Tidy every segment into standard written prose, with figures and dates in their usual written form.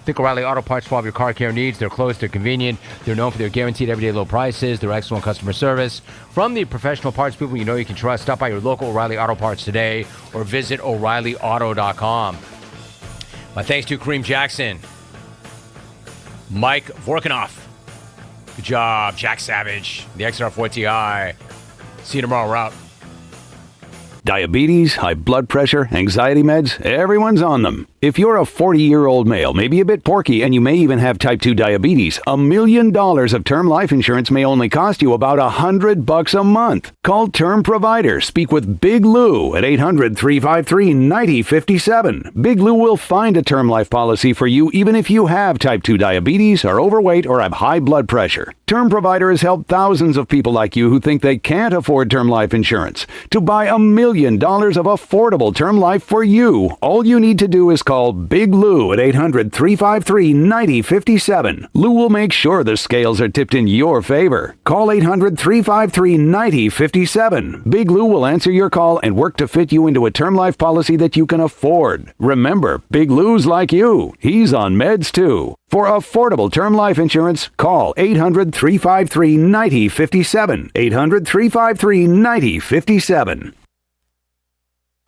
Think O'Reilly Auto Parts for all of your car care needs. They're close, they're convenient. They're known for their guaranteed everyday low prices, their excellent customer service. From the professional parts people you know you can trust, stop by your local O'Reilly Auto Parts today or visit O'ReillyAuto.com. My thanks to Kareem Jackson, Mike Vorkanoff. Good job, Jack Savage, the XR4 TI. See you tomorrow. We're out. Diabetes, high blood pressure, anxiety meds, everyone's on them. If you're a 40-year-old male, maybe a bit porky, and you may even have type 2 diabetes, $1 million of term life insurance may only cost you about $100 a month. Call Term Provider. Speak with Big Lou at 800-353-9057. Big Lou will find a term life policy for you even if you have type 2 diabetes, are overweight, or have high blood pressure. Term Provider has helped thousands of people like you who think they can't afford term life insurance to buy $1 million of affordable term life for you. All you need to do is call Big Lou at 800-353-9057. Lou will make sure the scales are tipped in your favor. Call 800-353-9057. Big Lou will answer your call and work to fit you into a term life policy that you can afford. Remember, Big Lou's like you. He's on meds too. For affordable term life insurance, call 800-353-9057. 800-353-9057.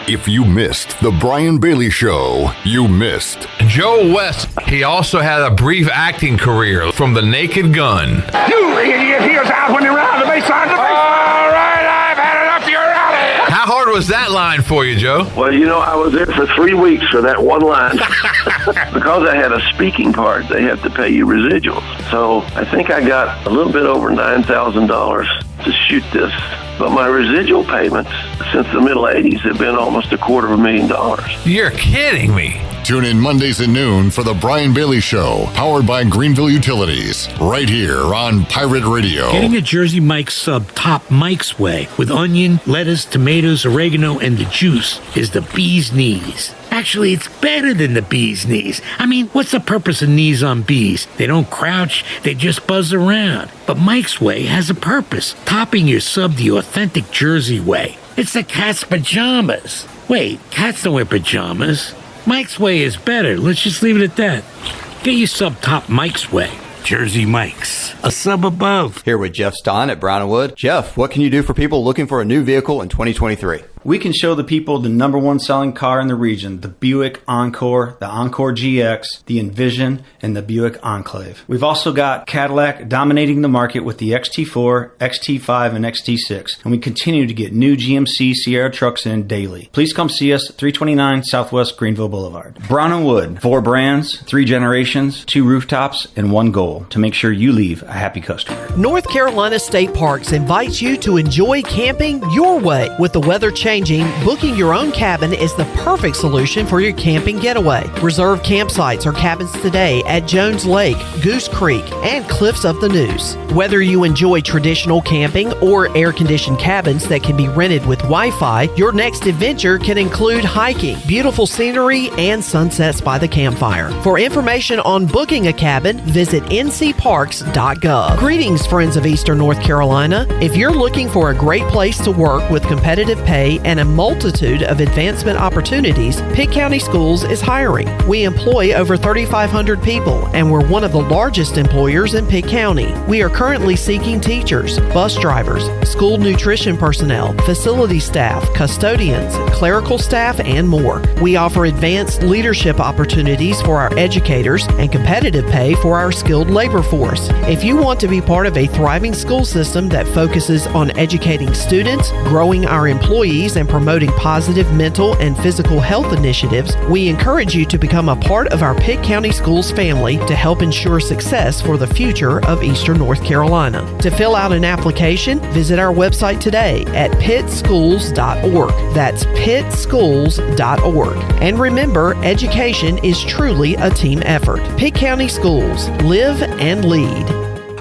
If you missed the Brian Bailey Show, you missed Joe West. He also had a brief acting career from The Naked Gun. You idiot! He was out when you ran the baseline. All right, I've had enough. You're out of here. How hard was that line for you, Joe? Well, I was there for 3 weeks for that one line. Because I had a speaking part, they have to pay you residuals. So I think I got a little bit over $9,000 to shoot this. But my residual payments since the middle 80s have been almost $250,000. You're kidding me. Tune in Mondays at noon for the Brian Bailey Show, powered by Greenville Utilities, right here on Pirate Radio. Getting a Jersey Mike's sub top Mike's way with onion, lettuce, tomatoes, oregano, and the juice is the bee's knees. Actually, it's better than the bee's knees. I mean, what's the purpose of knees on bees? They don't crouch, they just buzz around. But Mike's Way has a purpose, topping your sub the authentic Jersey way. It's the cat's pajamas. Wait, cats don't wear pajamas. Mike's Way is better. Let's just leave it at that. Get your sub top Mike's Way. Jersey Mike's, a sub above. Here with Jeff Stein at Brown & Wood. Jeff, what can you do for people looking for a new vehicle in 2023? We can show the people the number one selling car in the region, the Buick Encore, the Encore GX, the Envision, and the Buick Enclave. We've also got Cadillac dominating the market with the XT4, XT5, and XT6, and we continue to get new GMC Sierra trucks in daily. Please come see us, 329 Southwest Greenville Boulevard. Brown & Wood, 4 brands, 3 generations, 2 rooftops, and 1 goal to make sure you leave a happy customer. North Carolina State Parks invites you to enjoy camping your way. With the weather changing, booking your own cabin is the perfect solution for your camping getaway. Reserve campsites or cabins today at Jones Lake, Goose Creek, and Cliffs of the Neuse. Whether you enjoy traditional camping or air-conditioned cabins that can be rented with Wi-Fi, your next adventure can include hiking, beautiful scenery, and sunsets by the campfire. For information on booking a cabin, visit ncparks.gov. Greetings, friends of Eastern North Carolina. If you're looking for a great place to work with competitive pay and a multitude of advancement opportunities, Pitt County Schools is hiring. We employ over 3,500 people, and we're one of the largest employers in Pitt County. We are currently seeking teachers, bus drivers, school nutrition personnel, facility staff, custodians, clerical staff, and more. We offer advanced leadership opportunities for our educators and competitive pay for our skilled labor force. If you want to be part of a thriving school system that focuses on educating students, growing our employees, and promoting positive mental and physical health initiatives, we encourage you to become a part of our Pitt County Schools family to help ensure success for the future of Eastern North Carolina. To fill out an application, visit our website today at pittschools.org. That's pittschools.org. And remember, education is truly a team effort. Pitt County Schools. Live and lead.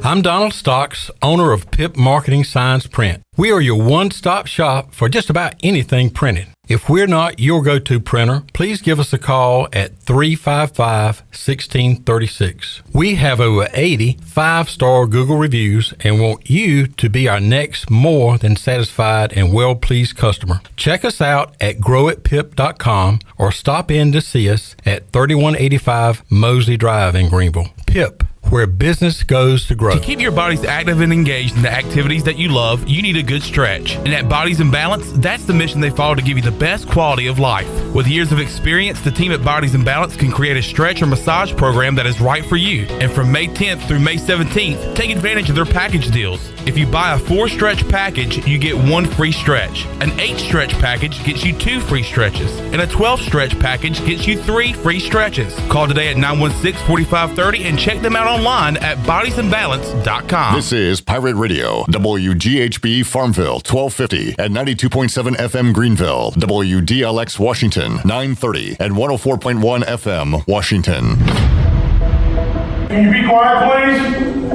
I'm Donald Stocks, owner of PIP Marketing Signs Print. We are your one-stop shop for just about anything printed. If we're not your go-to printer, please give us a call at 355-1636. We have over 80 5-star Google reviews and want you to be our next more than satisfied and well-pleased customer. Check us out at growitpip.com or stop in to see us at 3185 Mosley Drive in Greenville. Pip, where business goes to grow. To keep your bodies active and engaged in the activities that you love, you need a good stretch. And at Bodies in Balance, that's the mission they follow to give you the best quality of life. With years of experience, the team at Bodies in Balance can create a stretch or massage program that is right for you. And from May 10th through May 17th, take advantage of their package deals. If you buy a 4-stretch package, you get 1 free stretch. An 8-stretch package gets you 2 free stretches. And a 12-stretch package gets you 3 free stretches. Call today at 916-4530 and check them out online at bodiesandbalance.com. This is Pirate Radio, WGHB Farmville, 1250 at 92.7 FM Greenville, WDLX Washington, 930 at 104.1 FM Washington. Can you be quiet, please?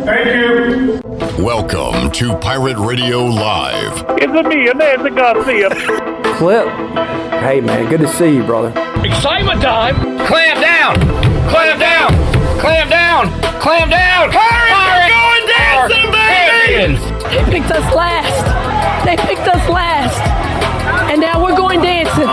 Thank you. Welcome to Pirate Radio Live. It's me, Nancy Garcia. Clip. Hey, man, good to see you, brother. Excitement time. Clam down. Clam down. Clam down. Clam down. Pirates are going dancing, baby. They picked us last. They picked us last. And now we're going dancing.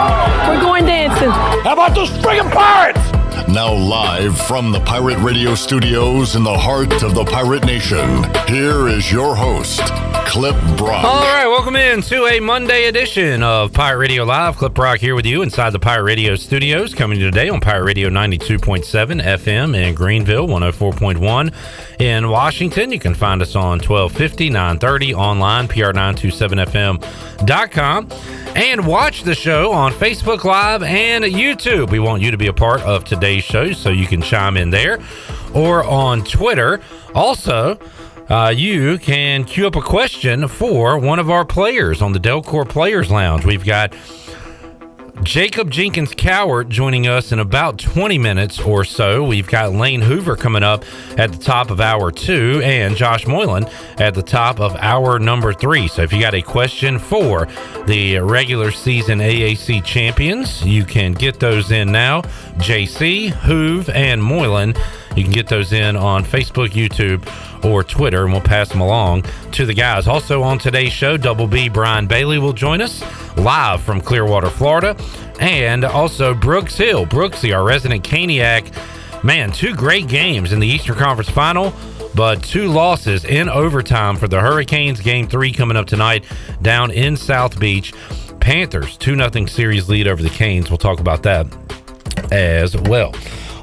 We're going dancing. How about those friggin' Pirates? Now live from the Pirate Radio studios in the heart of the Pirate Nation, here is your host, Clip Brock. All right, welcome in to a Monday edition of Pirate Radio Live. Clip Brock here with you inside the Pirate Radio studios, coming today on Pirate Radio 92.7 FM in Greenville, 104.1 in Washington. You can find us on 1250, 930, online, pr927fm.com, and watch the show on Facebook Live and YouTube. We want you to be a part of today's show, so you can chime in there or on Twitter. Also, you can queue up a question for one of our players on the Delcor Players Lounge. We've got Jacob Jenkins-Cowart joining us in about 20 minutes or so. We've got Lane Hoover coming up at the top of hour 2 and Josh Moylan at the top of hour number 3. So if you got a question for the regular season AAC champions, you can get those in now. JC, Hoove, and Moylan. You can get those in on Facebook, YouTube, or Twitter, and we'll pass them along to the guys. Also on today's show, Double B Brian Bailey will join us live from Clearwater, Florida, and also Brooks Hill. Brooksy, our resident Caniac. Man, 2 great games in the Eastern Conference Final, but 2 losses in overtime for the Hurricanes. Game 3 coming up tonight down in South Beach. Panthers, 2-0 series lead over the Canes. We'll talk about that as well.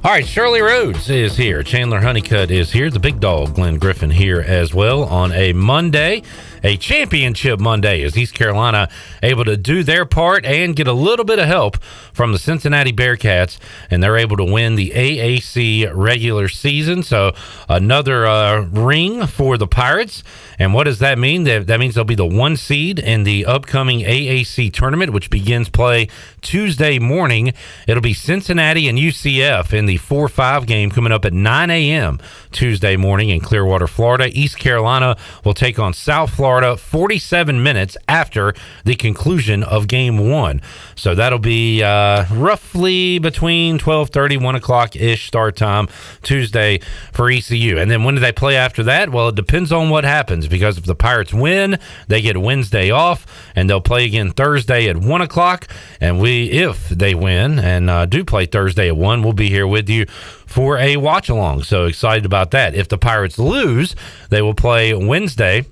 All right, Shirley Rhodes is here. Chandler Honeycutt is here. The big dog, Glenn Griffin, here as well on a Monday, a championship Monday, as East Carolina able to do their part and get a little bit of help from the Cincinnati Bearcats, and they're able to win the AAC regular season. So another ring for the Pirates. And what does that mean? That means they'll be the 1 seed in the upcoming AAC tournament, which begins play Tuesday morning. It'll be Cincinnati and UCF in the 4-5 game coming up at 9 a.m. Tuesday morning in Clearwater, Florida. East Carolina will take on South Florida 47 minutes after the conclusion of game 1. So that'll be roughly between 12:30, 1 o'clock-ish start time Tuesday for ECU. And then when do they play after that? Well, it depends on what happens, because if the Pirates win, they get Wednesday off, and they'll play again Thursday at 1 o'clock. And if they win and do play Thursday at 1, we'll be here with you for a watch-along. So excited about that. If the Pirates lose, they will play Wednesday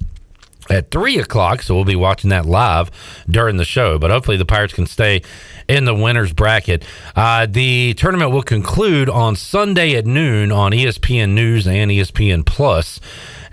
at 3 o'clock, so we'll be watching that live during the show. But hopefully the Pirates can stay in the winner's bracket. The tournament will conclude on Sunday at noon on ESPN News and ESPN Plus.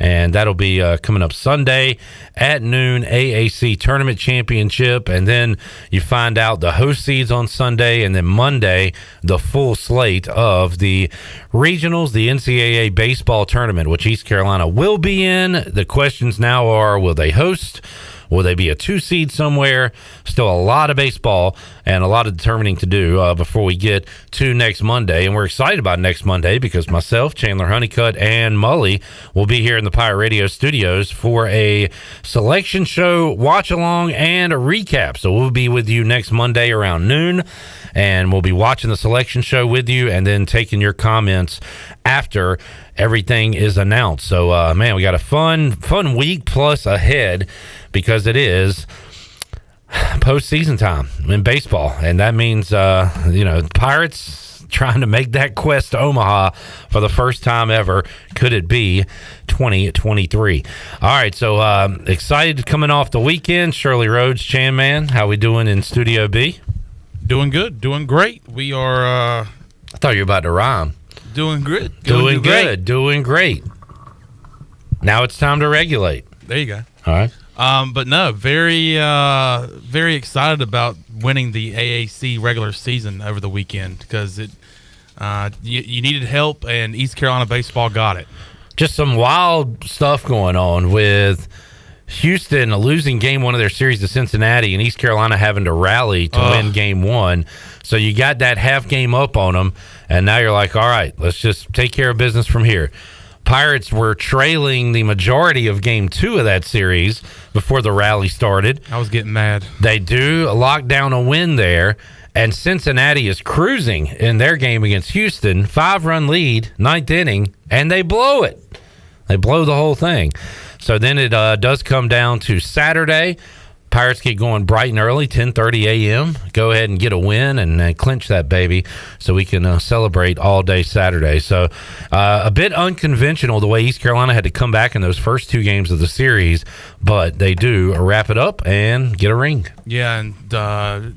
And that'll be coming up Sunday at noon, AAC Tournament Championship. And then you find out the host seeds on Sunday. And then Monday, the full slate of the regionals, the NCAA baseball tournament, which East Carolina will be in. The questions now are, will they host? Will they be a 2 seed somewhere? Still a lot of baseball and a lot of determining to do before we get to next Monday. And we're excited about next Monday because myself, Chandler Honeycutt, and Mully will be here in the Pirate Radio studios for a selection show, watch along, and a recap. So we'll be with you next Monday around noon, and we'll be watching the selection show with you and then taking your comments after everything is announced. So, man, we got a fun week plus ahead because it is postseason time in baseball, and that means Pirates trying to make that quest to Omaha for the first time ever. Could it be 2023? All right, so excited coming off the weekend. Shirley Rhodes, Chan Man, how we doing in Studio B? Doing good, doing great. We are I thought you were about to rhyme. Doing good. Doing good. Doing great. Now it's time to regulate. There you go. All right. But no, very excited about winning the AAC regular season over the weekend because you needed help, and East Carolina baseball got it. Just some wild stuff going on with Houston losing game 1 of their series to Cincinnati and East Carolina having to rally to win game 1. So you got that half game up on them, and now you're like, all right, let's just take care of business from here. Pirates were trailing the majority of game 2 of that series before the rally started. I was getting mad. They do lock down a win there, and Cincinnati is cruising in their game against Houston. 5-run lead, 9th inning, and they blow it. They blow the whole thing. So then it does come down to Saturday. Pirates get going bright and early, 10:30 a.m. Go ahead and get a win and clinch that baby so we can celebrate all day Saturday. So a bit unconventional the way East Carolina had to come back in those first 2 games of the series, but they do wrap it up and get a ring. Yeah, and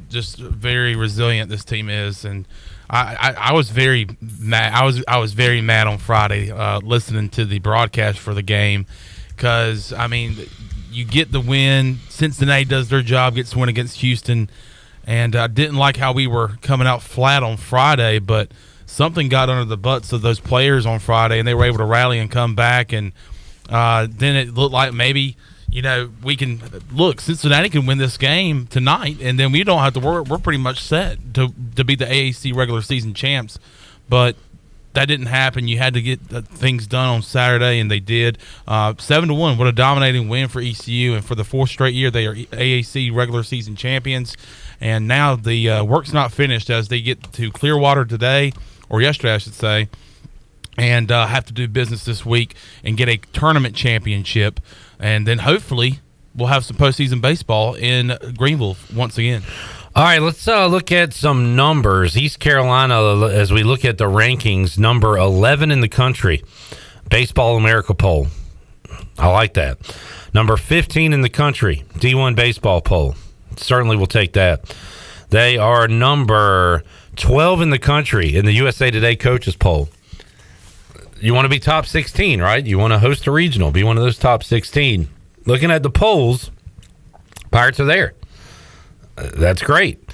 just very resilient this team is. And I was very mad. I was very mad on Friday listening to the broadcast for the game because, I mean, you get the win. Cincinnati does their job, gets the win against Houston. And I didn't like how we were coming out flat on Friday, but something got under the butts of those players on Friday, and they were able to rally and come back. And then it looked like maybe, we can – look, Cincinnati can win this game tonight, and then we don't have to worry. We're pretty much set to be the AAC regular season champs. But – that didn't happen. You had to get things done on Saturday, and they did. 7-1, what a dominating win for ECU. And for the 4th straight year, they are AAC regular season champions. And now the work's not finished as they get to Clearwater today, or yesterday, I should say, and have to do business this week and get a tournament championship. And then hopefully we'll have some postseason baseball in Greenville once again. All right, let's look at some numbers. East Carolina, as we look at the rankings, number 11 in the country, Baseball America poll. I like that. Number 15 in the country, D1 baseball poll. Certainly will take that. They are number 12 in the country in the USA Today coaches poll. You want to be top 16, right? You want to host a regional, be one of those top 16. Looking at the polls, Pirates are there. That's great.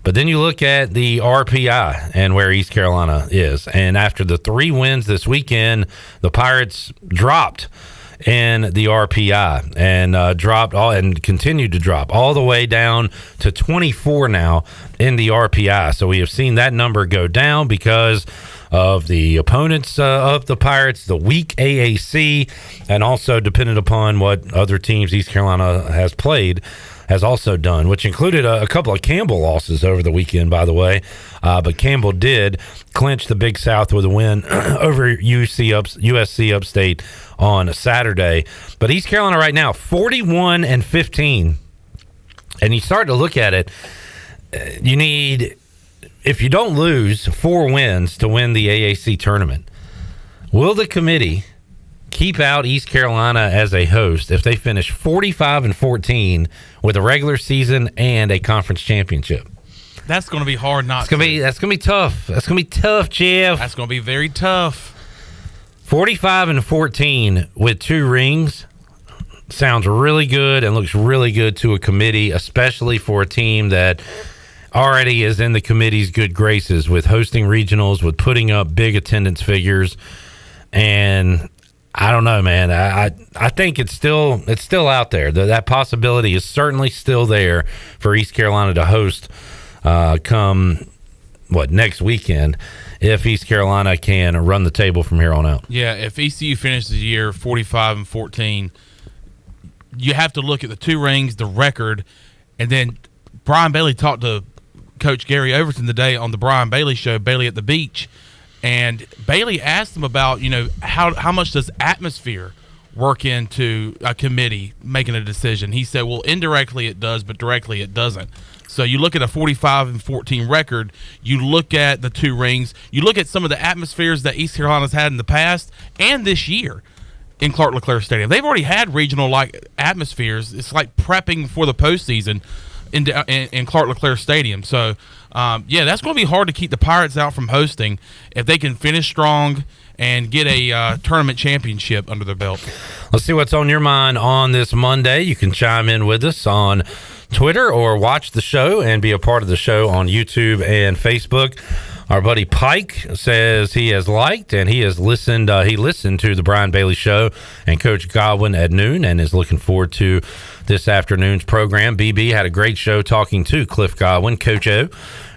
But then you look at the RPI and where East Carolina is. And after the 3 wins this weekend, the Pirates dropped in the RPI and dropped all and continued to drop all the way down to 24 now in the RPI. So we have seen that number go down because of the opponents of the Pirates, the weak AAC, and also dependent upon what other teams East Carolina has played, has also done, which included a couple of Campbell losses over the weekend, by the way. But Campbell did clinch the Big South with a win over USC Upstate on Saturday. But East Carolina right now, 41-15. And you start to look at it, you need, if you don't lose, 4 wins to win the AAC tournament. Will the committee keep out East Carolina as a host if they finish 45-14 with a regular season and a conference championship? That's going to be hard not to. That's going to be tough. That's going to be tough, Jeff. That's going to be very tough. 45-14 with 2 rings sounds really good and looks really good to a committee, especially for a team that already is in the committee's good graces with hosting regionals, with putting up big attendance figures. And I don't know, man. I think it's still out there. That possibility is certainly still there for East Carolina to host come next weekend, if East Carolina can run the table from here on out. Yeah, if ECU finishes the year 45-14, you have to look at the 2 rings, the record, and then Brian Bailey talked to Coach Gary Overton today on the Brian Bailey Show, Bailey at the Beach. And Bailey asked him about, how much does atmosphere work into a committee making a decision. He said, well, indirectly it does, but directly it doesn't. So you look at a 45-14 record, you look at the 2 rings, you look at some of the atmospheres that East Carolina's had in the past and this year in Clark LeClaire Stadium. They've already had regional-like atmospheres. It's like prepping for the postseason in Clark LeClaire Stadium. So, that's going to be hard to keep the Pirates out from hosting if they can finish strong and get a tournament championship under their belt. Let's see what's on your mind on this Monday. You can chime in with us on Twitter or watch the show and be a part of the show on YouTube and Facebook. Our buddy Pike says he has liked and he has listened. He listened to the Brian Bailey Show and Coach Godwin at noon and is looking forward to this afternoon's program. BB had a great show talking to Cliff Godwin, Coach O,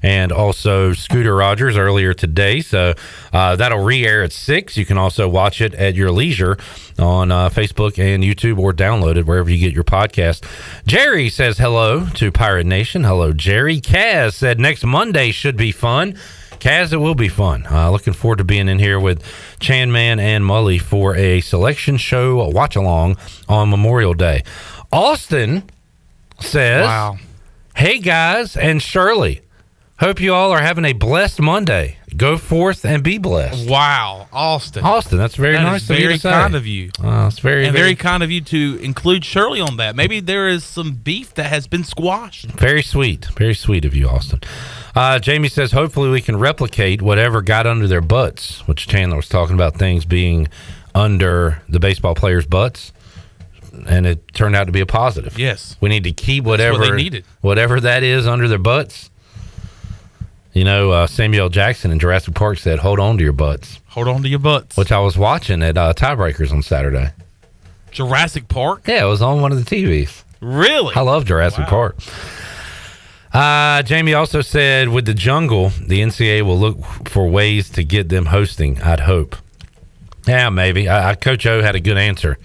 and also Scooter Rogers earlier today. So that'll re-air at 6. You can also watch it at your leisure on Facebook and YouTube, or download it wherever you get your podcast. Jerry says hello to Pirate Nation. Hello, Jerry. Kaz said next Monday should be fun. Kaz, it will be fun. Looking forward to being in here with Chanman and Mully for a selection show watch-along on Memorial Day. Austin says, wow. Hey, guys, and Shirley, hope you all are having a blessed Monday. Go forth and be blessed. Wow, Austin. Austin, that's very nice of you to say. Very kind of you. It's very kind of you to include Shirley on that. Maybe there is some beef that has been squashed. Very sweet. Very sweet of you, Austin. Jamie says, hopefully we can replicate whatever got under their butts, which Chandler was talking about, things being under the baseball players' butts. And it turned out to be a positive. Yes. We need to keep whatever they needed. Whatever that is under their butts. Samuel L. Jackson in Jurassic Park said, hold on to your butts. Hold on to your butts. Which I was watching at Tiebreakers on Saturday. Jurassic Park? Yeah, it was on one of the TVs. Really? I love Jurassic Park. Jamie also said, with the jungle, the NCAA will look for ways to get them hosting, I'd hope. Yeah, maybe. Coach O had a good answer.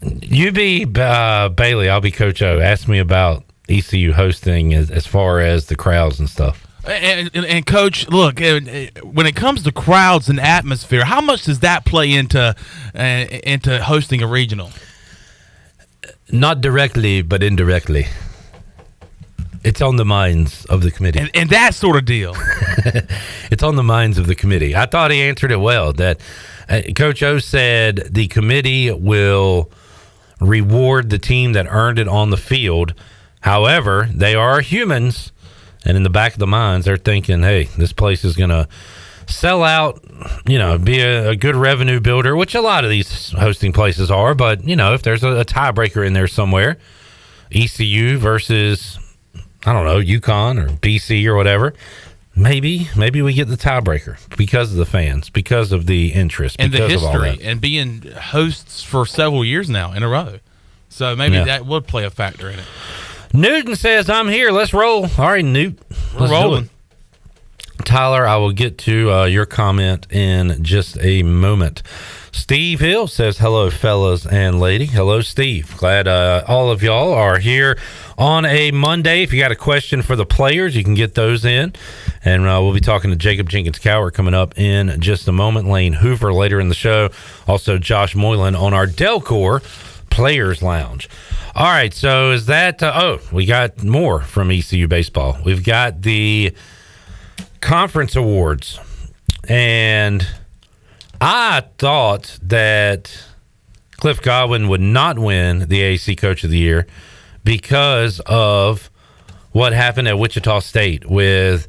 You be Bailey, I'll be Coach O. Ask me about ECU hosting as far as the crowds and stuff. And Coach, look, when it comes to crowds and atmosphere, how much does that play into hosting a regional? Not directly, but indirectly. It's on the minds of the committee. And that sort of deal. It's on the minds of the committee. I thought he answered it well. That Coach O said the committee will reward the team that earned it on the field. However, they are humans, and in the back of the minds, they're thinking, hey, this place is going to sell out, be a good revenue builder, which a lot of these hosting places are. But, if there's a tiebreaker in there somewhere, ECU versus, I don't know, UConn or BC or whatever, maybe we get the tiebreaker because of the fans, because of the interest, and because the of all history, that. and being hosts for several years now in a row. So maybe that would play a factor in it. Newton says, I'm here. Let's roll. All right, Newt. We're rolling. Tyler, I will get to your comment in just a moment. Steve Hill says, hello, fellas and lady. Hello, Steve. Glad all of y'all are here on a Monday. If you got a question for the players, you can get those in. And we'll be talking to Jacob Jenkins-Cowart coming up in just a moment. Lane Hoover later in the show. Also, Josh Moylan on our Delcor Players Lounge. All right, so is that... we got more from ECU baseball. We've got the conference awards. And I thought that Cliff Godwin would not win the AAC Coach of the Year because of what happened at Wichita State with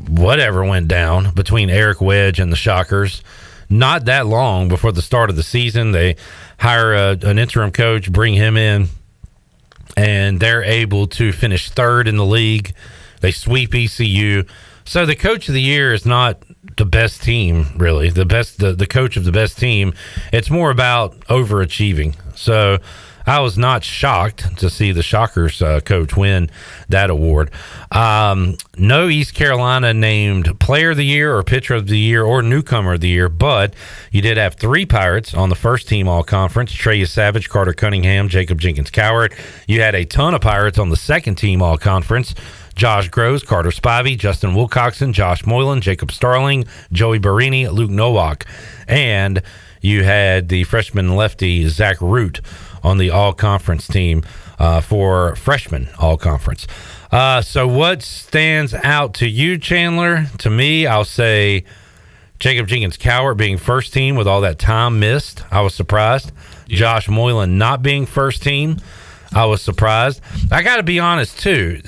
whatever went down between Eric Wedge and the Shockers. Not that long before the start of the season, they hire an interim coach, bring him in, and they're able to finish third in the league. They sweep ECU. So the Coach of the Year is not the best team, really. The coach of the best team. It's more about overachieving. So I was not shocked to see the Shockers coach win that award. No East Carolina named Player of the Year or Pitcher of the Year or Newcomer of the Year, but you did have 3 Pirates on the first team All-Conference: Trey Savage, Carter Cunningham, Jacob Jenkins-Cowart. You had a ton of Pirates on the second team All-Conference: Josh Groves, Carter Spivey, Justin Wilcoxon, Josh Moylan, Jacob Starling, Joey Barini, Luke Nowak. And you had the freshman lefty Zach Root on the all-conference team for freshman all-conference. So what stands out to you, Chandler? To me, I'll say Jacob Jenkins-Cowart being first team with all that time missed. I was surprised. Yeah. Josh Moylan not being first team. I was surprised. I got to be honest, too.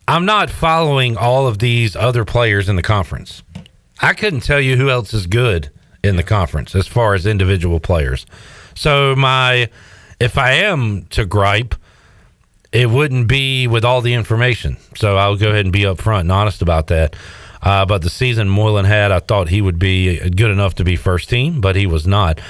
I'm not following all of these other players in the conference. I couldn't tell you who else is good in the conference as far as individual players. So if I am to gripe, it wouldn't be with all the information. So I'll go ahead and be upfront and honest about that. But the season Moylan had, I thought he would be good enough to be first team, but he was not.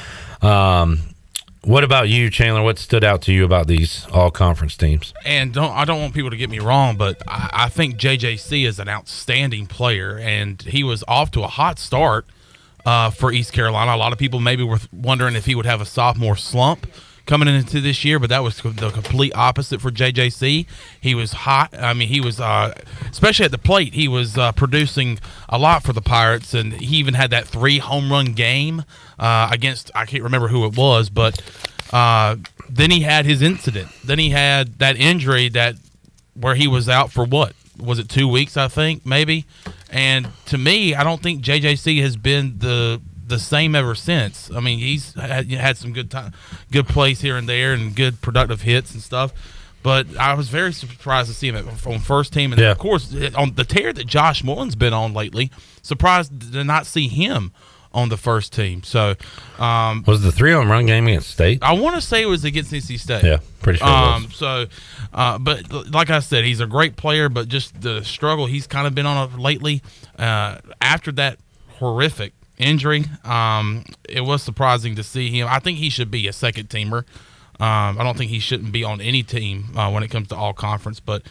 What about you, Chandler? What stood out to you about these all-conference teams? And I don't want people to get me wrong, but I think JJC is an outstanding player, and he was off to a hot start for East Carolina. A lot of people maybe were wondering if he would have a sophomore slump coming into this year, but that was the complete opposite for JJC. He was hot. I mean, he was, especially at the plate, he was producing a lot for the Pirates, and he even had that 3 home run game against, I can't remember who it was, but then he had his incident. Then he had that injury where he was out for what? Was it 2 weeks, I think, maybe? And to me, I don't think JJC has been the same ever since. I mean, he's had some good plays here and there and good productive hits and stuff. But I was very surprised to see him on first team. And, of course, on the tear that Josh Moylan's been on lately, surprised to not see him on the first team. So, was the 3 home run game against State? I want to say it was against NC State. Yeah, pretty sure it was. So, but like I said, he's a great player, but just the struggle he's kind of been on lately after that horrific injury, it was surprising to see him. I think he should be a second teamer. I don't think he shouldn't be on any team when it comes to all conference. But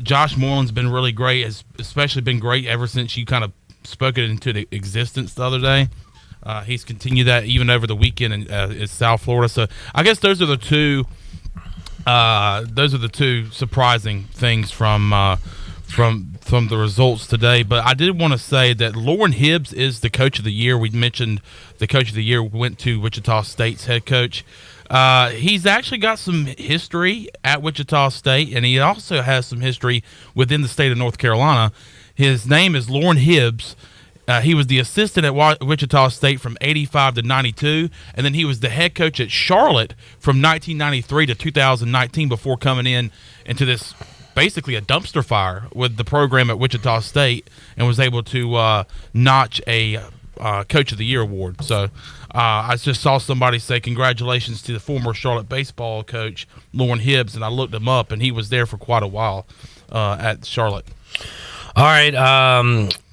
Josh Moylan's been really great. Has especially been great ever since you kind of spoke it into the existence the other day. He's continued that even over the weekend in South Florida. So I guess those are the two surprising things from the results today. But I did want to say that Lauren Hibbs is the coach of the year. We mentioned the coach of the year went to Wichita State's head coach. He's actually got some history at Wichita State, and he also has some history within the state of North Carolina. His name is Lauren Hibbs. He was the assistant at Wichita State from 85 to 92, and then he was the head coach at Charlotte from 1993 to 2019 before coming into this basically a dumpster fire with the program at Wichita State, and was able to notch a Coach of the Year award. So I just saw somebody say congratulations to the former Charlotte baseball coach, Lauren Hibbs, and I looked him up, and he was there for quite a while at Charlotte. All right.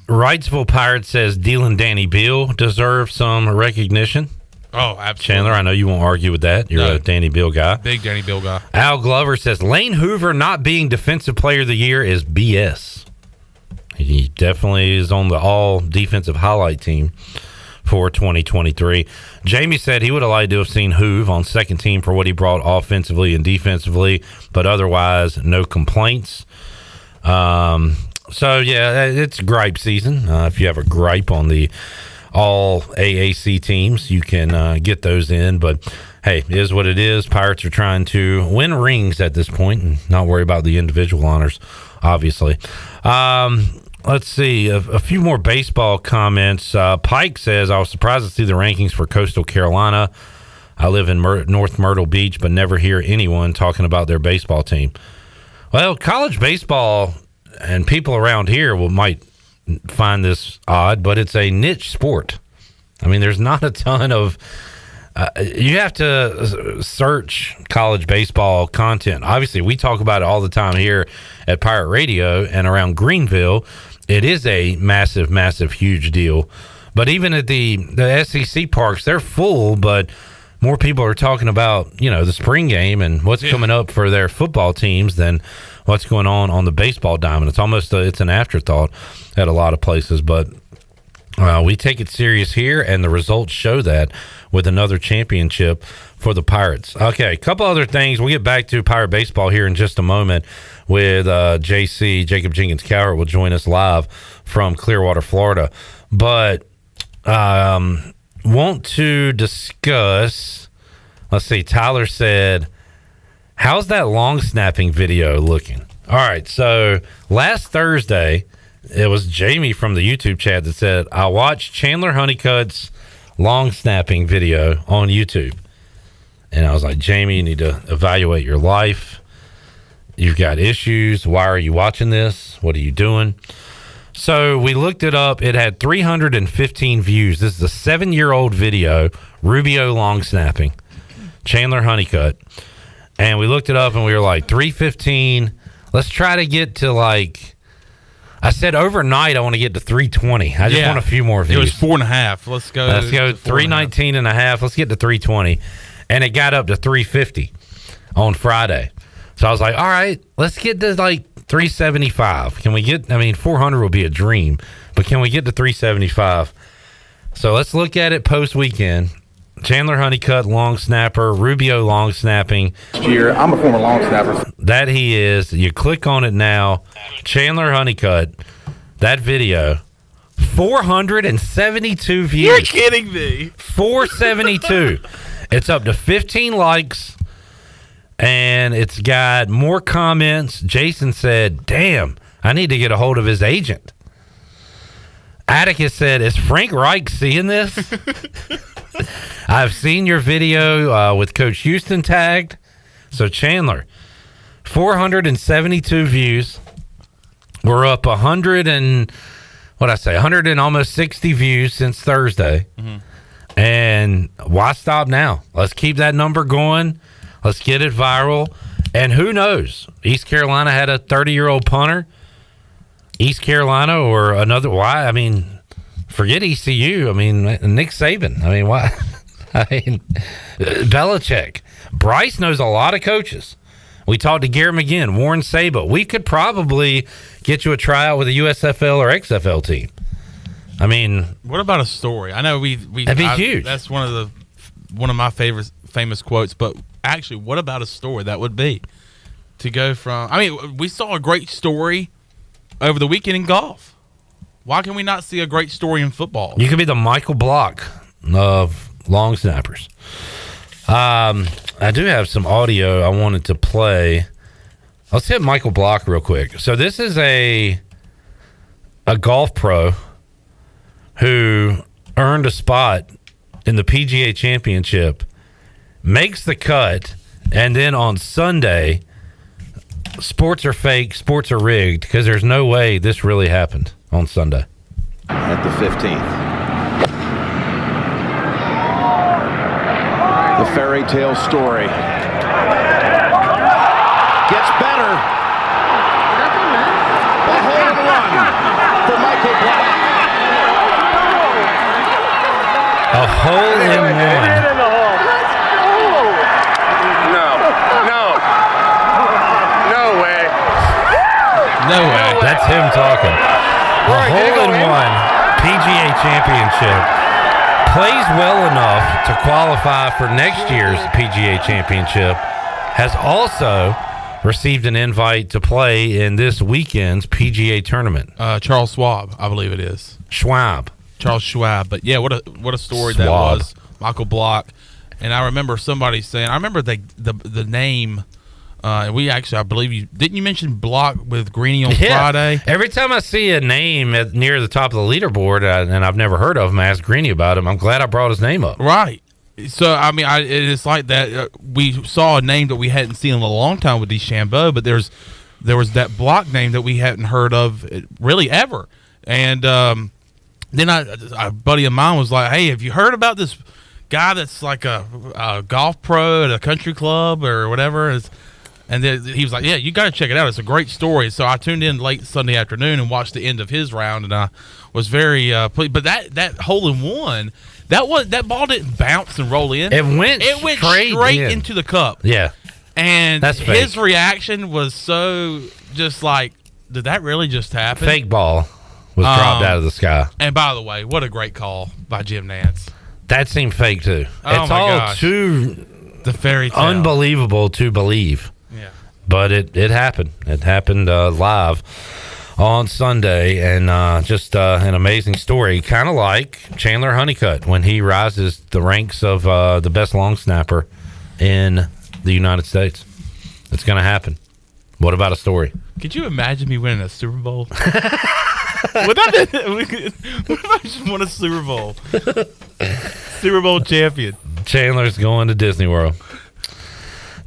Wrightsville Pirates says Dylan Danny Beal deserves some recognition. Oh, absolutely. Chandler, I know you won't argue with that. You're a Danny Beal guy. Big Danny Beal guy. Al Glover says Lane Hoover not being Defensive Player of the Year is BS. He definitely is on the all-defensive highlight team for 2023. Jamie said he would have liked to have seen Hoove on second team for what he brought offensively and defensively, but otherwise no complaints. So, yeah, it's gripe season. If you have a gripe on the all AAC teams, you can get those in. But, hey, it is what it is. Pirates are trying to win rings at this point and not worry about the individual honors, obviously. Let's see, a few more baseball comments. Pike says, I was surprised to see the rankings for Coastal Carolina. I live in North Myrtle Beach, but never hear anyone talking about their baseball team. Well, college baseball and people around here might find this odd, but it's a niche sport. I mean, there's not a ton of you have to search college baseball content. Obviously, we talk about it all the time here at Pirate Radio and around Greenville. it is a massive, massive, huge deal. But even at the SEC parks, they're full, but more people are talking about, the spring game and what's coming up for their football teams than what's going on the baseball diamond. It's almost it's an afterthought at a lot of places, but we take it serious here, and the results show that with another championship for the Pirates. Okay, a couple other things. We'll get back to Pirate baseball here in just a moment with JC, Jacob Jenkins-Cowart will join us live from Clearwater, Florida. But want to discuss, let's see, Tyler said, how's that long snapping video looking? All right, so last Thursday, it was Jamie from the YouTube chat that said, I watched Chandler Honeycutt's long snapping video on YouTube. And I was like, Jamie, you need to evaluate your life. You've got issues. Why are you watching this? What are you doing? So we looked it up. It had 315 views. This is a 7-year-old video, Rubio long snapping, Chandler Honeycutt. And we looked it up and we were like, 315. Let's try to get to I said overnight I want to get to 320. I just want a few more views. It was 4.5. Let's go 319 and a half. Let's get to 320. And it got up to 350 on Friday. So I was like, all right, let's get to 375. Can we get, 400 will be a dream, but can we get to 375? So let's look at it post weekend. Chandler Honeycutt, long snapper, Rubio long snapping. Year, I'm a former long snapper. That he is. You click on it now. Chandler Honeycutt, that video, 472 views. You're kidding me. 472. It's up to 15 likes, and it's got more comments. Jason said, damn, I need to get a hold of his agent. Atticus said, is Frank Reich seeing this? I've seen your video with Coach Houston tagged. So Chandler, 472 views. We're up 100 and almost 60 views since Thursday. Mm-hmm. And why stop now? Let's keep that number going. Let's get it viral. And who knows? East Carolina had a 30-year-old punter. East Carolina or another. Why? Forget ECU. Nick Saban. Why? Belichick. Bryce knows a lot of coaches. We talked to Garrett McGinn, Warren Sabat. We could probably get you a tryout with a USFL or XFL team. What about a story? I know that'd be huge. That's one of my favorite famous quotes. But actually, what about a story that would be to go from? We saw a great story over the weekend in golf. Why can we not see a great story in football? You could be the Michael Block of long snappers. I do have some audio I wanted to play. Let's hit Michael Block real quick. So this is a golf pro who earned a spot in the PGA Championship, makes the cut, and then on Sunday, sports are fake, sports are rigged, because there's no way this really happened on Sunday. At the 15th. The fairy tale story gets better. The hole in one for Michael Block. A hole in one. No way. That's him talking. A hole in one PGA Championship plays well enough to qualify for next year's PGA Championship. Has also received an invite to play in this weekend's PGA tournament. Charles Schwab, I believe it is. Charles Schwab. But yeah, what a story that was. Michael Block. And I remember somebody saying, the name. We actually, I believe didn't you mention Block with Greeny on Friday? Every time I see a name near the top of the leaderboard and I've never heard of him, I ask Greeny about him. I'm glad I brought his name up. Right. So, it's like that. We saw a name that we hadn't seen in a long time with DeChambeau, but there was that Block name that we hadn't heard of really ever. And then a buddy of mine was like, hey, have you heard about this guy that's like a golf pro at a country club or whatever? And then he was like, yeah, you got to check it out. It's a great story. So I tuned in late Sunday afternoon and watched the end of his round, and I was very pleased. But that hole-in-one, that ball didn't bounce and roll in. It went straight into the cup. Yeah. And That's fake. his reaction was so just like, did that really just happen? Fake ball was dropped out of the sky. And by the way, what a great call by Jim Nantz. That seemed fake, too. Oh, it's my all gosh. too the fairy tale. Unbelievable to believe. Yeah. But it happened. It happened live on Sunday, and just an amazing story. Kind of like Chandler Honeycutt when he rises the ranks of the best long snapper in the United States. It's going to happen. What about a story? Could you imagine me winning a Super Bowl? What if I just won a Super Bowl? Super Bowl champion. Chandler's going to Disney World.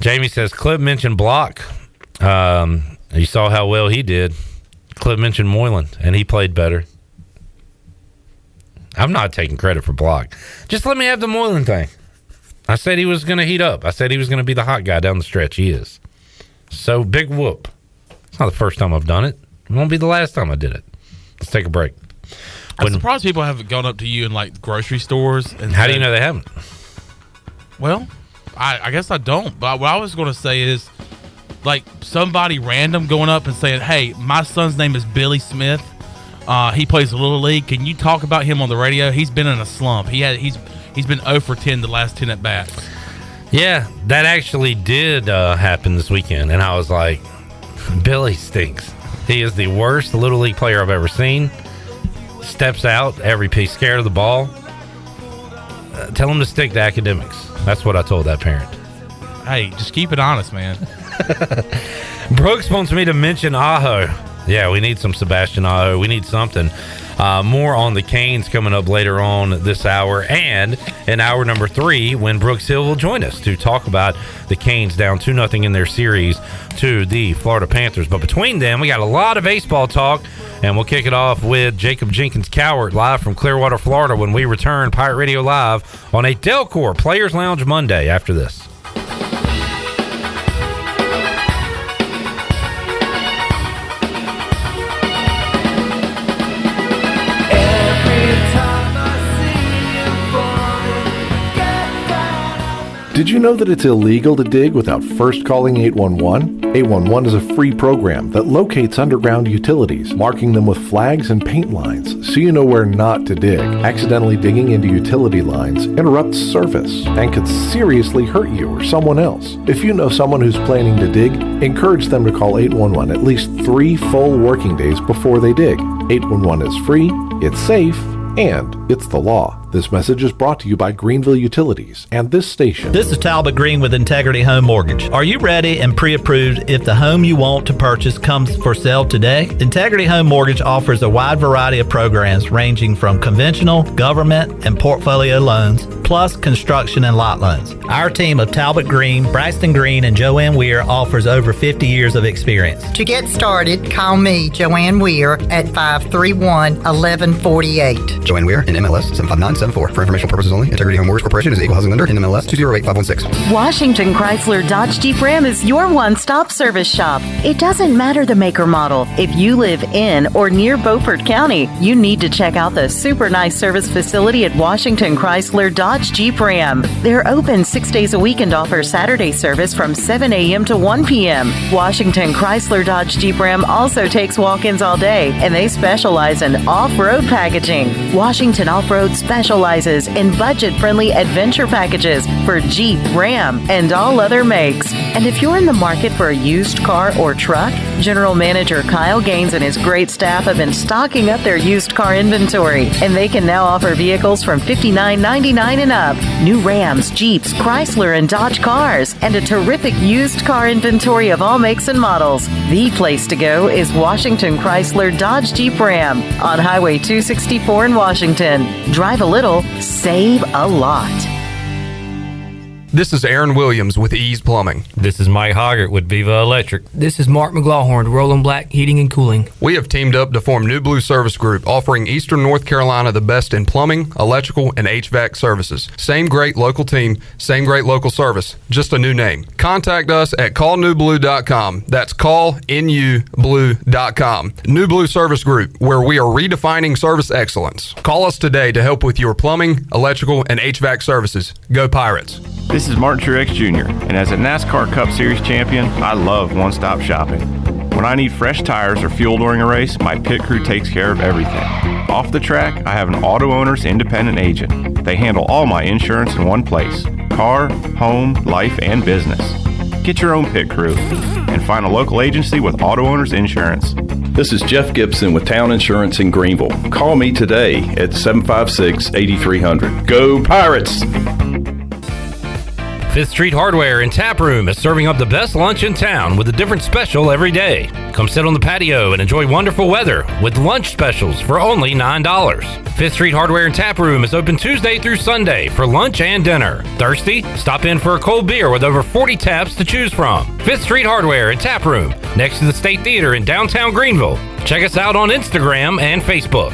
Jamie says, Clip mentioned Block. You saw how well he did. Clip mentioned Moylan, and he played better. I'm not taking credit for Block. Just let me have the Moylan thing. I said he was going to heat up. I said he was going to be the hot guy down the stretch. He is. So, big whoop. It's not the first time I've done it. It won't be the last time I did it. Let's take a break. I'm surprised people haven't gone up to you in like grocery stores. And how do you know they haven't? Well, I guess I don't. But what I was going to say is, like, somebody random going up and saying, hey, my son's name is Billy Smith. He plays a Little League. Can you talk about him on the radio? He's been in a slump. He's been 0 for 10 the last 10 at bats. Yeah, that actually did happen this weekend. And I was like, Billy stinks. He is the worst Little League player I've ever seen. Steps out every piece, scared of the ball. Tell him to stick to academics. That's what I told that parent. Hey, just keep it honest, man. Brooks wants me to mention Aho. Yeah, we need some Sebastian Aho. We need something. More on the Canes coming up later on this hour, and in hour number 3 when Brooks Hill will join us to talk about the Canes down 2-0 in their series to the Florida Panthers. But between them, we got a lot of baseball talk, and we'll kick it off with Jacob Jenkins-Cowart live from Clearwater, Florida when we return Pirate Radio Live on a Delcor Players Lounge Monday after this. Did you know that it's illegal to dig without first calling 811? 811 is a free program that locates underground utilities, marking them with flags and paint lines so you know where not to dig. Accidentally digging into utility lines interrupts service and could seriously hurt you or someone else. If you know someone who's planning to dig, encourage them to call 811 at least 3 full working days before they dig. 811 is free, it's safe, and it's the law. This message is brought to you by Greenville Utilities and this station. This is Talbot Green with Integrity Home Mortgage. Are you ready and pre-approved if the home you want to purchase comes for sale today? Integrity Home Mortgage offers a wide variety of programs ranging from conventional, government, and portfolio loans, plus construction and lot loans. Our team of Talbot Green, Braxton Green, and Joanne Weir offers over 50 years of experience. To get started, call me, Joanne Weir, at 531-1148. Joanne Weir, in MLS 75974. For informational purposes only, Integrity Home Mortgage Corporation is an equal housing lender in MLS 208516. Washington Chrysler Dodge Jeep Ram is your one-stop service shop. It doesn't matter the make or model. If you live in or near Beaufort County, you need to check out the super nice service facility at Washington Chrysler Dodge Jeep Ram. They're open 6 days a week and offer Saturday service from 7 a.m. to 1 p.m. Washington Chrysler Dodge Jeep Ram also takes walk-ins all day, and they specialize in off-road packaging. Washington Off-Road specializes in budget-friendly adventure packages for Jeep, Ram, and all other makes. And if you're in the market for a used car or truck, General Manager Kyle Gaines and his great staff have been stocking up their used car inventory, and they can now offer vehicles from $59.99 and up, new Rams, Jeeps, Chrysler, and Dodge cars, and a terrific used car inventory of all makes and models. The place to go is Washington Chrysler Dodge Jeep Ram on Highway 264 in Washington. Drive a little, save a lot. This is Aaron Williams with Ease Plumbing. This is Mike Hoggart with Viva Electric. This is Mark McGlawhorn, Roland Black Heating and Cooling. We have teamed up to form New Blue Service Group, offering Eastern North Carolina the best in plumbing, electrical, and HVAC services. Same great local team, same great local service, just a new name. Contact us at callnewblue.com. That's callnublue.com. New Blue Service Group, where we are redefining service excellence. Call us today to help with your plumbing, electrical, and HVAC services. Go Pirates. This is Martin Truex Jr., and as a NASCAR Cup Series champion, I love one-stop shopping. When I need fresh tires or fuel during a race, my pit crew takes care of everything. Off the track, I have an auto owner's independent agent. They handle all my insurance in one place: car, home, life, and business. Get your own pit crew and find a local agency with auto owner's insurance. This is Jeff Gibson with Town Insurance in Greenville. Call me today at 756-8300. Go Pirates! Fifth Street Hardware and Tap Room is serving up the best lunch in town with a different special every day. Come sit on the patio and enjoy wonderful weather with lunch specials for only $9. Fifth Street Hardware and Tap Room is open Tuesday through Sunday for lunch and dinner. Thirsty? Stop in for a cold beer with over 40 taps to choose from. Fifth Street Hardware and Tap Room, next to the State Theater in downtown Greenville. Check us out on Instagram and Facebook.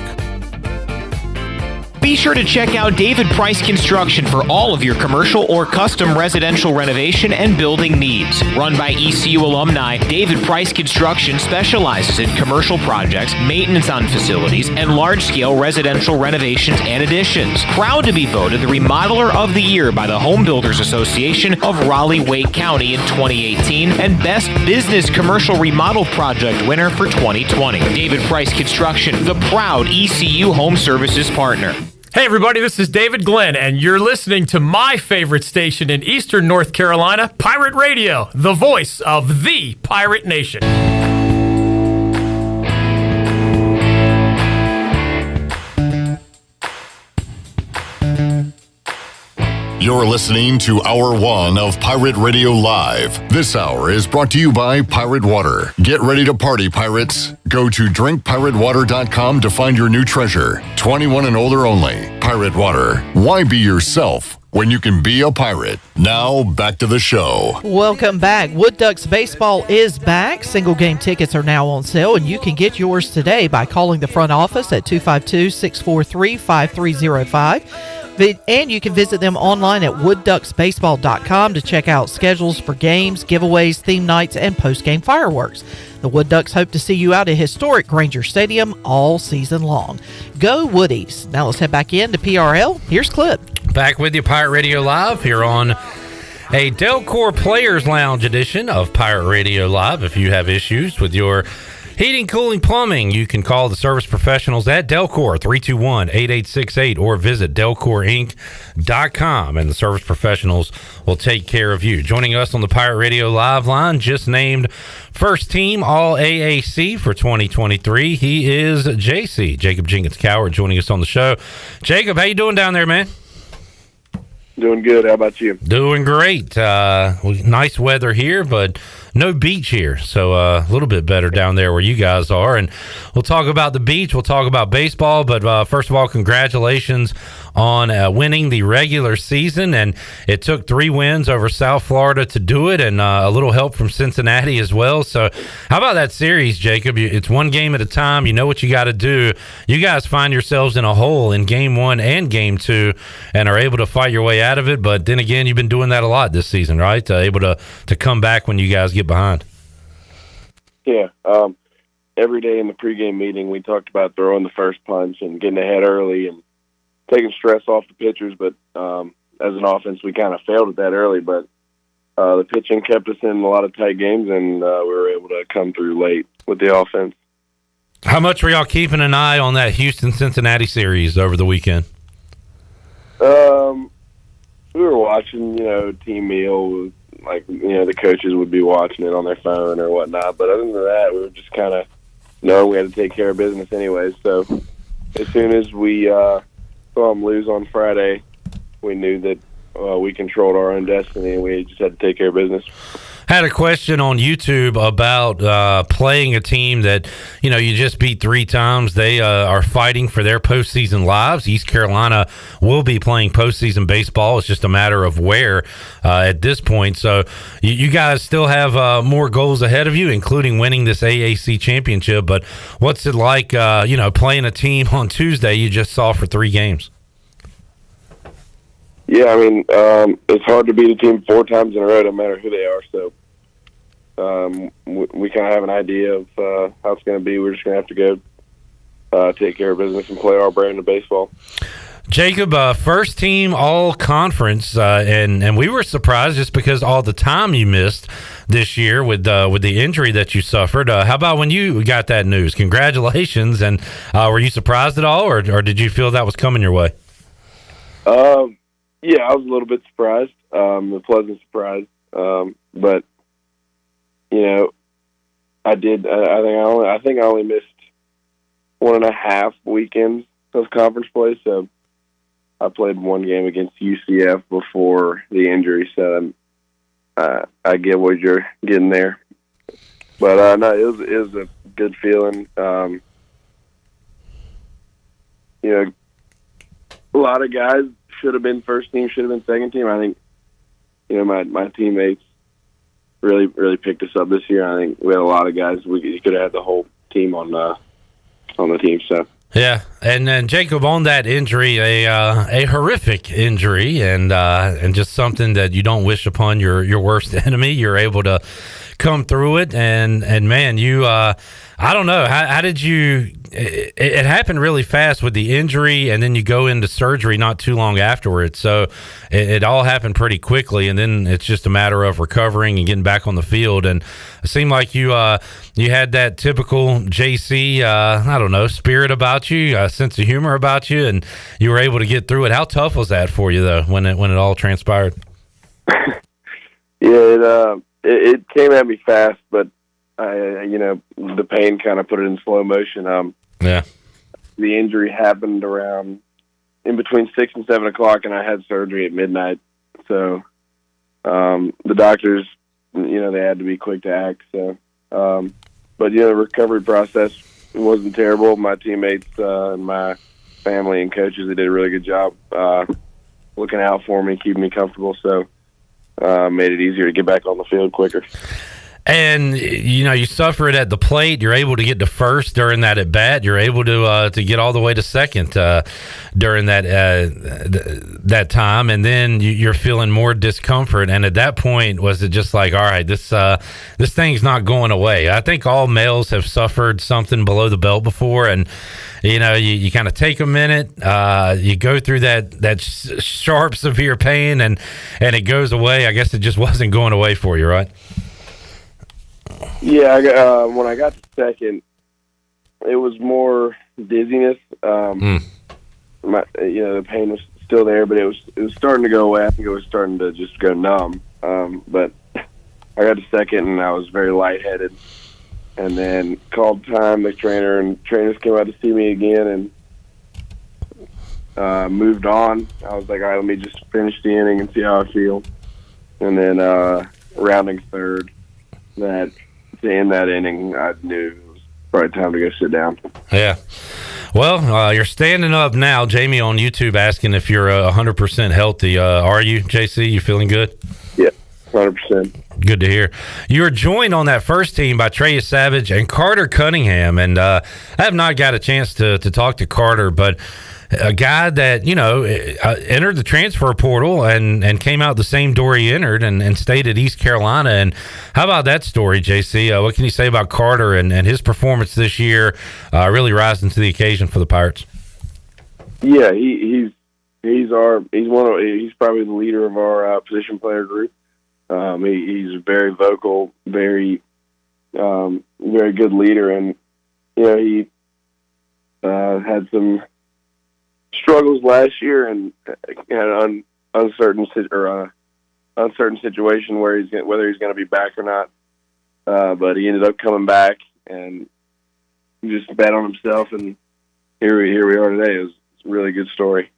Be sure to check out David Price Construction for all of your commercial or custom residential renovation and building needs. Run by ECU alumni, David Price Construction specializes in commercial projects, maintenance on facilities, and large-scale residential renovations and additions. Proud to be voted the Remodeler of the Year by the Home Builders Association of Raleigh-Wake County in 2018 and Best Business Commercial Remodel Project winner for 2020. David Price Construction, the proud ECU Home Services partner. Hey everybody, this is David Glenn, and you're listening to my favorite station in Eastern North Carolina, Pirate Radio, the voice of the Pirate Nation. You're listening to Hour 1 of Pirate Radio Live. This hour is brought to you by Pirate Water. Get ready to party, pirates. Go to drinkpiratewater.com to find your new treasure. 21 and older only. Pirate Water. Why be yourself when you can be a pirate? Now, back to the show. Welcome back. Wood Ducks Baseball is back. Single game tickets are now on sale, and you can get yours today by calling the front office at 252-643-5305. And you can visit them online at woodducksbaseball.com to check out schedules for games, giveaways, theme nights, and post-game fireworks. The Wood Ducks hope to see you out at historic Granger Stadium all season long. Go Woodies. Now let's head back into PRL. Here's Clip. Back with you, Pirate Radio Live, here on a Delcor Players Lounge edition of Pirate Radio Live. If you have issues with your heating, cooling, plumbing, you can call the service professionals at Delcor, 321-8868, or visit delcorinc.com, and the service professionals will take care of you. Joining us on the Pirate Radio Live line, just named first team All-AAC for 2023, he is JC, Jacob Jenkins-Cowart, joining us on the show. Jacob, how you doing down there, man? Doing good. How about you? Doing great. Nice weather here, but no beach here, so a little bit better down there where you guys are. And we'll talk about the beach. We'll talk about baseball. But first of all, congratulations on winning the regular season. And it took 3 wins over South Florida to do it, and a little help from Cincinnati as well. So how about that series, Jacob? It's one game at a time. You know what you got to do. You guys find yourselves in a hole in game 1 and game 2 and are able to fight your way out of it. But then again, you've been doing that a lot this season, right? Able to come back when you guys get behind. Yeah. Every day in the pregame meeting, we talked about throwing the first punch and getting ahead early and taking stress off the pitchers. But as an offense, we kind of failed at that early. But the pitching kept us in a lot of tight games, and we were able to come through late with the offense. How much were y'all keeping an eye on that Houston-Cincinnati series over the weekend? We were watching, team meal. Like, the coaches would be watching it on their phone or whatnot. But other than that, we were just kind of knowing we had to take care of business anyways. So as soon as we saw them lose on Friday, we knew that we controlled our own destiny, and we just had to take care of business. Had a question on YouTube about playing a team that, you just beat 3 times. They are fighting for their postseason lives. East Carolina will be playing postseason baseball. It's just a matter of where at this point. So you guys still have more goals ahead of you, including winning this AAC championship. But what's it like, playing a team on Tuesday you just saw for 3 games? Yeah, I mean, it's hard to beat a team 4 times in a row, no matter who they are. So we kind of have an idea of how it's going to be. We're just going to have to go take care of business and play our brand of baseball. Jacob, first team all conference, and we were surprised just because all the time you missed this year with the injury that you suffered. How about when you got that news? Congratulations, and were you surprised at all, or did you feel that was coming your way? Yeah, I was a little bit surprised, a pleasant surprise, but I did. I think I only missed 1.5 weekends of conference play, so I played 1 game against UCF before the injury, so I get what you're getting there. But no, it was a good feeling. A lot of guys should have been first team, should have been second team. I think, my teammates really picked us up this year. I think we had a lot of guys. We could have had the whole team on the team. So yeah, and then Jacob, on that injury, a horrific injury, and just something that you don't wish upon your worst enemy. You're able to come through it, and man, you I don't know, how did you? It happened really fast with the injury, and then you go into surgery not too long afterwards. So it all happened pretty quickly, and then it's just a matter of recovering and getting back on the field. And it seemed like you had that typical JC, I don't know, spirit about you, sense of humor about you, and you were able to get through it. How tough was that for you though when it all transpired? Yeah, it came at me fast, but the pain kind of put it in slow motion. Yeah. The injury happened around in between 6 and 7 o'clock, and I had surgery at midnight. So, the doctors, they had to be quick to act. So, but the recovery process wasn't terrible. My teammates, and my family and coaches, they did a really good job, looking out for me, keeping me comfortable. So, made it easier to get back on the field quicker. And you suffer it at the plate. You're able to get to first during that at bat. You're able to get all the way to second during that time, and then you're feeling more discomfort. And at that point, was it just like, all right, this thing's not going away? I think all males have suffered something below the belt before, and you kind of take a minute, you go through that sharp, severe pain, and it goes away. I guess it just wasn't going away for you, right? Yeah, when I got to second, it was more dizziness. The pain was still there, but it was starting to go away. I think it was starting to just go numb. But I got to second, and I was very lightheaded. And then called time. The trainers came out to see me again, and moved on. I was like, all right, let me just finish the inning and see how I feel. And then rounding third, that to end that inning, I knew it was probably time to go sit down. Yeah. Well, you're standing up now. Jamie on YouTube asking if you're 100% healthy. Are you, JC? You feeling good? Yeah, 100%. Good to hear. You were joined on that first team by Trey Savage and Carter Cunningham, and I have not got a chance to talk to Carter, but a guy that entered the transfer portal and came out the same door he entered and stayed at East Carolina. And how about that story, JC? What can you say about Carter and his performance this year, really rising to the occasion for the Pirates? Yeah, he's probably the leader of our position player group. He's very vocal, very good leader, and he had some struggles last year and had an uncertain situation whether he's going to be back or not. But he ended up coming back and just bet on himself, and here we are today. It was a really good story.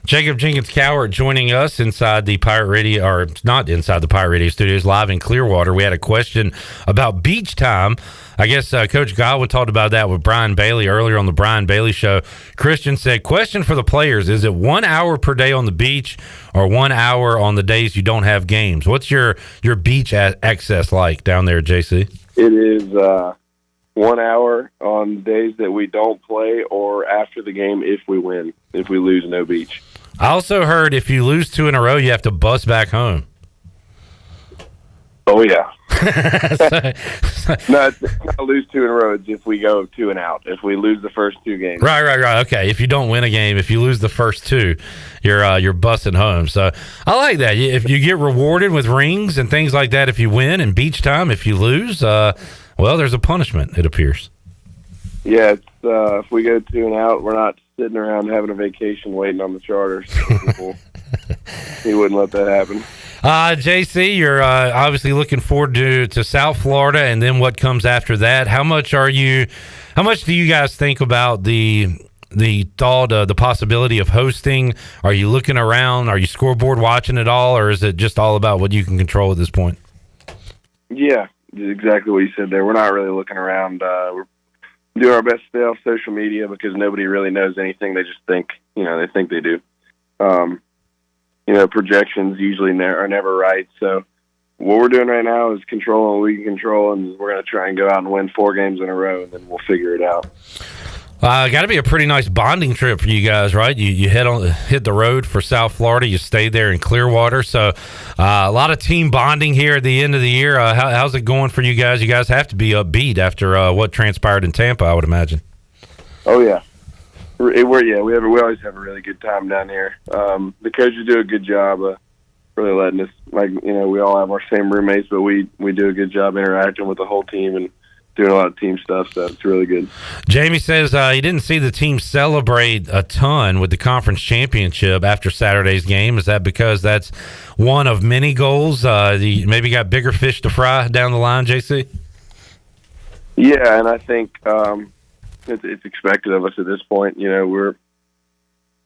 Jacob Jenkins-Cowart joining us inside the Pirate Radio, or not inside the Pirate Radio studios, live in Clearwater. We had a question about beach time. I guess Coach Godwin talked about that with Brian Bailey earlier on the Brian Bailey Show. Christian said, question for the players, is it 1 hour per day on the beach or 1 hour on the days you don't have games? What's your beach access like down there, JC? It is 1 hour on days that we don't play or after the game if we win. If we lose, no beach. I also heard if you lose 2 in a row, you have to bus back home. Oh, yeah. No, it's not lose 2 in a row. It's if we go 2 and out. If we lose the first 2 games. Right. Okay. If you don't win a game, if you lose the first 2, you're busting home. So I like that. If you get rewarded with rings and things like that, if you win, and beach time, if you lose, well, there's a punishment, it appears. Yeah, it's, if we go 2 and out, we're not sitting around having a vacation waiting on the charter. So he wouldn't let that happen. JC, you're obviously looking forward to South Florida, and then what comes after that. How much do you guys think about the thought, the possibility of hosting? Are you looking around? Are you scoreboard watching it all, or is it just all about what you can control at this point? Yeah, exactly what you said there. We're not really looking around. We're doing our best to stay off social media because nobody really knows anything. They just think, they think they do. Projections usually are never right. So what we're doing right now is controlling what we can control, and we're going to try and go out and win 4 games in a row, and then we'll figure it out. Got to be a pretty nice bonding trip for you guys, right? You hit the road for South Florida. You stayed there in Clearwater. So a lot of team bonding here at the end of the year. How's it going for you guys? You guys have to be upbeat after what transpired in Tampa, I would imagine. Oh, yeah. We always have a really good time down here. The coaches do a good job of really letting us, we all have our same roommates, but we do a good job interacting with the whole team and doing a lot of team stuff, so it's really good. Jamie says he didn't see the team celebrate a ton with the conference championship after Saturday's game. Is that because that's one of many goals? You maybe got bigger fish to fry down the line, JC? Yeah, and I think it's expected of us at this point.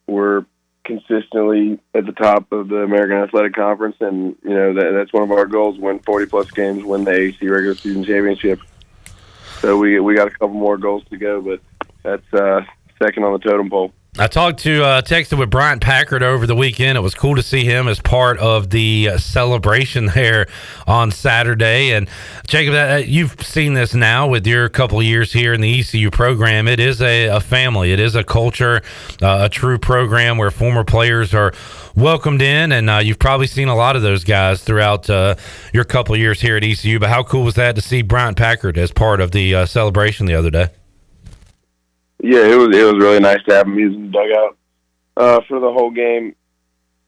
We're consistently at the top of the American Athletic Conference, and that's one of our goals: win 40+ games, win the AAC regular season championship. So we got a couple more goals to go, but that's second on the totem pole. I texted with Bryant Packard over the weekend. It was cool to see him as part of the celebration there on Saturday. And Jacob, you've seen this now with your couple years here in the ECU program. It is a family. It is a culture, a true program where former players are welcomed in. And you've probably seen a lot of those guys throughout your couple years here at ECU. But how cool was that to see Bryant Packard as part of the celebration the other day? Yeah, it was really nice to have him using the dugout for the whole game.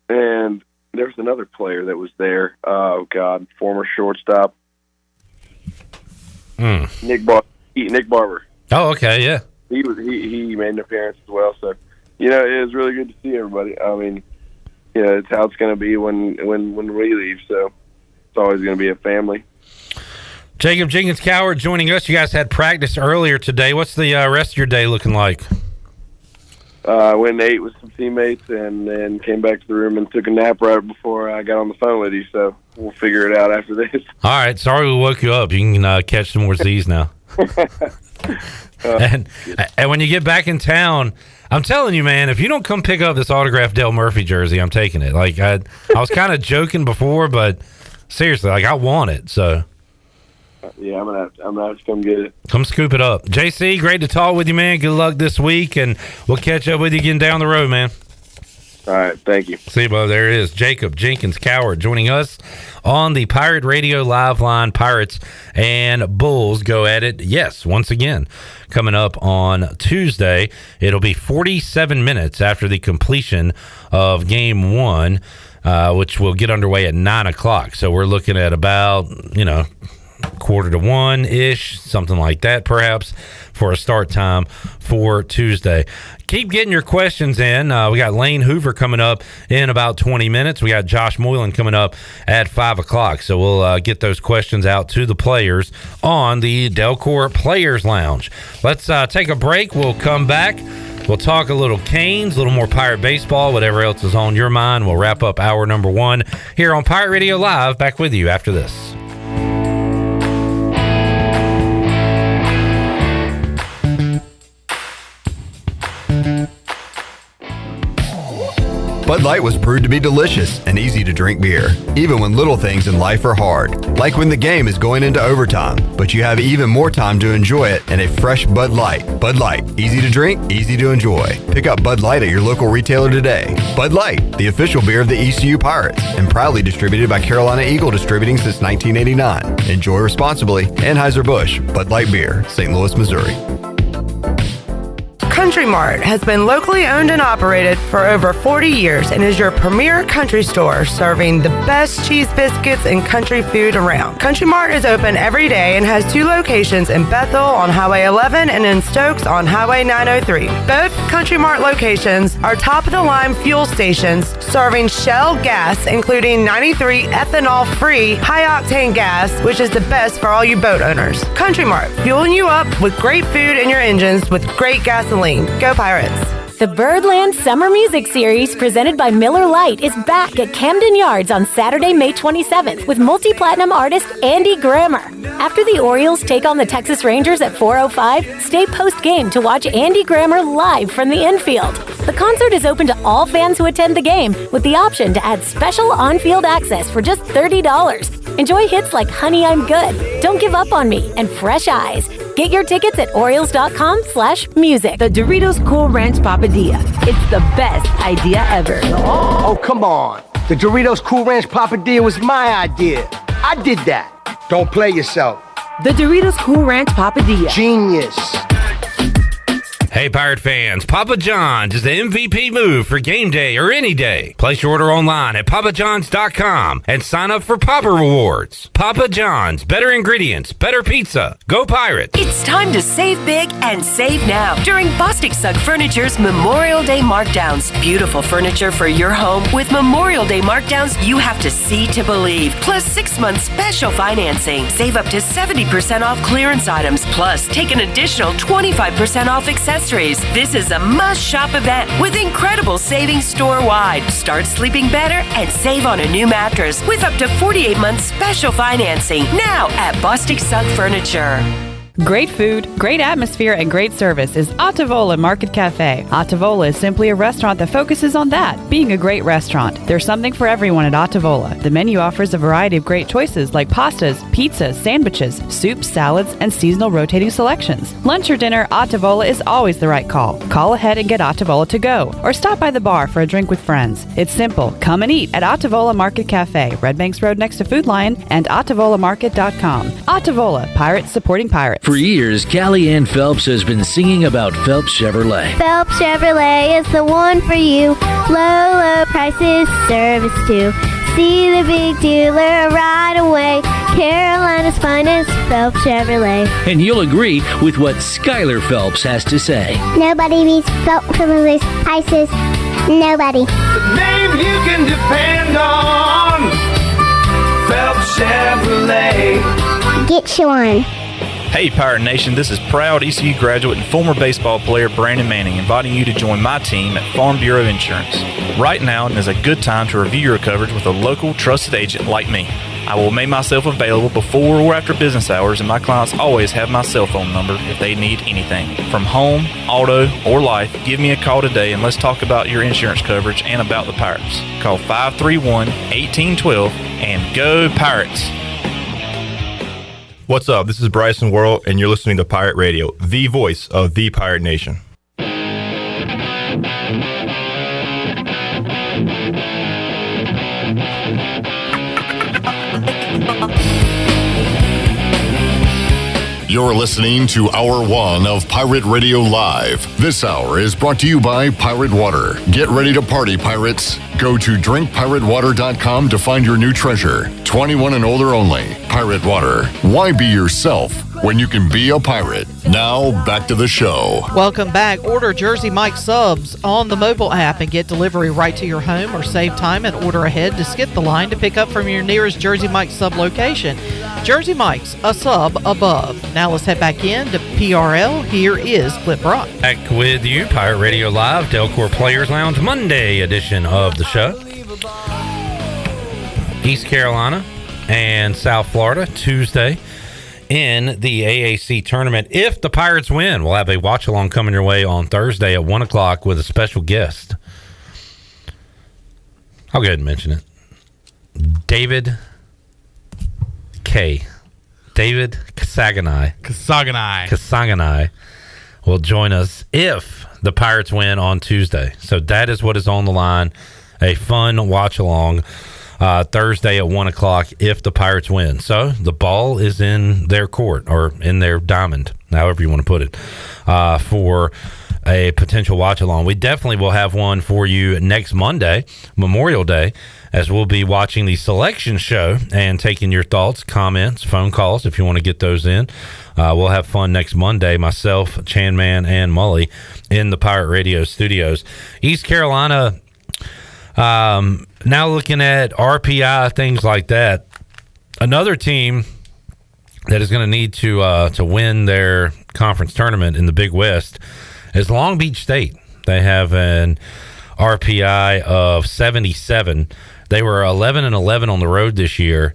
And there was another player that was there. Oh, God, former shortstop. Nick Barber. Oh, okay, yeah. He made an appearance as well. So, it was really good to see everybody. I mean, it's how it's going to be when we leave. So it's always going to be a family. Jacob Jenkins-Cowart joining us. You guys had practice earlier today. What's the rest of your day looking like? I went and ate with some teammates and then came back to the room and took a nap right before I got on the phone with you, so we'll figure it out after this. All right. Sorry we woke you up. You can catch some more Z's now. And when you get back in town, I'm telling you, man, if you don't come pick up this autographed Dale Murphy jersey, I'm taking it. I was kind of joking before, but seriously, I want it, so... Yeah, I'm gonna have to come get it. Come scoop it up. JC, great to talk with you, man. Good luck this week, and we'll catch up with you again down the road, man. All right, thank you. See you, bud. There it is. Jacob Jenkins-Cowart joining us on the Pirate Radio Live Line. Pirates and Bulls go at it. Yes, once again, coming up on Tuesday. It'll be 47 minutes after the completion of Game 1, which will get underway at 9 o'clock. So we're looking at about, 1:45-ish, something like that, perhaps, for a start time for Tuesday. Keep getting your questions in. We got Lane Hoover coming up in about 20 minutes. We got Josh Moylan coming up at 5 o'clock. So we'll get those questions out to the players on the Delcor Players Lounge. Let's take a break. We'll come back. We'll talk a little Canes, a little more Pirate baseball, whatever else is on your mind. We'll wrap up hour number 1 here on Pirate Radio Live. Back with you after this. Bud Light was proved to be delicious and easy to drink beer, even when little things in life are hard, like when the game is going into overtime, but you have even more time to enjoy it in a fresh Bud Light. Bud Light, easy to drink, easy to enjoy. Pick up Bud Light at your local retailer today. Bud Light, the official beer of the ECU Pirates, and proudly distributed by Carolina Eagle Distributing since 1989. Enjoy responsibly. Anheuser-Busch, Bud Light Beer, St. Louis, Missouri. Country Mart has been locally owned and operated for over 40 years and is your premier country store serving the best cheese biscuits and country food around. Country Mart is open every day and has 2 locations in Bethel on Highway 11 and in Stokes on Highway 903. Both Country Mart locations are top-of-the-line fuel stations serving Shell gas, including 93 ethanol-free high-octane gas, which is the best for all you boat owners. Country Mart, fueling you up with great food in your engines with great gasoline. Go Pirates! The Birdland Summer Music Series, presented by Miller Lite, is back at Camden Yards on Saturday, May 27th with multi-platinum artist Andy Grammer. After the Orioles take on the Texas Rangers at 4:05, stay post-game to watch Andy Grammer live from the infield. The concert is open to all fans who attend the game, with the option to add special on-field access for just $30. Enjoy hits like Honey, I'm Good, Don't Give Up on Me, and Fresh Eyes. Get your tickets at Orioles.com/music. The Doritos Cool Ranch Papadilla. It's the best idea ever. Oh, come on. The Doritos Cool Ranch Papadilla was my idea. I did that. Don't play yourself. The Doritos Cool Ranch Papadilla. Genius. Hey, Pirate fans, Papa John's is the MVP move for game day or any day. Place your order online at papajohns.com and sign up for Papa Rewards. Papa John's, better ingredients, better pizza. Go Pirates! It's time to save big and save now during Bostic Sugg Furniture's Memorial Day markdowns. Beautiful furniture for your home with Memorial Day markdowns you have to see to believe. Plus 6-month special financing. Save up to 70% off clearance items. Plus, take an additional 25% off accessories. This is a must-shop event with incredible savings store-wide. Start sleeping better and save on a new mattress with up to 48 months special financing now at Bostic Sugg Furniture. Great food, great atmosphere, and great service is Ottavola Market Cafe. Ottavola is simply a restaurant that focuses on that, being a great restaurant. There's something for everyone at Ottavola. The menu offers a variety of great choices like pastas, pizzas, sandwiches, soups, salads, and seasonal rotating selections. Lunch or dinner, Ottavola is always the right call. Call ahead and get Ottavola to go, or stop by the bar for a drink with friends. It's simple. Come and eat at Ottavola Market Cafe, Red Banks Road next to Food Lion, and OttavolaMarket.com. Ottavola, Pirates supporting Pirates. For years, Callie Ann Phelps has been singing about Phelps Chevrolet. Phelps Chevrolet is the one for you. Low prices, service too. See the big dealer right away. Carolina's finest, Phelps Chevrolet. And you'll agree with what Skylar Phelps has to say. Nobody beats Phelps Chevrolet's prices. Nobody. The name you can depend on. Phelps Chevrolet. Get you one. Hey Pirate Nation, this is proud ECU graduate and former baseball player Brandon Manning inviting you to join my team at Farm Bureau Insurance. Right now is a good time to review your coverage with a local trusted agent like me. I will make myself available before or after business hours, and my clients always have my cell phone number if they need anything. From home, auto, or life, give me a call today and let's talk about your insurance coverage and about the Pirates. Call 531-1812 and go Pirates! What's up? This is Bryson Worrell, and you're listening to Pirate Radio, the voice of the Pirate Nation. You're listening to Hour 1 of Pirate Radio Live. This hour is brought to you by Pirate Water. Get ready to party, pirates. Go to drinkpiratewater.com to find your new treasure. 21 and older only. Pirate Water. Why be yourself when you can be a pirate. Now, back to the show. Welcome back. Order Jersey Mike subs on the mobile app and get delivery right to your home, or save time and order ahead to skip the line to pick up from your nearest Jersey Mike sub location. Jersey Mike's, a sub above. Now let's head back in to PRL. Here is Flip Brock. Back with you, Pirate Radio Live, Delcor Players Lounge, Monday edition of the show. East Carolina and South Florida, Tuesday in the AAC tournament. If the Pirates win, we'll have a watch-along coming your way on Thursday at 1 o'clock with a special guest. I'll go ahead and mention it. David Kasaganai will join us if the Pirates win on Tuesday. So that is what is on the line. A fun watch-along Thursday at 1 o'clock if the Pirates win. So the ball is in their court, or in their diamond, however you want to put it, for a potential watch-along. We definitely will have one for you next Monday, Memorial Day, as we'll be watching the selection show and taking your thoughts, comments, phone calls if you want to get those in. We'll have fun next Monday, myself, Chanman, and Mully in the Pirate Radio studios. East Carolina, now looking at RPI, things like that. Another team that is going to need to win their conference tournament in the Big West is Long Beach State. They have an RPI of 77. They were 11-11 on the road this year.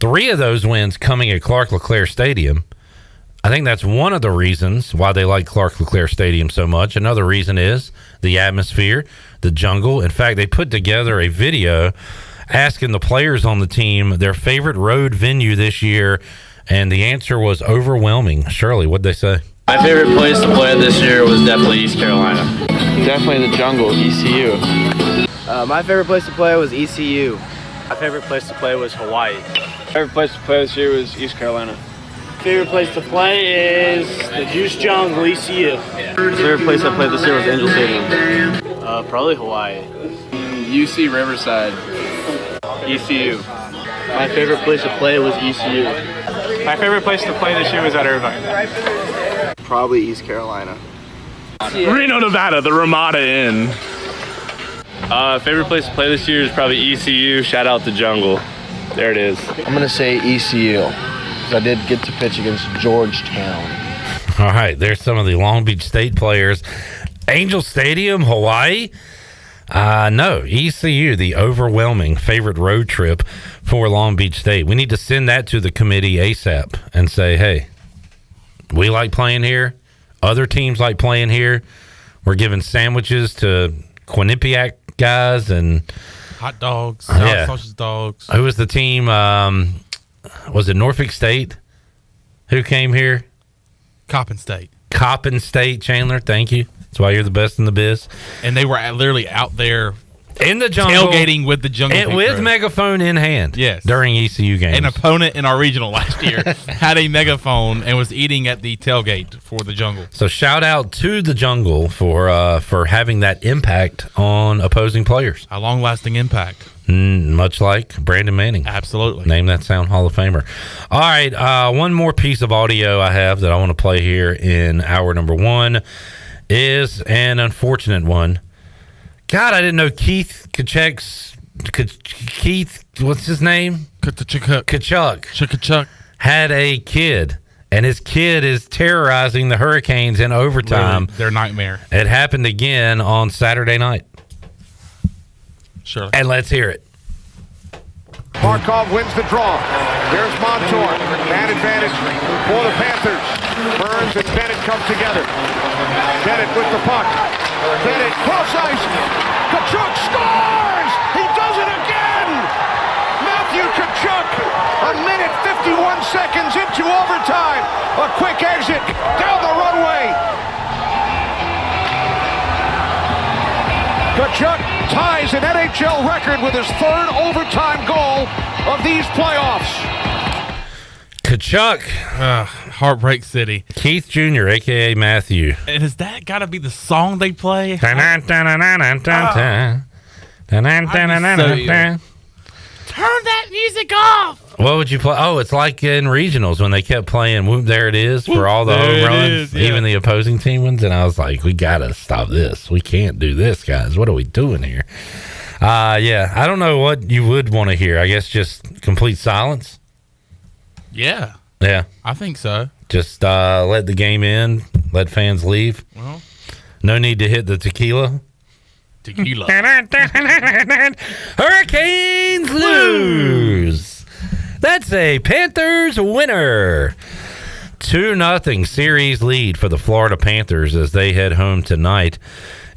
3 of those wins coming at Clark LeClaire Stadium. I think that's one of the reasons why they like Clark LeClaire Stadium so much. Another reason is the atmosphere, the jungle. In fact, they put together a video asking the players on the team their favorite road venue this year, and the answer was overwhelming. Shirley, what'd they say? My favorite place to play this year was definitely East Carolina. Definitely the jungle, ECU. My favorite place to play was ECU. My favorite place to play was Hawaii. My favorite place to play this year was East Carolina. Favorite place to play is the Juice Jungle, ECU. Favorite place I played this year was Angel Stadium. Probably Hawaii. UC Riverside. ECU. My favorite place to play was ECU. My favorite place to play this year was at Irvine. Probably East Carolina. Reno, Nevada, the Ramada Inn. Favorite place to play this year is probably ECU. Shout out the jungle. There it is. I'm going to say ECU. I did get to pitch against Georgetown. All right, there's some of the Long Beach State players. Angel Stadium, Hawaii? No, ECU, the overwhelming favorite road trip for Long Beach State. We need to send that to the committee ASAP and say, hey, we like playing here. Other teams like playing here. We're giving sandwiches to Quinnipiac guys and hot dogs, sausage dogs. Who was the team? Was it Norfolk State who came here? Coppin State, Chandler, thank you. That's why you're the best in the biz. And they were literally out there in the jungle, tailgating with the jungle with megaphone in hand. Yes, during ECU games. An opponent in our regional last year had a megaphone and was eating at the tailgate for the jungle. So shout out to the jungle for having that impact on opposing players. A long-lasting impact. Much like Brandon Manning. Absolutely. Name that sound Hall of Famer. All right, one more piece of audio I have that I want to play here in hour number 1 is an unfortunate one. God, I didn't know Keith, what's his name? Kachuk had a kid, and his kid is terrorizing the Hurricanes in overtime. Really, their nightmare. It happened again on Saturday night. Sure. And let's hear it. Markov wins the draw. There's Montour. Man advantage for the Panthers. Burns and Bennett come together. Bennett with the puck. Bennett cross ice. Kachuk scores! He does it again! Matthew Kachuk, a minute 51 seconds into overtime. A quick exit down the runway. Kachuk ties an NHL record with his 3rd overtime goal of these playoffs. Kachuk. Heartbreak City. Keith Jr., a.k.a. Matthew. And has that got to be the song they play? Turn that music off. What would you play? Oh, it's like in regionals when they kept playing Whoop, There It Is for all the home runs, even the opposing team ones. And I was like, we got to stop this. We can't do this, guys. What are we doing here? Yeah, I don't know what you would want to hear. I guess just complete silence. Yeah. Yeah. I think so. Just let the game in, let fans leave. Well, no need to hit the tequila. Hurricanes lose. That's a Panthers winner. 2-0 series lead for the Florida Panthers as they head home tonight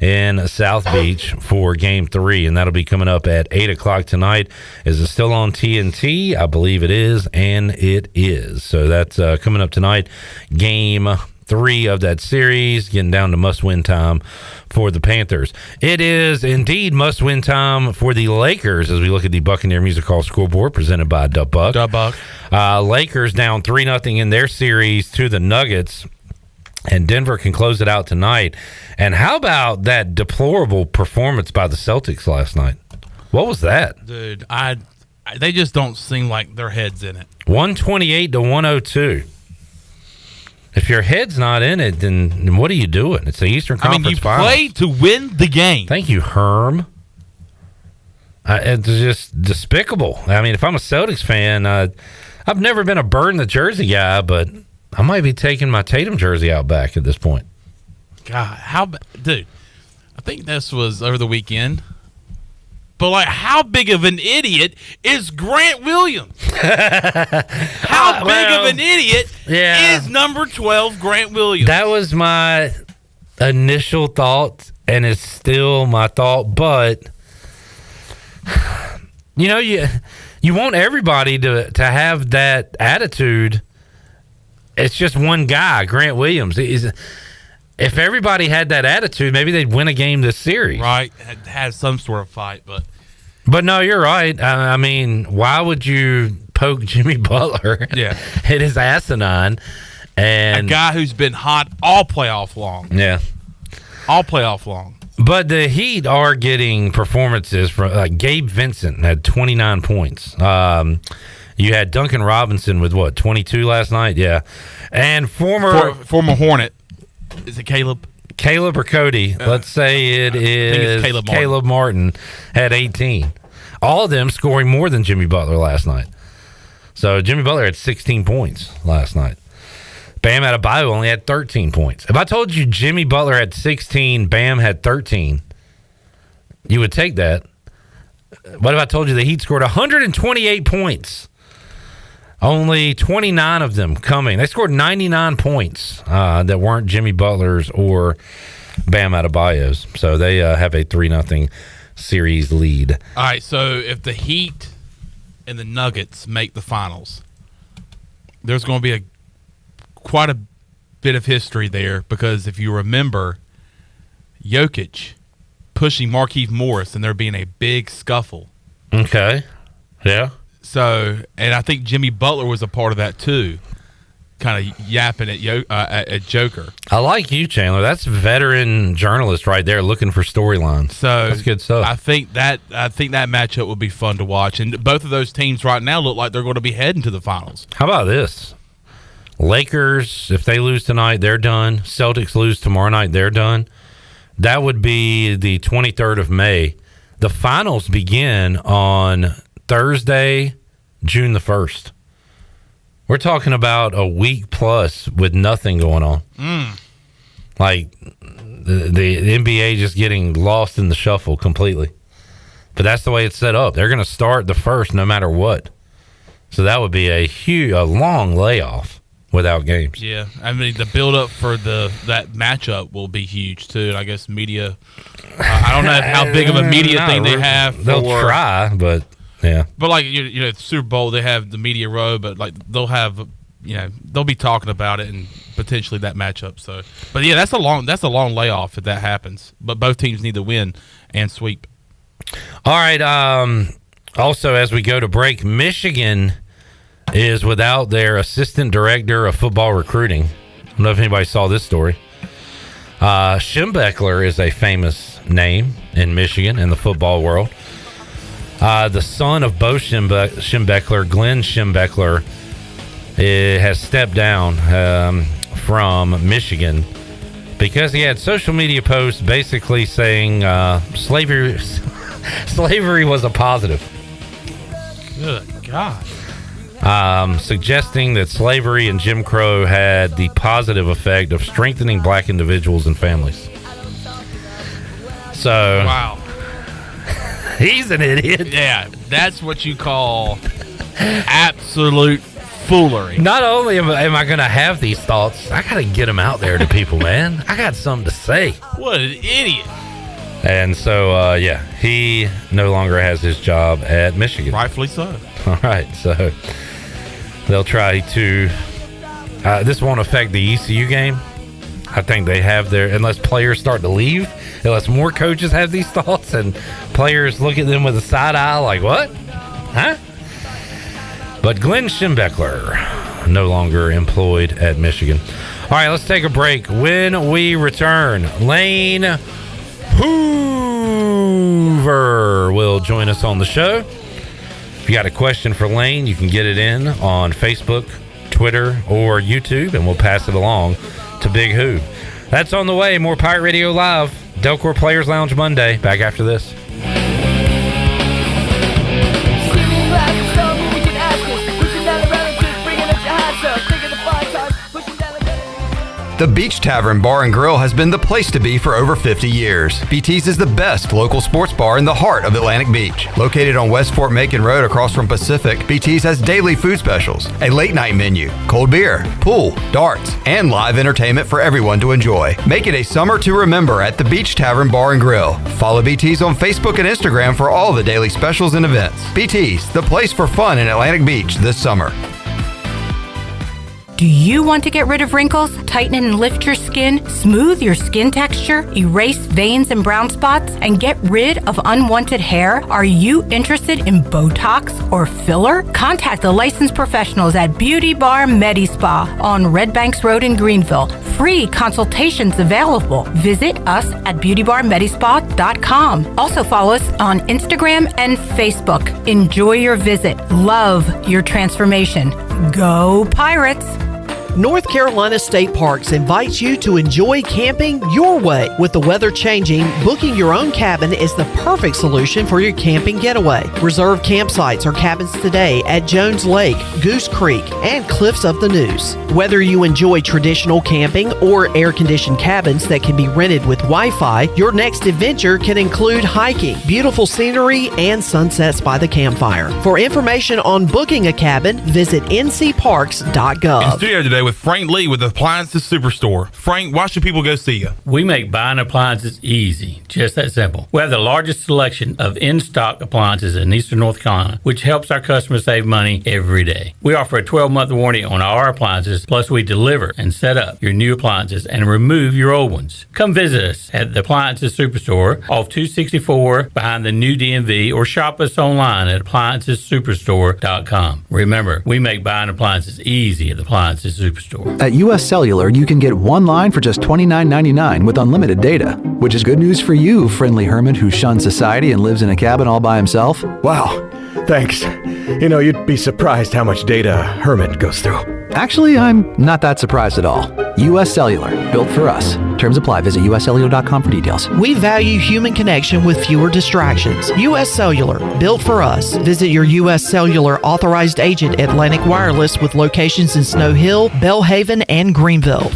in South Beach for Game 3, and that'll be coming up at 8 o'clock tonight. Is it still on TNT? I believe it is, and it is. So that's coming up tonight. Game 3 of that series, getting down to must-win time for the Panthers. It is indeed must-win time for the Lakers as we look at the Buccaneer Music Hall scoreboard presented by Dubbuck. Lakers down 3-0 in their series to the Nuggets, and Denver can close it out tonight. And how about that deplorable performance by the Celtics last night? What was that? Dude, they just don't seem like their head's in it. 128-102. If your head's not in it, then what are you doing? It's the Eastern Conference Finals. Play to win the game. Thank you, Herm. It's just despicable. I mean, if I'm a Celtics fan, I've never been a burn the jersey guy, but I might be taking my Tatum jersey out back at this point. God, dude, I think this was over the weekend. But, like, how big of an idiot is Grant Williams? How big of an idiot is number 12 Grant Williams? That was my initial thought, and it's still my thought. But, you know, you want everybody to have that attitude. It's just one guy, Grant Williams. If everybody had that attitude, maybe they'd win a game this series. Right. Had some sort of fight, But no, you're right. I mean, why would you poke Jimmy Butler? Yeah. Hit his asinine. And a guy who's been hot all playoff long. Yeah. All playoff long. But the Heat are getting performances from Gabe Vincent had 29 points. You had Duncan Robinson with 22 last night? Yeah. And former Hornet. Is it Caleb? Caleb or Cody? Let's say it is Caleb Martin had 18. All of them scoring more than Jimmy Butler last night. So Jimmy Butler had 16 points last night. Bam Adebayo only had 13 points. If I told you Jimmy Butler had 16, Bam had 13, you would take that. What if I told you the Heat scored 128 points? Only 29 of them coming. They scored 99 points that weren't Jimmy Butler's or Bam Adebayo's. So they have a 3-0 series lead. All right, so if the Heat and the Nuggets make the finals, there's going to be quite a bit of history there because if you remember, Jokic pushing Markieff Morris and there being a big scuffle. Okay, yeah. So, and I think Jimmy Butler was a part of that too, kind of yapping at Joker. I like you, Chandler. That's veteran journalist right there, looking for storylines. So that's good stuff. I think that matchup will be fun to watch, and both of those teams right now look like they're going to be heading to the finals. How about this? Lakers, if they lose tonight, they're done. Celtics lose tomorrow night, they're done. That would be the 23rd of May. The finals begin on Thursday, June the 1st. We're talking about a week plus with nothing going on. Like the NBA just getting lost in the shuffle completely. But that's the way it's set up. They're going to start the 1st no matter what. So that would be a long layoff without games. Yeah, I mean the build up for that matchup will be huge too. And I guess media. I don't know how big of a media thing they have. They'll try, but. Yeah, but like you know, Super Bowl they have the media row, but like they'll have they'll be talking about it and potentially that matchup. So, but yeah, that's a long layoff if that happens. But both teams need to win and sweep. All right. Also, as we go to break, Michigan is without their assistant director of football recruiting. I don't know if anybody saw this story. Schembechler is a famous name in Michigan in the football world. The son of Bo Schembechler, Glenn Schembechler, has stepped down from Michigan because he had social media posts basically saying slavery was a positive. Good God. Suggesting that slavery and Jim Crow had the positive effect of strengthening black individuals and families. So, wow. He's an idiot. Yeah, that's what you call absolute foolery. Not only am I going to have these thoughts, I got to get them out there to people, man. I got something to say. What an idiot. And so, he no longer has his job at Michigan. Rightfully so. All right, so they'll try to... this won't affect the ECU game. I think they have unless players start to leave, unless more coaches have these thoughts and players look at them with a side eye like, what? Huh? But Glenn Schembechler, no longer employed at Michigan. All right, let's take a break. When we return, Lane Hoover will join us on the show. If you got a question for Lane, you can get it in on Facebook, Twitter, or YouTube, and we'll pass it along to Big Who. That's on the way. More Pirate Radio Live, Delcor Players Lounge Monday. Back after this. The Beach Tavern Bar and Grill has been the place to be for over 50 years. BT's is the best local sports bar in the heart of Atlantic Beach. Located on West Fort Macon Road across from Pacific, BT's has daily food specials, a late night menu, cold beer, pool, darts, and live entertainment for everyone to enjoy. Make it a summer to remember at the Beach Tavern Bar and Grill. Follow BT's on Facebook and Instagram for all the daily specials and events. BT's, the place for fun in Atlantic Beach this summer. Do you want to get rid of wrinkles, tighten and lift your skin, smooth your skin texture, erase veins and brown spots, and get rid of unwanted hair? Are you interested in Botox or filler? Contact the licensed professionals at Beauty Bar MediSpa on Red Banks Road in Greenville. Free consultations available. Visit us at beautybarmedispa.com. Also follow us on Instagram and Facebook. Enjoy your visit. Love your transformation. Go Pirates! North Carolina State Parks invites you to enjoy camping your way. With the weather changing, booking your own cabin is the perfect solution for your camping getaway. Reserve campsites or cabins today at Jones Lake, Goose Creek, and Cliffs of the Neuse. Whether you enjoy traditional camping or air-conditioned cabins that can be rented with Wi-Fi, your next adventure can include hiking, beautiful scenery, and sunsets by the campfire. For information on booking a cabin, visit ncparks.gov. In studio today with Frank Lee with Appliances Superstore. Frank, why should people go see you? We make buying appliances easy, just that simple. We have the largest selection of in-stock appliances in Eastern North Carolina, which helps our customers save money every day. We offer a 12-month warranty on our appliances, plus we deliver and set up your new appliances and remove your old ones. Come visit us at the Appliances Superstore off 264 behind the new DMV, or shop us online at AppliancesSuperstore.com. Remember, we make buying appliances easy at the Appliances Superstore. At US Cellular, you can get one line for just $29.99 with unlimited data, which is good news for you, friendly hermit who shuns society and lives in a cabin all by himself. Wow, thanks. You know, you'd be surprised how much data a hermit goes through. Actually, I'm not that surprised at all. US Cellular, built for us. Terms apply. Visit uscellular.com for details. We value human connection with fewer distractions. US Cellular, built for us. Visit your US Cellular authorized agent, Atlantic Wireless, with locations in Snow Hill, Bellhaven, and Greenville.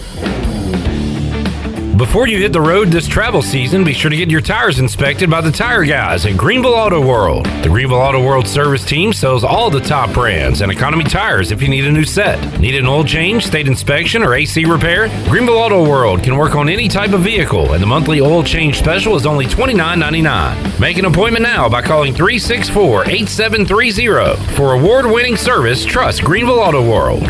Before you hit the road this travel season, be sure to get your tires inspected by the tire guys at Greenville Auto World. The Greenville Auto World service team sells all the top brands and economy tires if you need a new set. Need an oil change, state inspection, or AC repair? Greenville Auto World can work on any type of vehicle, and the monthly oil change special is only $29.99. Make an appointment now by calling 364-8730. For award-winning service, trust Greenville Auto World.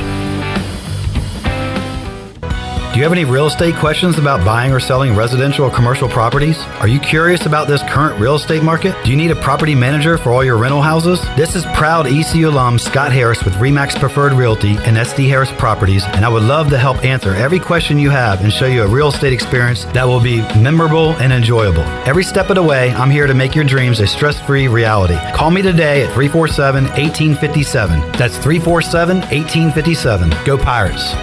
Do Do you have any real estate questions about buying or selling residential or commercial properties? Are you curious about this current real estate market? Do you need a property manager for all your rental houses? This is proud ECU alum Scott Harris with RE/MAX Preferred Realty and SD Harris Properties, and I would love to help answer every question you have and show you a real estate experience that will be memorable and enjoyable. Every step of the way, I'm here to make your dreams a stress-free reality. Call me today at 347-1857. That's 347-1857. Go Pirates.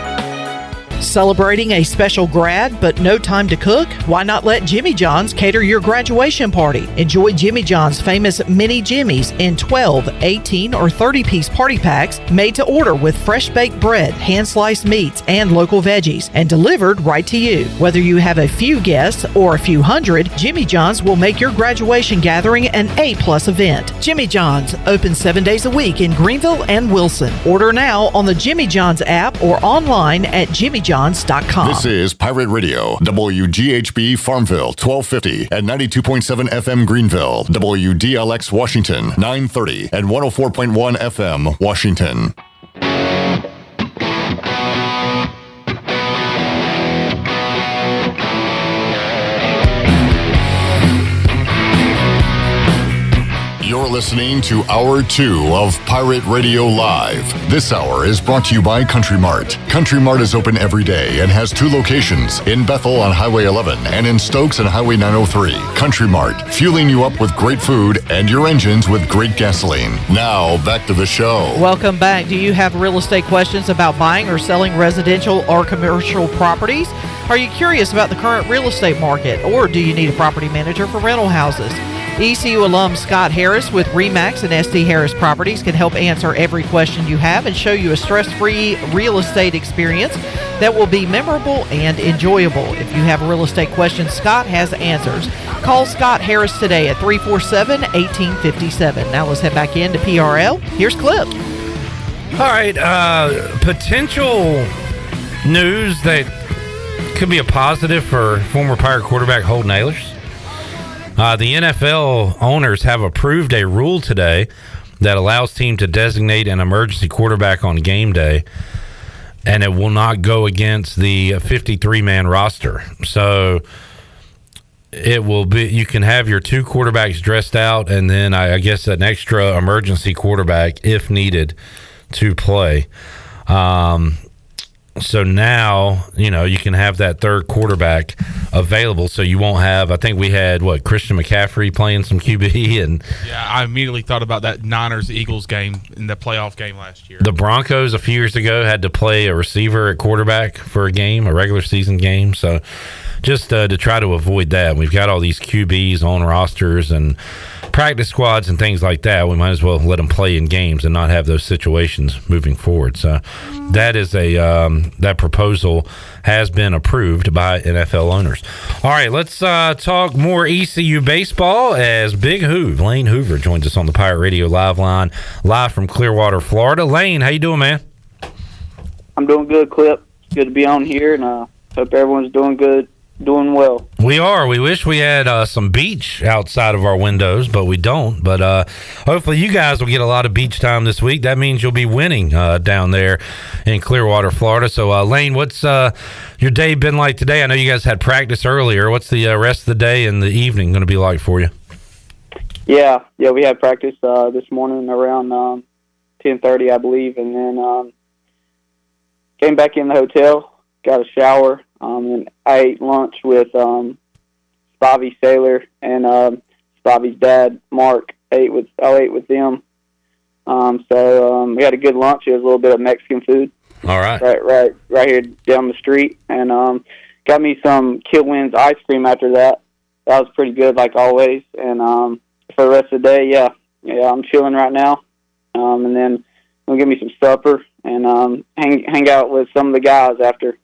Celebrating a special grad but no time to cook? Why not let Jimmy John's cater your graduation party? Enjoy Jimmy John's famous Mini Jimmys in 12, 18, or 30-piece party packs made to order with fresh-baked bread, hand-sliced meats, and local veggies, and delivered right to you. Whether you have a few guests or a few hundred, Jimmy John's will make your graduation gathering an A-plus event. Jimmy John's, open 7 days a week in Greenville and Wilson. Order now on the Jimmy John's app or online at jimmyjohns.com. This is Pirate Radio, WGHB Farmville, 1250 and 92.7 FM Greenville, WDLX Washington, 930 and 104.1 FM Washington. You're listening to Hour 2 of Pirate Radio Live. This hour is brought to you by Country Mart. Country Mart is open every day and has 2 locations, in Bethel on Highway 11 and in Stokes on Highway 903. Country Mart, fueling you up with great food and your engines with great gasoline. Now, back to the show. Welcome back. Do you have real estate questions about buying or selling residential or commercial properties? Are you curious about the current real estate market, or do you need a property manager for rental houses? ECU alum Scott Harris with RE/MAX and SD Harris Properties can help answer every question you have and show you a stress-free real estate experience that will be memorable and enjoyable. If you have real estate questions, Scott has answers. Call Scott Harris today at 347-1857. Now let's head back into PRL. Here's Clip. All right, potential news that could be a positive for former Pirate quarterback Holden Ahlers. The NFL owners have approved a rule today that allows teams to designate an emergency quarterback on game day, and it will not go against the 53-man roster. So it will be, you can have your 2 quarterbacks dressed out, and then I guess an extra emergency quarterback if needed to play. So now, you can have that third quarterback available, so you won't have, I think we had, Christian McCaffrey playing some QB. And yeah, I immediately thought about that Niners-Eagles game in the playoff game last year. The Broncos a few years ago had to play a receiver at quarterback for a game, a regular season game. So just to try to avoid that, we've got all these QBs on rosters and practice squads and things like that. We might as well let them play in games and not have those situations moving forward. So that is that proposal has been approved by NFL owners. All right, let's talk more ECU baseball as Big Hoove, Lane Hoover, joins us on the Pirate Radio Live line, live from Clearwater, Florida. Lane, how you doing, man? I'm doing good, Clip. It's good to be on here, and hope everyone's doing good. Doing well. We are. We wish we had some beach outside of our windows, but we don't. But hopefully you guys will get a lot of beach time this week. That means you'll be winning down there in Clearwater, Florida. So, Lane, what's your day been like today? I know you guys had practice earlier. What's the rest of the day and the evening going to be like for you? Yeah, we had practice this morning around 10:30, I believe, and then came back in the hotel, got a shower. And I ate lunch with Spivey Saylor and Spivey's dad, Mark. I ate with them. So we had a good lunch. It was a little bit of Mexican food. All right. Right here down the street. And got me some Killwinds ice cream after that. That was pretty good, like always. And for the rest of the day, yeah, I'm chilling right now. And then we'll give me some supper and hang out with some of the guys after.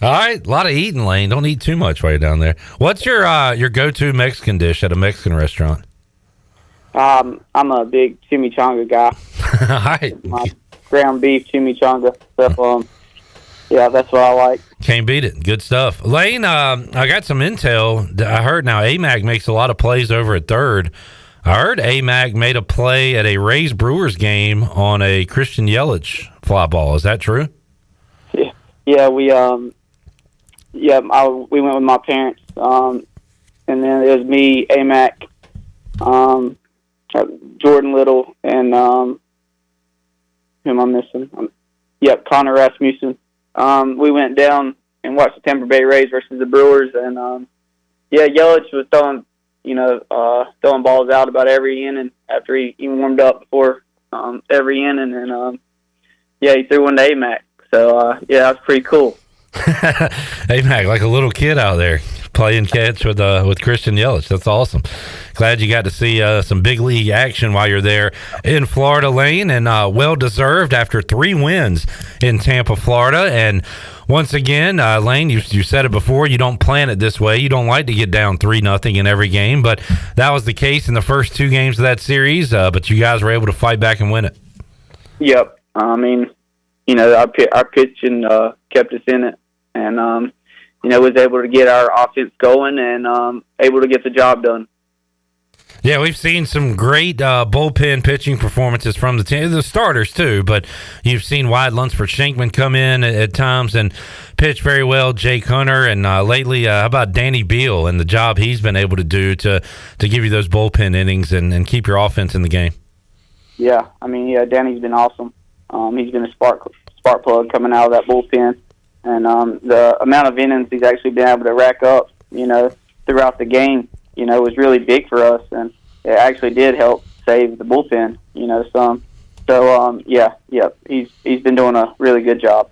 All right, a lot of eating, Lane. Don't eat too much while you're down there. What's your go-to Mexican dish at a Mexican restaurant? I'm a big chimichanga guy. All right. My ground beef chimichanga stuff. Yeah, that's what I like. Can't beat it. Good stuff. Lane, I got some intel. I heard now AMAC makes a lot of plays over at third. I heard AMAC made a play at a Rays Brewers game on a Christian Yelich fly ball. Is that true? Yeah, we we went with my parents. And then it was me, AMAC, Jordan Little, and who am I missing? Connor Rasmussen. We went down and watched the Tampa Bay Rays versus the Brewers, and Yelich was throwing balls out about every inning after he warmed up before every inning, and he threw one to AMAC. So that was pretty cool. AMAC, like a little kid out there playing catch with Christian Yelich. That's awesome. Glad you got to see some big league action while you're there in Florida, Lane, and well deserved after 3 wins in Tampa, Florida. And once again, Lane, you said it before, you don't plan it this way. You don't like to get down 3-0 in every game, but that was the case in the first 2 games of that series. But you guys were able to fight back and win it. Yep. I mean, our pitching kept us in it, and was able to get our offense going and able to get the job done. Yeah, we've seen some great bullpen pitching performances from the team, the starters too, but you've seen Wyatt Lunsford-Shankman come in at times and pitch very well, Jake Hunter, and lately, how about Danny Beal and the job he's been able to do to give you those bullpen innings and keep your offense in the game? Yeah, I mean, Danny's been awesome. He's been a spark plug coming out of that bullpen. And the amount of innings he's actually been able to rack up, throughout the game, was really big for us, and it actually did help save the bullpen, some. So, he's been doing a really good job.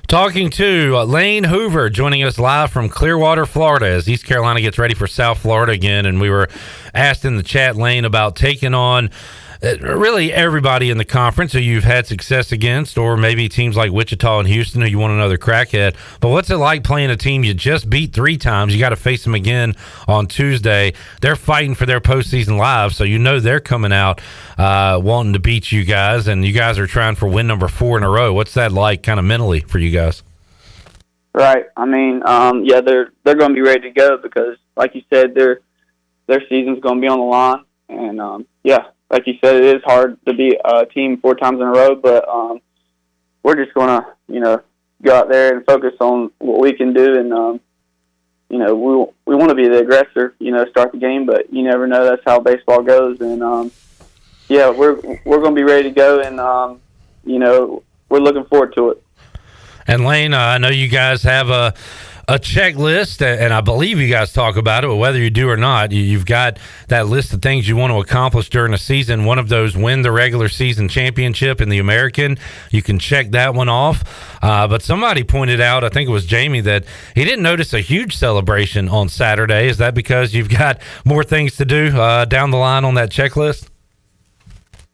Talking to Lane Hoover, joining us live from Clearwater, Florida, as East Carolina gets ready for South Florida again, and we were asked in the chat, Lane, about taking on really everybody in the conference who you've had success against, or maybe teams like Wichita and Houston who you want another crack at. But what's it like playing a team you just beat 3 times? You got to face them again on Tuesday. They're fighting for their postseason lives, so they're coming out wanting to beat you guys, and you guys are trying for win number 4 in a row. What's that like kind of mentally for you guys? Right. I mean, they're going to be ready to go because, like you said, their season's going to be on the line, and like you said, it is hard to beat a team 4 times in a row, but we're just going to, go out there and focus on what we can do. And, we want to be the aggressor, start the game, but you never know. That's how baseball goes. And, we're going to be ready to go, and, we're looking forward to it. And, Lane, I know you guys have a checklist, and I believe you guys talk about it, but whether you do or not, you've got that list of things you want to accomplish during the season. One of those, win the regular season championship in the American. You can check that one off. But somebody pointed out, I think it was Jamie, that he didn't notice a huge celebration on Saturday. Is that because you've got more things to do down the line on that checklist?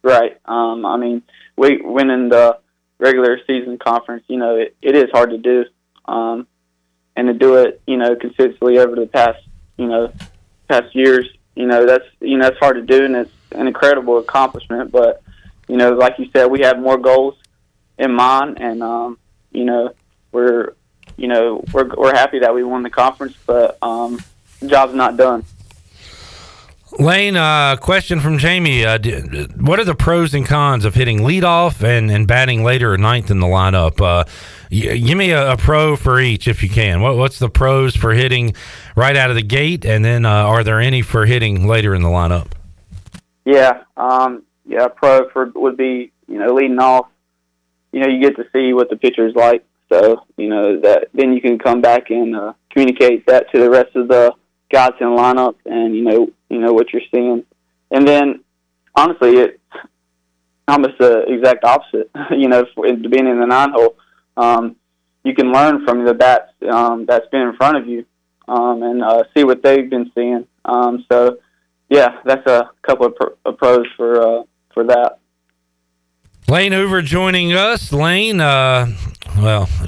Right. I mean, winning the regular season conference, it is hard to do. And to do it, consistently over the past years, that's hard to do, and it's an incredible accomplishment. But, like you said, we have more goals in mind, and, we're happy that we won the conference, but the job's not done. Lane, question from Jamie. What are the pros and cons of hitting leadoff and batting later or ninth in the lineup? Give me a pro for each if you can. What's the pros for hitting right out of the gate, and then are there any for hitting later in the lineup? Pro would be, leading off. You get to see what the pitcher's like, so, that then you can come back and communicate that to the rest of the guys in the lineup, and you know what you're seeing. And then, honestly, it's almost the exact opposite. Being in the 9-hole, you can learn from the bats that's been in front of you, and see what they've been seeing. That's a couple of pros for that. Lane Hoover joining us. Lane,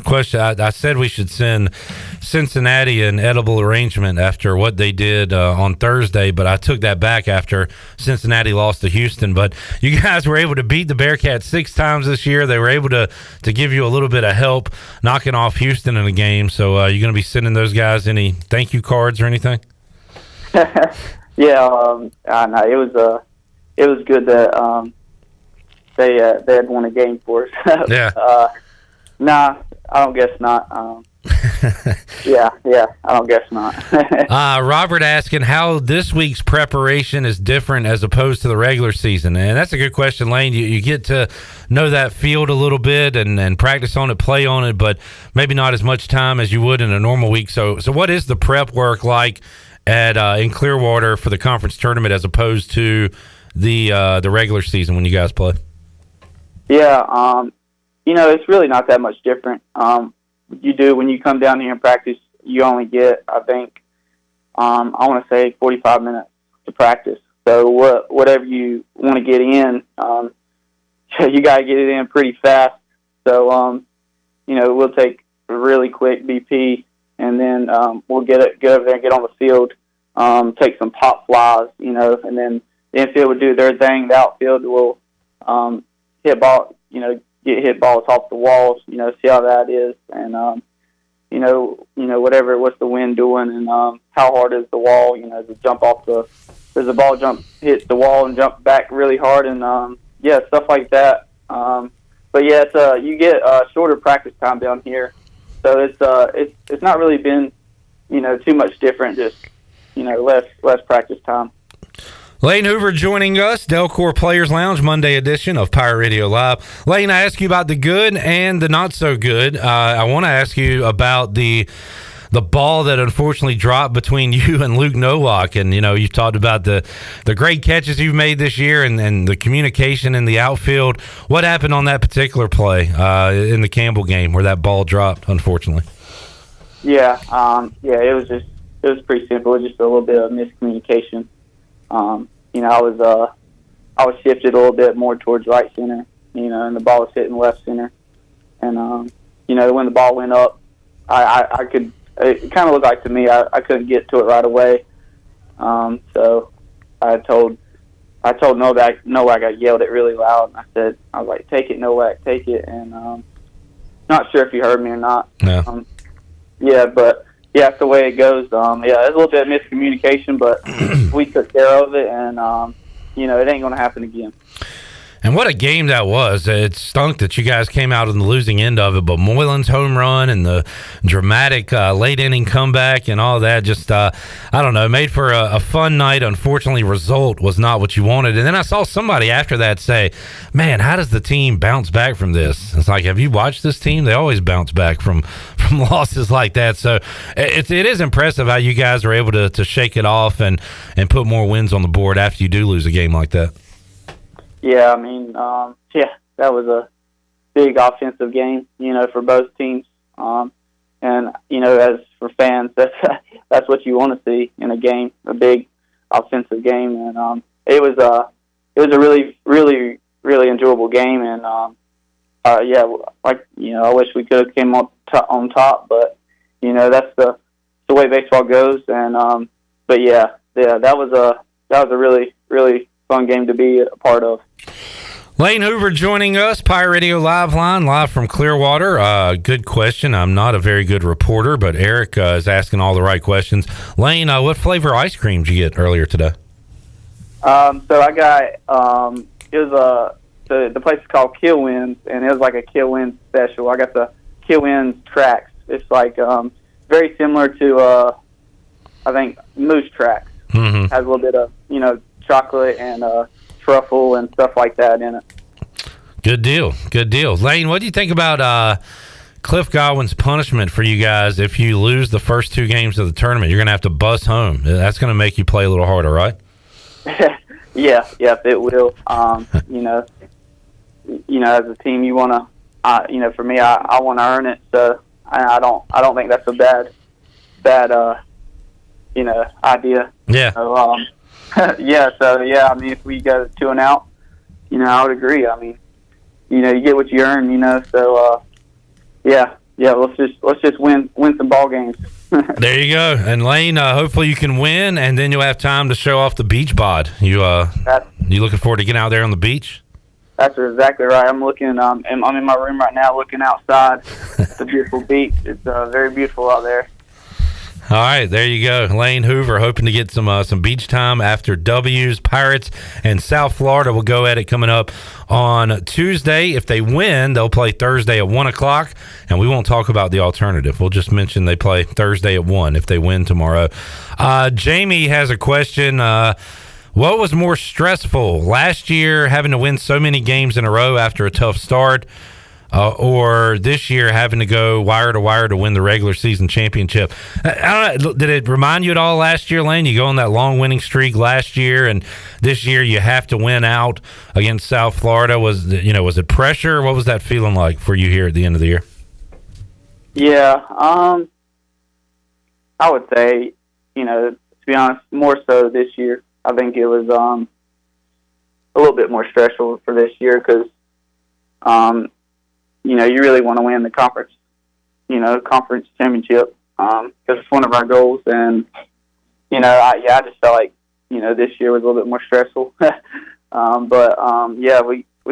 question. I said we should send Cincinnati an edible arrangement after what they did on Thursday, but I took that back after Cincinnati lost to Houston. But you guys were able to beat the Bearcats 6 times this year. They were able to give you a little bit of help knocking off Houston in the game. So you're going to be sending those guys any thank you cards or anything? No, it was good that they had won a game for us. Yeah. Nah, I don't guess not. Yeah, I don't guess not. Robert asking how this week's preparation is different as opposed to the regular season. And that's a good question, Lane. You get to know that field a little bit and practice on it, play on it, but maybe not as much time as you would in a normal week. So what is the prep work like at in Clearwater for the conference tournament as opposed to the regular season when you guys play? Yeah, it's really not that much different. You do when you come down here and practice, you only get, I think, I want to say 45 minutes to practice. So whatever you want to get in, you got to get it in pretty fast. So, we'll take a really quick BP, and then we'll get over there and get on the field, take some pop flies, and then the infield would do their thing. The outfield will hit ball, get hit balls off the walls, see how that is, and what's the wind doing, and how hard is the wall, does the ball hit the wall and jump back really hard, and stuff like that. But yeah, you get shorter practice time down here, so it's not really been too much different, just less practice time. Lane Hoover joining us, Delcor Players Lounge, Monday edition of Pirate Radio Live. Lane, I ask you about the good and the not so good. I want to ask you about the ball that unfortunately dropped between you and Luke Nowak. And, you've talked about the great catches you've made this year and the communication in the outfield. What happened on that particular play in the Campbell game where that ball dropped, unfortunately? Yeah, it was pretty simple. It was just a little bit of miscommunication. I was shifted a little bit more towards right center, and the ball was hitting left center. And, when the ball went up, it kind of looked like to me, I couldn't get to it right away. So I told Novak, I yelled it really loud. And I was like, take it, Novak, take it. And, not sure if you heard me or not. No. But yeah, that's the way it goes. It's a little bit of miscommunication, but we took care of it, and it ain't going to happen again. And what a game that was. It stunk that you guys came out on the losing end of it, but Moylan's home run and the dramatic late inning comeback and all that just, I don't know, made for a fun night. Unfortunately, result was not what you wanted. And then I saw somebody after that say, man, how does the team bounce back from this? It's like, have you watched this team? They always bounce back from losses like that. So it is impressive how you guys are able to shake it off and put more wins on the board after you do lose a game like that. Yeah, that was a big offensive game, for both teams. And as for fans, that's what you want to see in a game, a big offensive game. And it was a really, really, really enjoyable game. And I wish we could have came on top, but that's the way baseball goes. And that was a really, really fun game to be a part of. Lane Hoover joining us, Pirate Radio Live Line, live from Clearwater. Good question. I'm not a very good reporter, but Eric is asking all the right questions. Lane, what flavor ice cream did you get earlier today? So I got the place is called Killwinds, and it was like a Killwinds special. I got the Killwinds Tracks. It's like very similar to I think Moose Tracks. Mm-hmm. Has a little bit of chocolate and truffle and stuff like that in it. Good deal. Lane, what do you think about Cliff Godwin's punishment for you guys if you lose the first two games of the tournament? You're going to have to bus home. That's going to make you play a little harder, right? Yeah, it will. As a team, you want to, for me, I want to earn it. So I don't think that's a bad idea. Yeah. So, if we go 2 and out, I would agree. You get what you earn, so let's just win some ball games. There you go. And Lane, hopefully you can win, and then you'll have time to show off the beach bod. You looking forward to getting out there on the beach? That's exactly right. I'm in my room right now looking outside. It's a beautiful beach. It's very beautiful out there. All right, there you go. Lane Hoover hoping to get some beach time after W's. Pirates and South Florida will go at it coming up on Tuesday. If they win, they'll play Thursday at 1 o'clock, and we won't talk about the alternative. We'll just mention they play Thursday at 1 if they win tomorrow. Jamie has a question. What was more stressful, last year having to win so many games in a row after a tough start, or this year having to go wire to wire to win the regular season championship? I don't know, did it remind you at all last year, Lane? You go on that long winning streak last year, and this year you have to win out against South Florida. Was it pressure? What was that feeling like for you here at the end of the year? Yeah, I would say, to be honest, more so this year. I think it was a little bit more stressful for this year because, you really want to win the conference championship because it's one of our goals. And, I just felt like, this year was a little bit more stressful. We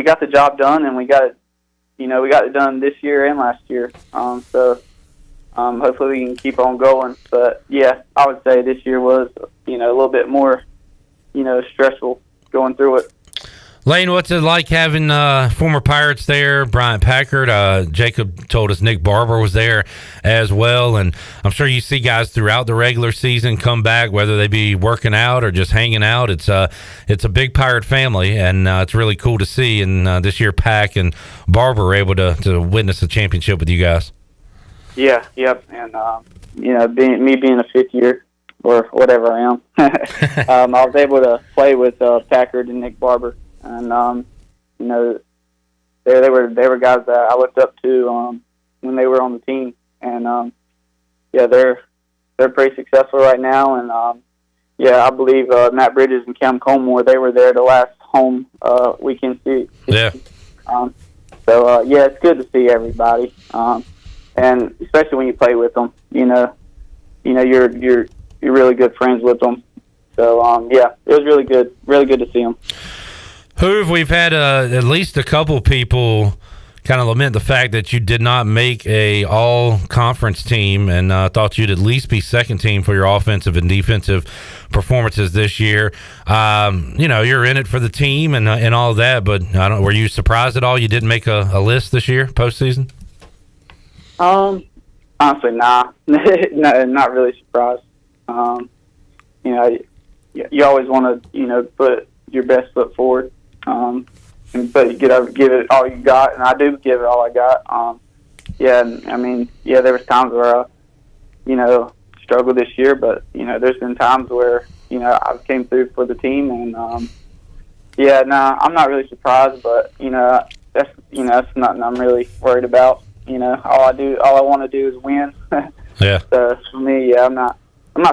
got the job done, and we got it done this year and last year. Hopefully we can keep on going. But, yeah, I would say this year was, a little bit more, stressful going through it. Lane, what's it like having former Pirates there, Bryant Packard? Jacob told us Nick Barber was there as well, and I'm sure you see guys throughout the regular season come back, whether they be working out or just hanging out. It's a big Pirate family, and it's really cool to see. And this year, Pack and Barber were able to witness a championship with you guys. Yeah, yep, and being a fifth year or whatever I am, I was able to play with Packard and Nick Barber. And they were guys that I looked up to when they were on the team, and they're pretty successful right now. And I believe Matt Bridges and Cam Colmore, they were there the last home weekend series. Yeah. It's good to see everybody, and especially when you play with them. You're really good friends with them. So it was really good to see them. Hoove, we've had at least a couple people kind of lament the fact that you did not make a all-conference team, and thought you'd at least be second team for your offensive and defensive performances this year. You're in it for the team and all that, but were you surprised at all you didn't make a list this year, postseason? Honestly, nah. No, not really surprised. You always want to, put your best foot forward. But give it all you got, and I do give it all I got. There was times where I, struggled this year, but there's been times where I came through for the team, and I'm not really surprised, but that's nothing I'm really worried about. All I want to do is win. Yeah. So for me, I'm not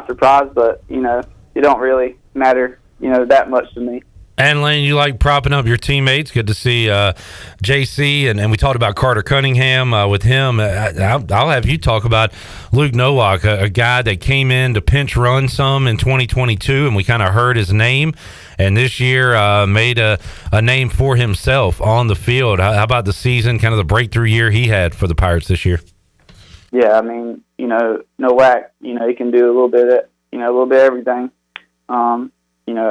surprised, but it don't really matter that much to me. And Lane, you like propping up your teammates. Good to see JC, and we talked about Carter Cunningham with him. I'll have you talk about Luke Nowak, a guy that came in to pinch run some in 2022, and we kind of heard his name, and this year made a name for himself on the field. How about the season, kind of the breakthrough year he had for the Pirates this year? Yeah, Nowak, he can do a little bit of everything. I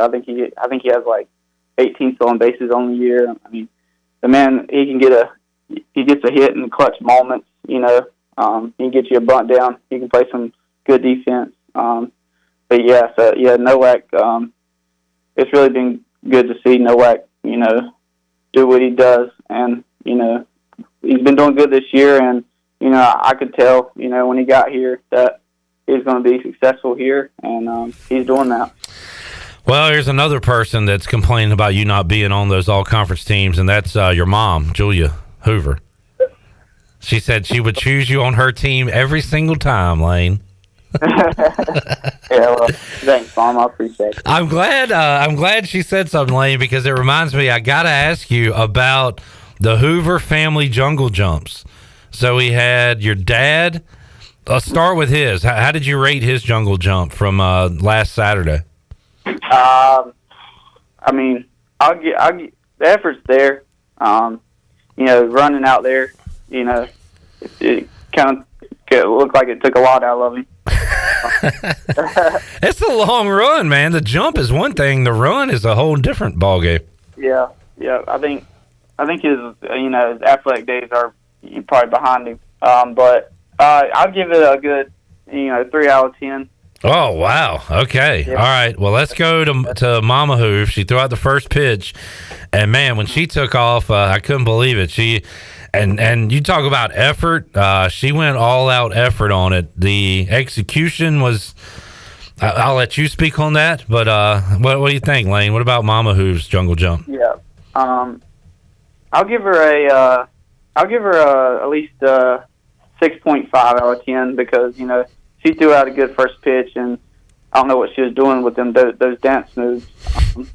think he has like 18 stolen bases on the year. The man, he gets a hit in clutch moments. He can get you a bunt down. He can play some good defense. Nowak. It's really been good to see Nowak, do what he does, and he's been doing good this year. And I could tell, when he got here that he's going to be successful here, and he's doing that. Well, here's another person that's complaining about you not being on those all-conference teams, and that's your mom, Julia Hoover. She said she would choose you on her team every single time, Lane. Thanks, Mom. I appreciate it. I'm glad she said something, Lane, because it reminds me, I got to ask you about the Hoover family jungle jumps. So we had your dad. Let's start with his. How did you rate his jungle jump from last Saturday? I'll get the effort's there. Running out there, it kind of looked like it took a lot out of him. It's a long run, man. The jump is one thing. The run is a whole different ballgame. Yeah. I think his his athletic days are probably behind him. But I'll give it a good 3 out of 10. Oh, wow. Okay. Yeah. All right. Well, let's go to Mama Hoover. She threw out the first pitch, and man, when she took off, I couldn't believe it. She and you talk about effort. She went all out effort on it. The execution was. I'll let you speak on that. But what do you think, Lane? What about Mama Hoover's jungle jump? Yeah. I'll give her at least 6.5 out of 10 because she threw out a good first pitch, and I don't know what she was doing with those dance moves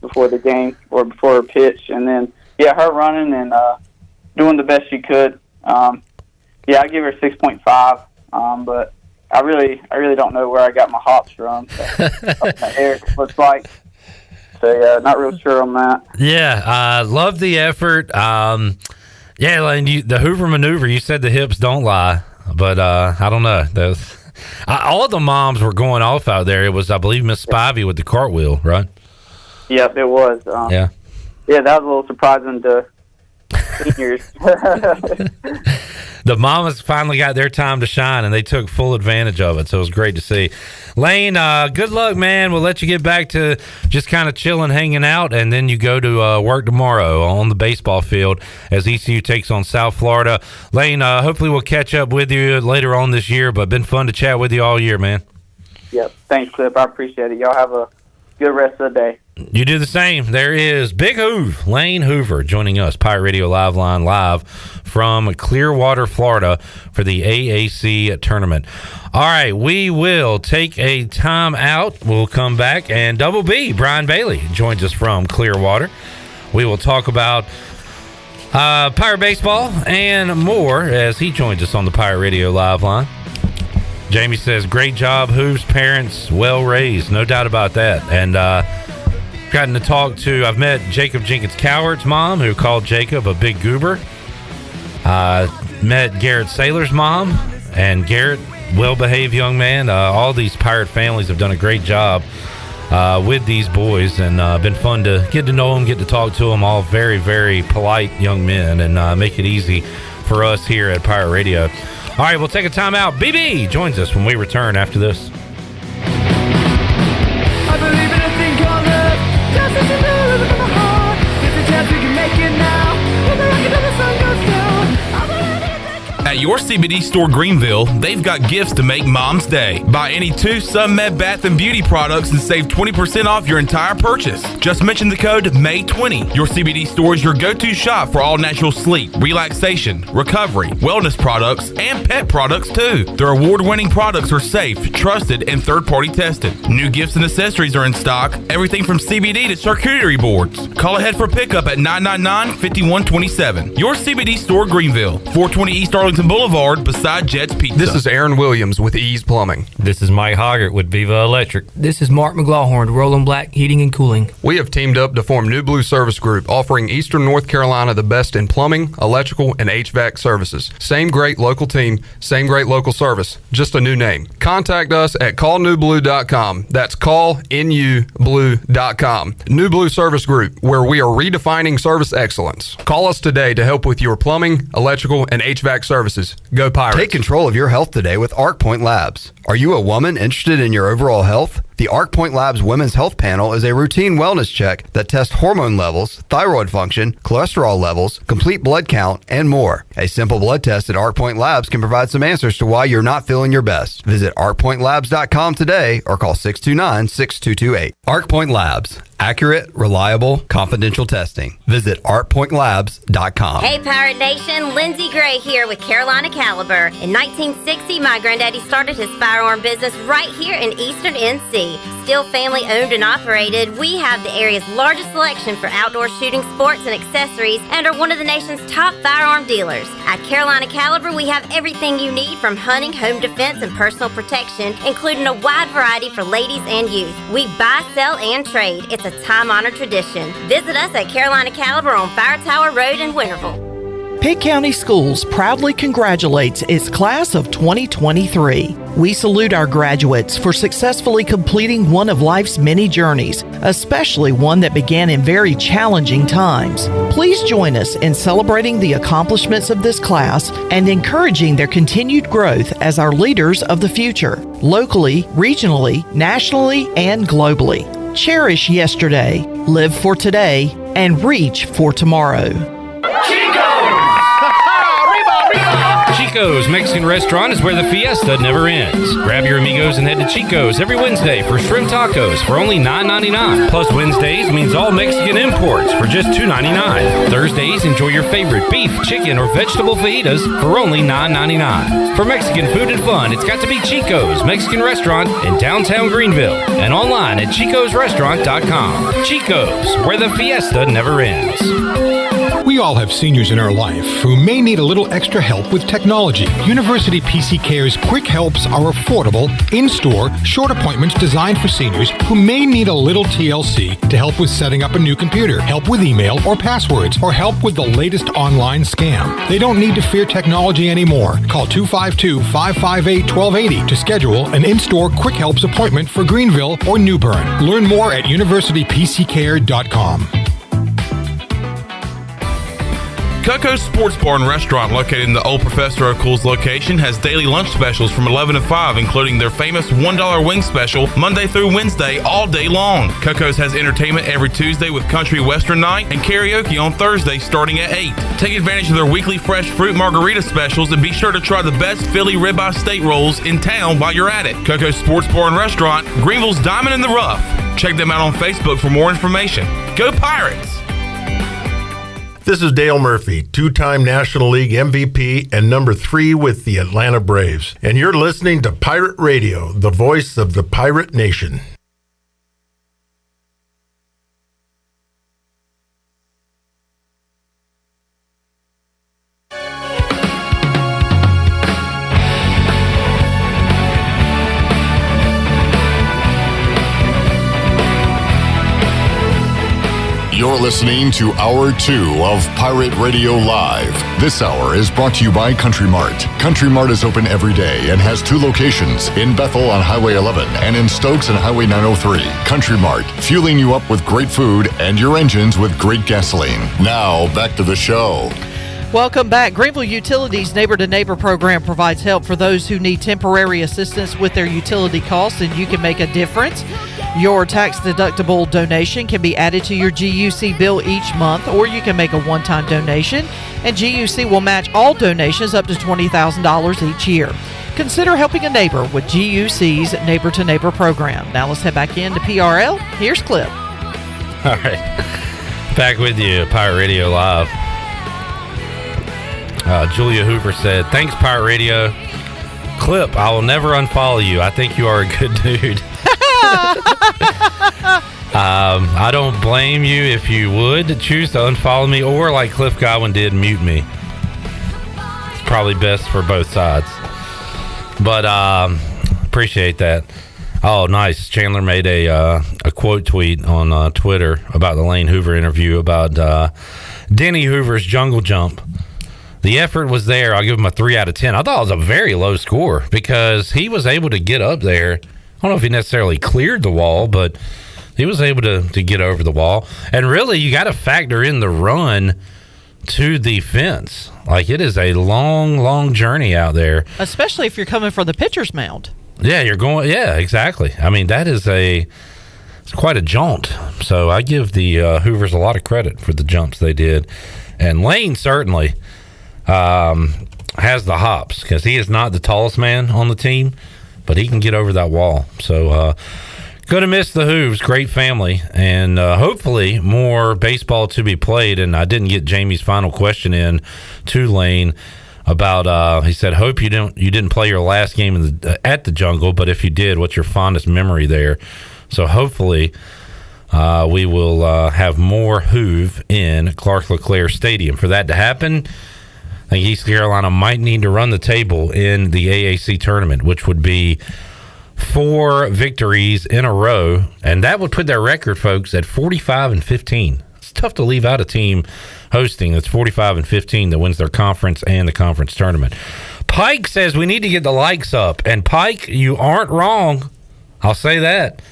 before the game or before her pitch, and then her running and doing the best she could. I give her 6.5, but I really don't know where I got my hops from. So, my hair looks like. So not real sure on that. Yeah, love the effort. Lane, the Hoover maneuver. You said the hips don't lie, but I don't know. All the moms were going off out there. It was, I believe, Miss Spivey with the cartwheel, right? Yep, it was. Yeah, that was a little surprising to seniors. The mamas finally got their time to shine, and they took full advantage of it, so it was great to see. Lane, good luck, man. We'll let you get back to just kind of chilling, hanging out, and then you go to work tomorrow on the baseball field as ECU takes on South Florida. Lane, hopefully we'll catch up with you later on this year, but been fun to chat with you all year, man. Yep, thanks, Clip. I appreciate it. Y'all have a good rest of the day. You do the same. There is Big Hoove, Lane Hoover, joining us, Pirate Radio Live Line, live from Clearwater, Florida, for the AAC tournament. All right, we will take a time out. We'll come back, and Double B, Brian Bailey, joins us from Clearwater. We will talk about Pirate baseball and more as he joins us on the Pirate Radio Live Line. Jamie says, great job, Hoove's parents, well raised, no doubt about that. And gotten to talk to, I've met Jacob Jenkins-Cowart's mom, who called Jacob a big goober. Met Garrett Saylor's mom, and Garrett, well-behaved young man. All these Pirate families have done a great job with these boys, and been fun to get to know them, get to talk to them. All very, very polite young men, and make it easy for us here at Pirate Radio. All right, we'll take a time out. BB joins us when we return after this. I believe in a thing called love. Just as you know, live in my heart. There's a chance we can make it now. When the rocket of the sun goes down, I believe in a thing. At your CBD store Greenville, they've got gifts to make Mom's Day. Buy any 2 SunMed Bath and Beauty products and save 20% off your entire purchase. Just mention the code MAY20. Your CBD store is your go-to shop for all natural sleep, relaxation, recovery, wellness products, and pet products too. Their award-winning products are safe, trusted, and third-party tested. New gifts and accessories are in stock. Everything from CBD to charcuterie boards. Call ahead for pickup at 999-5127. Your CBD store Greenville, 420 East Arlington Boulevard beside Jet's Pizza. This is Aaron Williams with Ease Plumbing. This is Mike Hoggart with Viva Electric. This is Mark McLaughlin, Roland Black Heating and Cooling. We have teamed up to form New Blue Service Group, offering Eastern North Carolina the best in plumbing, electrical, and HVAC services. Same great local team, same great local service, just a new name. Contact us at callnewblue.com. That's callnublue.com. New Blue Service Group, where we are redefining service excellence. Call us today to help with your plumbing, electrical, and HVAC services. Go Pirates. Take control of your health today with ArcPoint Labs. Are you a woman interested in your overall health? The ArcPoint Labs Women's Health Panel is a routine wellness check that tests hormone levels, thyroid function, cholesterol levels, complete blood count, and more. A simple blood test at ArcPoint Labs can provide some answers to why you're not feeling your best. Visit arcpointlabs.com today or call 629-6228. ArcPoint Labs. Accurate, reliable, confidential testing. Visit artpointlabs.com. Hey, Pirate Nation, Lindsey Gray here with Carolina Caliber. In 1960, my granddaddy started his firearm business right here in Eastern NC. Still family owned and operated, we have the area's largest selection for outdoor shooting sports and accessories and are one of the nation's top firearm dealers. At Carolina Caliber, we have everything you need from hunting, home defense, and personal protection, including a wide variety for ladies and youth. We buy, sell, and trade. It's a time-honored tradition. Visit us at Carolina Caliber on Fire Tower Road in Winterville. Pitt County Schools proudly congratulates its class of 2023. We salute our graduates for successfully completing one of life's many journeys, especially one that began in very challenging times. Please join us in celebrating the accomplishments of this class and encouraging their continued growth as our leaders of the future, locally, regionally, nationally, and globally. Cherish yesterday, live for today, and reach for tomorrow. Chico's Mexican Restaurant is where the fiesta never ends. Grab your amigos and head to Chico's every Wednesday for shrimp tacos for only $9.99. Plus Wednesdays means all Mexican imports for just $2.99. Thursdays, enjoy your favorite beef, chicken, or vegetable fajitas for only $9.99. For Mexican food and fun, it's got to be Chico's Mexican Restaurant in downtown Greenville and online at chicosrestaurant.com. Chico's, where the fiesta never ends. We all have seniors in our life who may need a little extra help with technology. University PC Care's Quick Helps are affordable, in-store, short appointments designed for seniors who may need a little TLC to help with setting up a new computer, help with email or passwords, or help with the latest online scam. They don't need to fear technology anymore. Call 252-558-1280 to schedule an in-store Quick Helps appointment for Greenville or New Bern. Learn more at universitypccare.com. Coco's Sports Bar and Restaurant, located in the old Professor O'Cool's location, has daily lunch specials from 11 to 5, including their famous $1 wing special Monday through Wednesday all day long. Coco's has entertainment every Tuesday with country western night and karaoke on Thursday starting at 8. Take advantage of their weekly fresh fruit margarita specials and be sure to try the best Philly ribeye steak rolls in town while you're at it. Coco's Sports Bar and Restaurant, Greenville's Diamond in the Rough. Check them out on Facebook for more information. Go Pirates! This is Dale Murphy, two-time National League MVP and number 3 with the Atlanta Braves. And you're listening to Pirate Radio, the voice of the Pirate Nation. You're listening to Hour 2 of Pirate Radio Live. This hour is brought to you by Country Mart. Country Mart is open every day and has 2 locations, in Bethel on Highway 11 and in Stokes on Highway 903. Country Mart, fueling you up with great food and your engines with great gasoline. Now, back to the show. Welcome back. Greenville Utilities Neighbor to Neighbor program provides help for those who need temporary assistance with their utility costs, and you can make a difference. Your tax-deductible donation can be added to your GUC bill each month, or you can make a one-time donation, and GUC will match all donations up to $20,000 each year. Consider helping a neighbor with GUC's Neighbor to Neighbor program. Now let's head back into PRL. Here's Clip. All right. Back with you, Pirate Radio Live. Julia Hoover said, "Thanks, Pirate Radio. Clip, I will never unfollow you. I think you are a good dude." I don't blame you if you would choose to unfollow me, or like Cliff Godwin did, mute me. It's probably best for both sides. But appreciate that. Oh, nice. Chandler made a quote tweet on Twitter about the Lane Hoover interview about Denny Hoover's jungle jump. The effort was there. I'll give him a 3 out of 10. I thought it was a very low score because he was able to get up there. I don't know if he necessarily cleared the wall, but he was able to get over the wall. And really, you got to factor in the run to the fence. Like, it is a long, long journey out there. Especially if you're coming from the pitcher's mound. Yeah, you're going. Yeah, exactly. I mean, it's quite a jaunt. So I give the Hoovers a lot of credit for the jumps they did. And Lane certainly has the hops because he is not the tallest man on the team, but he can get over that wall. So gonna miss the Hooves. Great family, and hopefully more baseball to be played. And I didn't get Jamie's final question in to Lane about he said, hope you didn't play your last game at the Jungle, but if you did, what's your fondest memory there? So hopefully we will have more Hoove in Clark LeClaire Stadium. For that to happen, I think East Carolina might need to run the table in the AAC tournament, which would be 4 victories in a row, and that would put their record, folks, at 45-15. It's tough to leave out a team hosting. It's 45-15 that wins their conference and the conference tournament. Pike says we need to get the likes up. And Pike, you aren't wrong. I'll say that.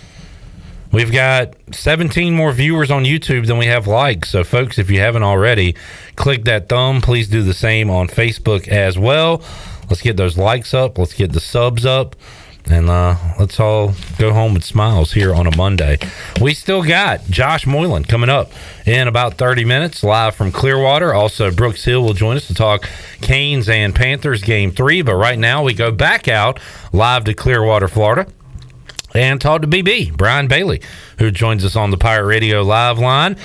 We've got 17 more viewers on YouTube than we have likes. So, folks, if you haven't already, click that thumb. Please do the same on Facebook as well. Let's get those likes up. Let's get the subs up. And let's all go home with smiles here on a Monday. We still got Josh Moylan coming up in about 30 minutes, live from Clearwater. Also, Brooks Hill will join us to talk Canes and Panthers Game 3. But right now, we go back out live to Clearwater, Florida, and talk to BB, Brian Bailey, who joins us on the Pirate Radio live line,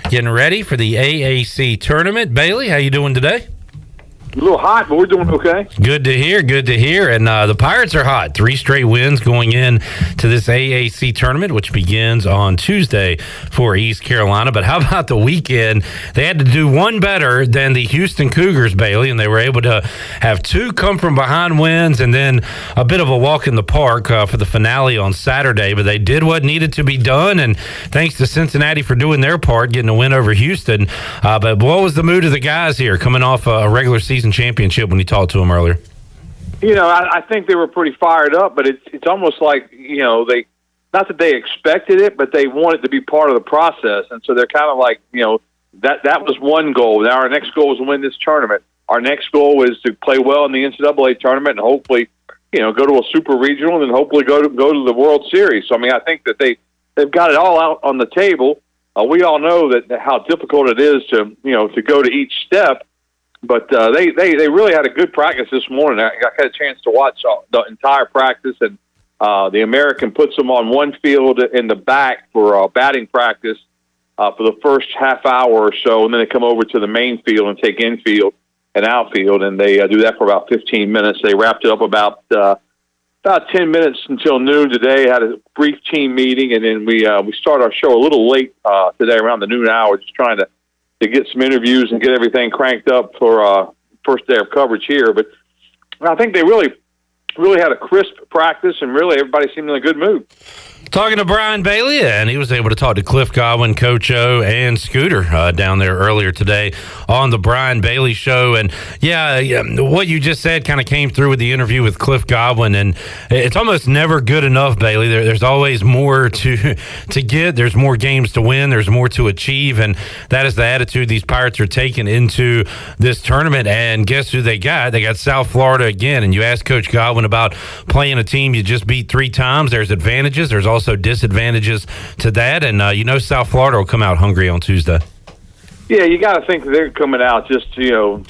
getting ready for the AAC tournament. Bailey, how you doing today? A little hot, but we're doing okay. Good to hear. Good to hear. And the Pirates are hot. 3 straight wins going in to this AAC tournament, which begins on Tuesday for East Carolina. But how about the weekend? They had to do one better than the Houston Cougars, Bailey, and they were able to have 2 come-from-behind wins and then a bit of a walk in the park for the finale on Saturday. But they did what needed to be done, and thanks to Cincinnati for doing their part, getting a win over Houston. But what was the mood of the guys here coming off a regular season championship when you talked to them earlier? You know, I think they were pretty fired up, but it's almost like, you know, they, not that they expected it, but they wanted to be part of the process. And so they're kind of like, you know, that was one goal. Now our next goal is to win this tournament. Our next goal is to play well in the NCAA tournament and hopefully, you know, go to a super regional and then hopefully go to the World Series. So, I mean, I think that they've got it all out on the table. We all know that how difficult it is to, you know, to go to each step. But they really had a good practice this morning. I got a chance to watch the entire practice, and the American puts them on one field in the back for batting practice for the first half hour or so, and then they come over to the main field and take infield and outfield, and they do that for about 15 minutes. They wrapped it up about 10 minutes until noon today. Had a brief team meeting, and then we start our show a little late today, around the noon hour, just trying to get some interviews and get everything cranked up for first day of coverage here. But I think they really had a crisp practice, and really everybody seemed in a good mood. Talking to Brian Bailey, and he was able to talk to Cliff Godwin, Coach O, and Scooter down there earlier today on the Brian Bailey Show. And yeah, what you just said kind of came through with the interview with Cliff Godwin, and it's almost never good enough, Bailey. There's always more to get. There's more games to win. There's more to achieve, and that is the attitude these Pirates are taking into this tournament. And guess who they got? They got South Florida again. And you asked Coach Godwin about playing a team you just beat 3 times. There's advantages. There's also disadvantages to that, and you know South Florida will come out hungry on Tuesday. Yeah, you got to think they're coming out just to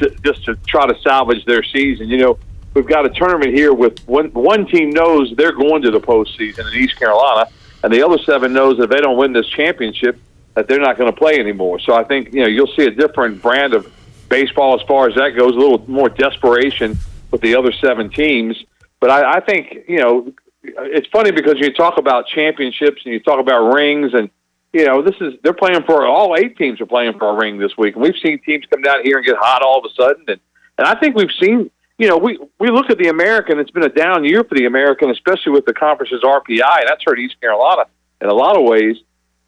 try to salvage their season. You know, we've got a tournament here with one team knows they're going to the postseason in East Carolina, and the other 7 knows that if they don't win this championship, that they're not going to play anymore. So I think, you know, you'll see a different brand of baseball as far as that goes, a little more desperation with the other 7 teams. But I think, you know, it's funny because you talk about championships and you talk about rings, and you know they're playing for all 8 teams are playing for a ring this week, and we've seen teams come down here and get hot all of a sudden, and I think we've seen, you know, we look at the American. It's been a down year for the American, especially with the conference's RPI, and that's hurt East Carolina in a lot of ways.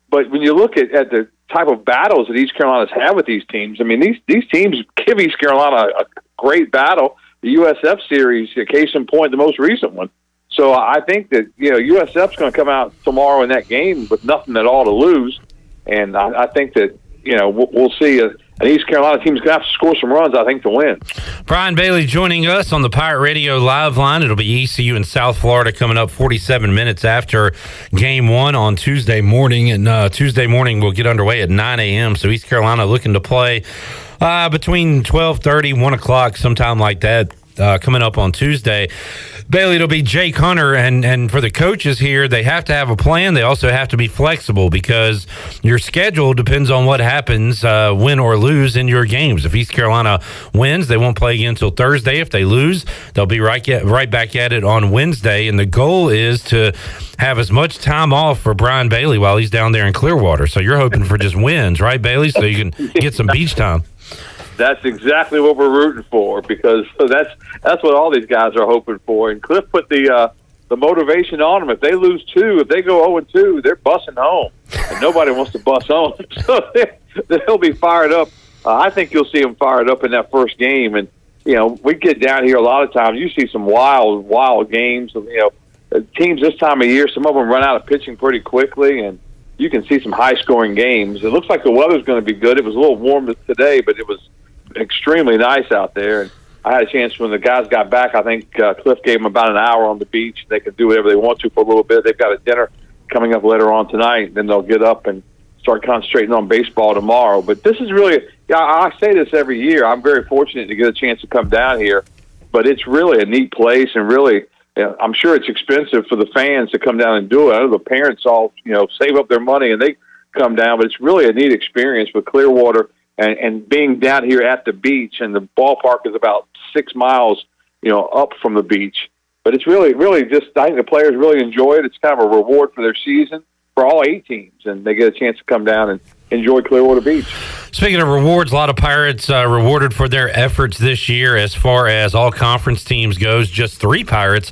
But when you look at the type of battles that East Carolina's had with these teams, I mean these teams give East Carolina a great battle. The USF series, a case in point, the most recent one. So I think that, you know, USF's going to come out tomorrow in that game with nothing at all to lose. And I think that, you know, we'll see an East Carolina team's going to have to score some runs, I think, to win. Brian Bailey joining us on the Pirate Radio live line. It'll be ECU in South Florida coming up 47 minutes after Game 1 on Tuesday morning. And Tuesday morning we'll get underway at 9 a.m. So East Carolina looking to play between 12:30, 1 o'clock, sometime like that. Coming up on Tuesday. Bailey, it'll be Jake Hunter, and for the coaches here, they have to have a plan. They also have to be flexible because your schedule depends on what happens, win or lose in your games. If East Carolina wins, they won't play again until Thursday. If they lose, they'll be right back at it on Wednesday, and the goal is to have as much time off for Brian Bailey while he's down there in Clearwater. So you're hoping for just wins, right, Bailey, so you can get some beach time. That's exactly what we're rooting for, because that's what all these guys are hoping for. And Cliff put the motivation on them. If they lose 2, if they go 0-2, they're bussing home, and nobody wants to bus home. So they'll be fired up I think you'll see them fired up in that first game. And, we get down here a lot of times. You see some wild games. Teams this time of year, some of them run out of pitching pretty quickly, and you can see some high-scoring games. It looks like the weather's going to be good. It was a little warm today, but it was extremely nice out there. And I had a chance when the guys got back. I think Cliff gave them about an hour on the beach. They can do whatever they want to for a little bit. They've got a dinner coming up later on tonight. Then they'll get up and start concentrating on baseball tomorrow. But this is really, I say this every year. I'm very fortunate to get a chance to come down here. But it's really a neat place, and really, I'm sure it's expensive for the fans to come down and do it. I know the parents all, save up their money and they come down, but it's really a neat experience with Clearwater and being down here at the beach, and the ballpark is about 6 miles, up from the beach. But it's really, really just, I think the players really enjoy it. It's kind of a reward for their season for all 8 teams, and they get a chance to come down and enjoy Clearwater Beach. Speaking of rewards, a lot of Pirates rewarded for their efforts this year as far as all-conference teams goes. Just 3 Pirates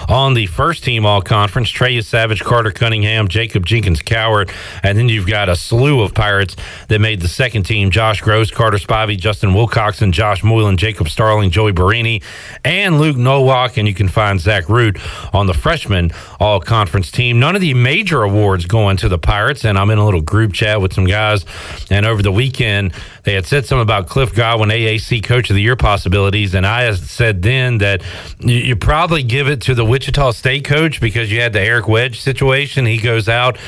on the first-team all-conference: Trey Savage, Carter Cunningham, Jacob Jenkins-Cowart. And then you've got a slew of Pirates that made the second team: Josh Gross, Carter Spivey, Justin Wilcoxon, Josh Moylan, Jacob Starling, Joey Barini, and Luke Nowak. And you can find Zach Root on the freshman all-conference team. None of the major awards going to the Pirates, and I'm in a little group chat with some guys, and over the weekend they had said something about Cliff Godwin AAC Coach of the Year possibilities, and I said then that you probably give it to the Wichita State coach because you had the Eric Wedge situation. He goes out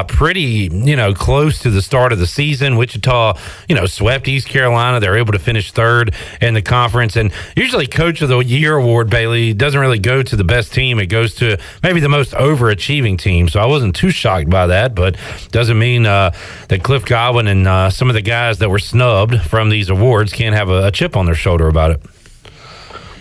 pretty close to the start of the season. Wichita swept East Carolina. They're able to finish 3rd in the conference, and usually Coach of the Year award, Bailey, doesn't really go to the best team. It goes to maybe the most overachieving team. So I wasn't too shocked by that, but doesn't mean that Cliff Godwin and some of the guys that were snubbed from these awards can't have a chip on their shoulder about it.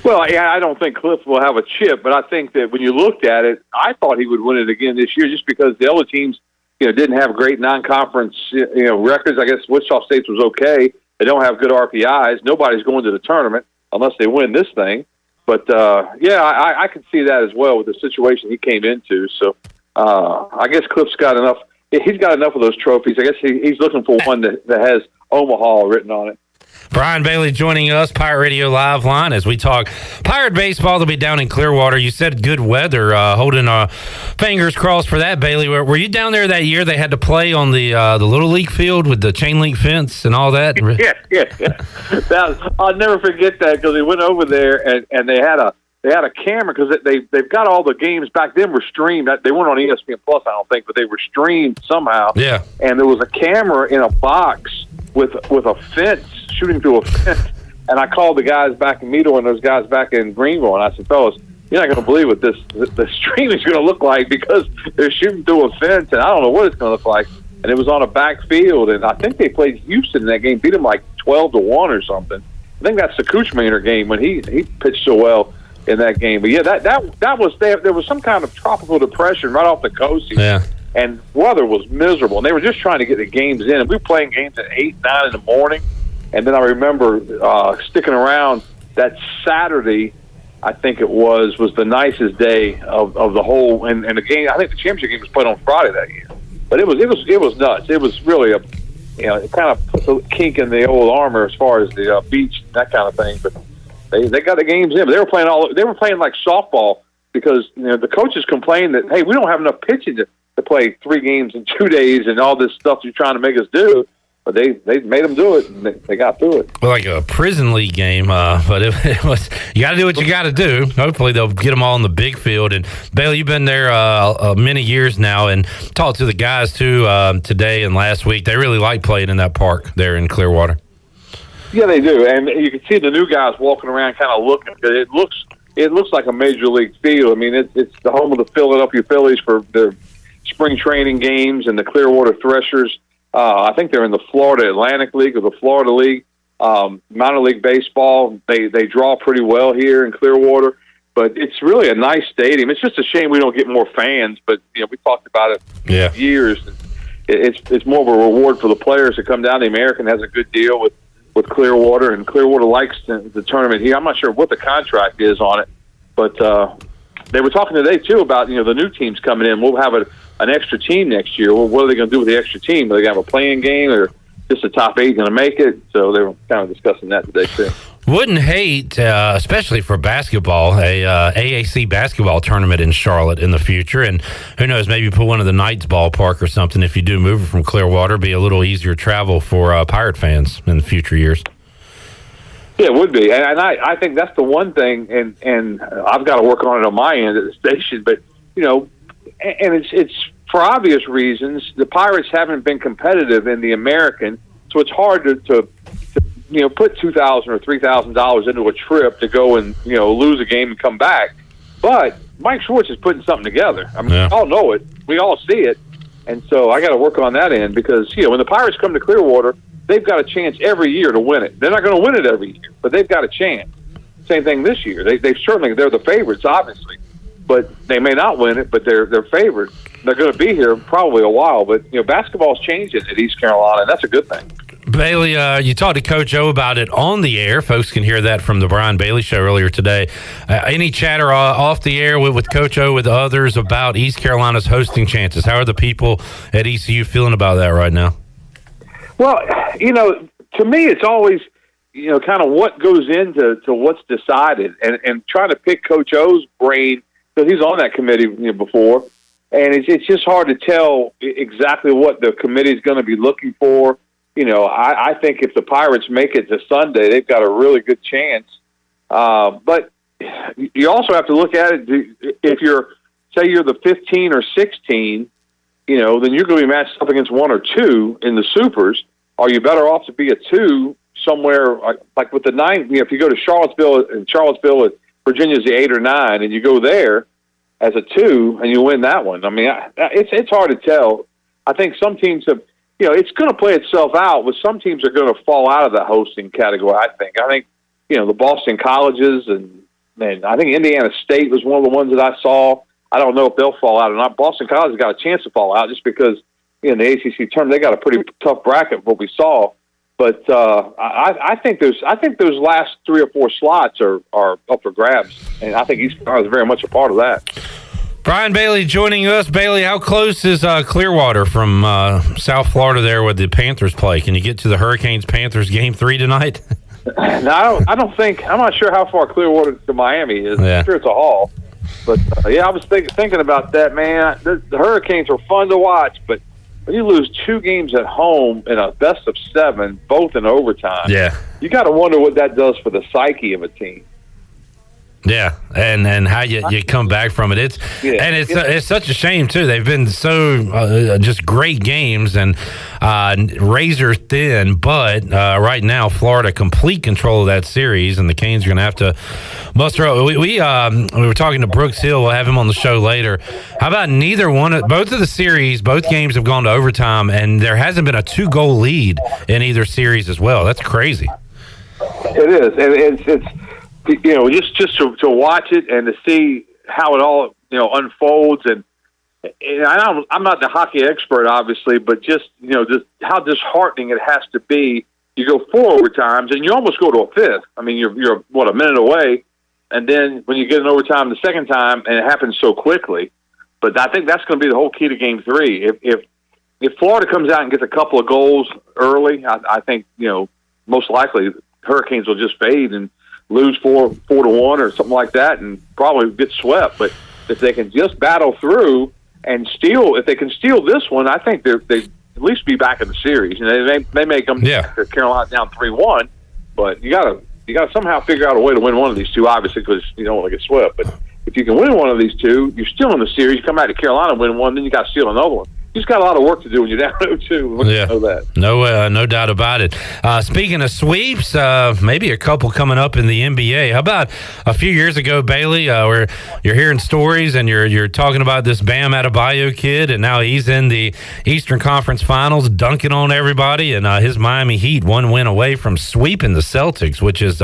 Well, yeah, I don't think Cliff will have a chip, but I think that when you looked at it, I thought he would win it again this year just because the other teams, didn't have great non-conference, records. I guess Wichita State was okay. They don't have good RPIs. Nobody's going to the tournament unless they win this thing. But, I can see that as well with the situation he came into. So I guess Cliff's got enough. He's got enough of those trophies. I guess he's looking for one that has Omaha written on it. Brian Bailey joining us, Pirate Radio Live Line, as we talk Pirate baseball. They'll be down in Clearwater. You said good weather, holding fingers crossed for that, Bailey. Were you down there that year they had to play on the Little League field with the chain link fence and all that? Yeah. I'll never forget that because they went over there and they had a camera because they've got all the games back then were streamed. They weren't on ESPN Plus, I don't think, but they were streamed somehow. Yeah. And there was a camera in a box with a fence, shooting through a fence. And I called the guys back in Meadle and those guys back in Greenville, and I said, fellas, you're not going to believe what the stream is going to look like because they're shooting through a fence, and I don't know what it's going to look like. And it was on a back field, and I think they played Houston in that game, beat them like 12-1 or something. I think that's the Kuchmaner game when he pitched so well in that game. But yeah, that was there was some kind of tropical depression right off the coast. Yeah. And weather was miserable. And they were just trying to get the games in. And we were playing games at 8, 9 in the morning. And then I remember sticking around that Saturday, I think it was the nicest day of the whole and the game. I think the championship game was played on Friday that year. But it was nuts. It was really it kind of put the kink in the old armor as far as the beach, that kind of thing. But they got the games in. But they were playing like softball because the coaches complained that, hey, we don't have enough pitching to play 3 games in 2 days and all this stuff you're trying to make us do. But they made them do it, and they got through it. Well, like a prison league game, but it was, you got to do what you got to do. Hopefully they'll get them all in the big field. And Bailey, you've been there many years now, and talked to the guys too today and last week. They really like playing in that park there in Clearwater. Yeah, they do, and you can see the new guys walking around, kind of looking. It looks like a major league field. I mean, it's the home of the Philadelphia Phillies for their spring training games, and the Clearwater Threshers. I think they're in the Florida Atlantic League or the Florida League. Minor league baseball, they draw pretty well here in Clearwater, but it's really a nice stadium. It's just a shame we don't get more fans, but we talked about it for years. It's more of a reward for the players to come down. The American has a good deal with Clearwater, and Clearwater likes the tournament here. I'm not sure what the contract is on it, but they were talking today too about the new teams coming in. We'll have an extra team next year. Well, what are they going to do with the extra team? Are they going to have a playing game, or just the top 8 going to make it? So they were kind of discussing that today too. Wouldn't hate, especially for basketball, a AAC basketball tournament in Charlotte in the future. And who knows, maybe put one of the Knights ballpark or something if you do move it from Clearwater. Be a little easier travel for Pirate fans in the future years. Yeah, it would be. And I think that's the one thing, and I've got to work on it on my end at the station. But, and it's for obvious reasons, the Pirates haven't been competitive in the American, so it's hard to put $2,000 or $3,000 into a trip to go and lose a game and come back. But Mike Schwartz is putting something together. I mean, we all know it, we all see it, and so I got to work on that end because when the Pirates come to Clearwater, they've got a chance every year to win it. They're not going to win it every year, but they've got a chance. Same thing this year. They're the favorites, obviously, but they may not win it. But they're favored. They're going to be here probably a while. But basketball's changing at East Carolina, and that's a good thing. Bailey, you talked to Coach O about it on the air. Folks can hear that from the Brian Bailey Show earlier today. Any chatter off the air with Coach O, with others about East Carolina's hosting chances? How are the people at ECU feeling about that right now? Well, to me, it's always, kind of what goes into what's decided, and trying to pick Coach O's brain because he's on that committee before, and it's just hard to tell exactly what the committee is going to be looking for. I think if the Pirates make it to Sunday, they've got a really good chance. But you also have to look at it. If you're the 15 or 16, then you're going to be matched up against 1 or 2 in the Supers. Are you better off to be a 2 somewhere like with the 9? If you go to Charlottesville, Virginia's the 8 or 9, and you go there as a 2 and you win that one. I mean, it's hard to tell. I think some teams have. It's going to play itself out, but some teams are going to fall out of the hosting category, I think. The Boston colleges, and I think Indiana State was one of the ones that I saw. I don't know if they'll fall out or not. Boston College has got a chance to fall out just because in the ACC tournament they got a pretty tough bracket, what we saw. But I think those last 3 or 4 slots are up for grabs, and I think East Carolina is very much a part of that. Brian Bailey joining us. Bailey, how close is Clearwater from South Florida there where the Panthers play? Can you get to the Hurricanes-Panthers Game 3 tonight? No, I'm not sure how far Clearwater to Miami is. Yeah. I'm sure it's a haul. But, I was thinking about that, man. The Hurricanes are fun to watch, but when you lose 2 games at home in a best of 7, both in overtime, you got to wonder what that does for the psyche of a team. Yeah, and how you come back from it. It's such a shame too. They've been so just great games and razor thin, but right now Florida complete control of that series, and the Canes are going to have to muster up. We were talking to Brooks Hill. We'll have him on the show later. How about both of the series? Both games have gone to overtime, and there hasn't been a 2-goal lead in either series as well. That's crazy. It is, and it's. Just to watch it and to see how it all unfolds, and I'm not the hockey expert, obviously, but just how disheartening it has to be. You go 4 overtimes and you almost go to a 5th. I mean, you're a minute away, and then when you get an overtime the second time, and it happens so quickly. But I think that's going to be the whole key to Game 3. If Florida comes out and gets a couple of goals early, I think most likely Hurricanes will just fade and lose 4-1 or something like that, and probably get swept. But if they can just battle through and if they can steal this one, I think they at least be back in the series. And they may come to Carolina down 3-1, but you got to somehow figure out a way to win one of these 2, obviously, because you don't want to get swept. But if you can win one of these 2, you're still in the series. You come back to Carolina and win one, then you got to steal another one. You just got a lot of work to do when you're down 0-2. You know that. No doubt about it. Speaking of sweeps, maybe a couple coming up in the NBA. How about a few years ago, Bailey, where you're hearing stories and you're talking about this Bam Adebayo kid, and now he's in the Eastern Conference Finals, dunking on everybody, and his Miami Heat 1 win away from sweeping the Celtics, which is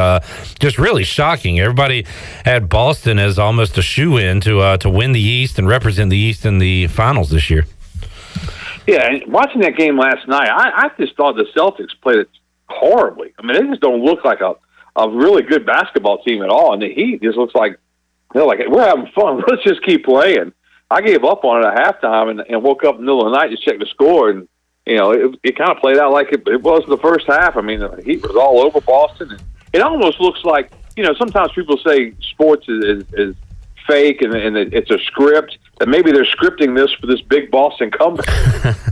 just really shocking. Everybody had Boston as almost a shoe-in to win the East and represent the East in the finals this year. Yeah, and watching that game last night, I just thought the Celtics played it horribly. I mean, they just don't look like a really good basketball team at all, and the Heat just looks like they're like, we're having fun. Let's just keep playing. I gave up on it at halftime and woke up in the middle of the night to check the score, and it kind of played out like it was the first half. I mean, the heat was all over Boston. And it almost looks like, sometimes people say sports is fake and it's a script, that maybe they're scripting this for this big Boston comeback.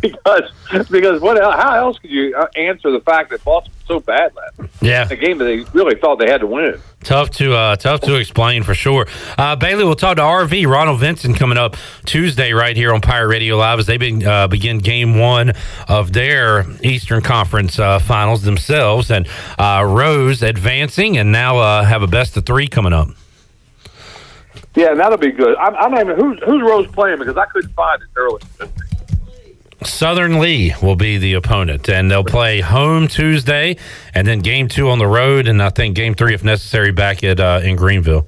because how else could you answer the fact that Boston was so bad last night? Yeah. A game that they really thought they had to win. Tough to explain for sure. Bailey, we'll talk to RV Ronald Vincent coming up Tuesday right here on Pirate Radio Live as they begin Game 1 of their Eastern Conference Finals themselves, and Rose advancing, and now have a best of 3 coming up. Yeah, that'll be good. I'm not even who's Rose playing, because I couldn't find it early. Southern Lee will be the opponent, and they'll play home Tuesday, and then Game 2 on the road, and I think Game 3, if necessary, back at in Greenville.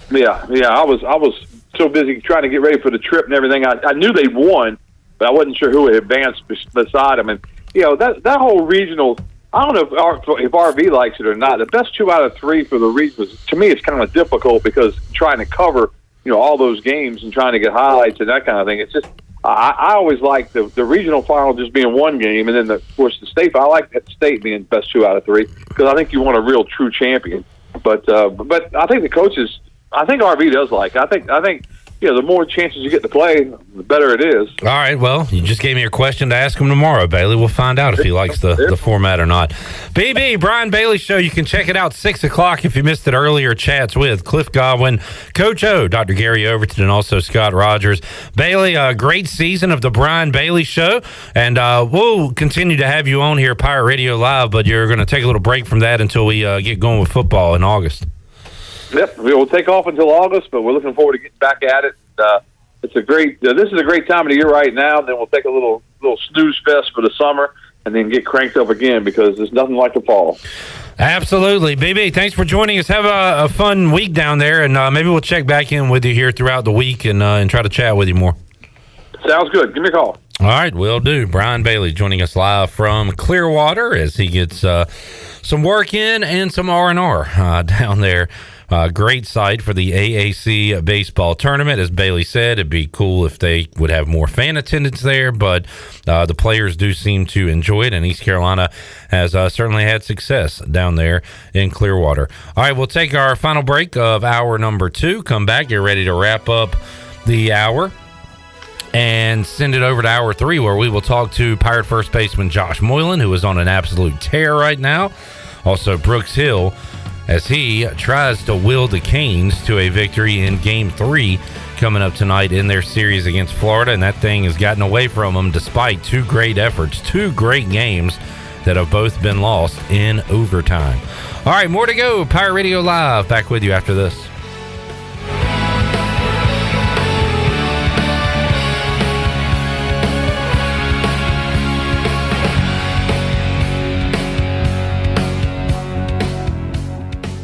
Yeah. I was so busy trying to get ready for the trip and everything. I knew they won, but I wasn't sure who had advanced beside them. And that whole regional. I don't know if RV likes it or not. The best 2 out of 3 for the region was, to me, it's kind of difficult because trying to cover, all those games and trying to get highlights and that kind of thing. It's just, I always like the regional final just being one game, and then of course the state. I like that state being best 2 out of 3 because I think you want a real true champion. But I think the coaches, I think RV does like. I think the more chances you get to play, the better it is. All right, well, you just gave me a question to ask him tomorrow, Bailey. We'll find out if he likes the format or not. BB, Brian Bailey Show, you can check it out 6 o'clock if you missed it earlier. Chats with Cliff Godwin, Coach O, Dr. Gary Overton, and also Scott Rogers. Bailey, a great season of the Brian Bailey Show, and we'll continue to have you on here, Pirate Radio Live, but you're going to take a little break from that until we get going with football in August. Yep, we'll take off until August, but we're looking forward to getting back at it. It's a great. This is a great time of the year right now. Then we'll take a little snooze fest for the summer, and then get cranked up again because there's nothing like the fall. Absolutely, BB. Thanks for joining us. Have a fun week down there, and maybe we'll check back in with you here throughout the week and try to chat with you more. Sounds good. Give me a call. All right, will do. Brian Bailey joining us live from Clearwater as he gets some work in and some R&R down there. Great site for the AAC baseball tournament. As Bailey said, it'd be cool if they would have more fan attendance there, but the players do seem to enjoy it, and East Carolina has certainly had success down there in Clearwater. All right, we'll take our final break of hour number 2. Come back, get ready to wrap up the hour and send it over to hour 3, where we will talk to Pirate first baseman Josh Moylan, who is on an absolute tear right now. Also, Brooks Hill, as he tries to will the Canes to a victory in Game 3 coming up tonight in their series against Florida, and that thing has gotten away from them despite 2 great efforts, 2 great games that have both been lost in overtime. All right, more to go. Pirate Radio Live, back with you after this.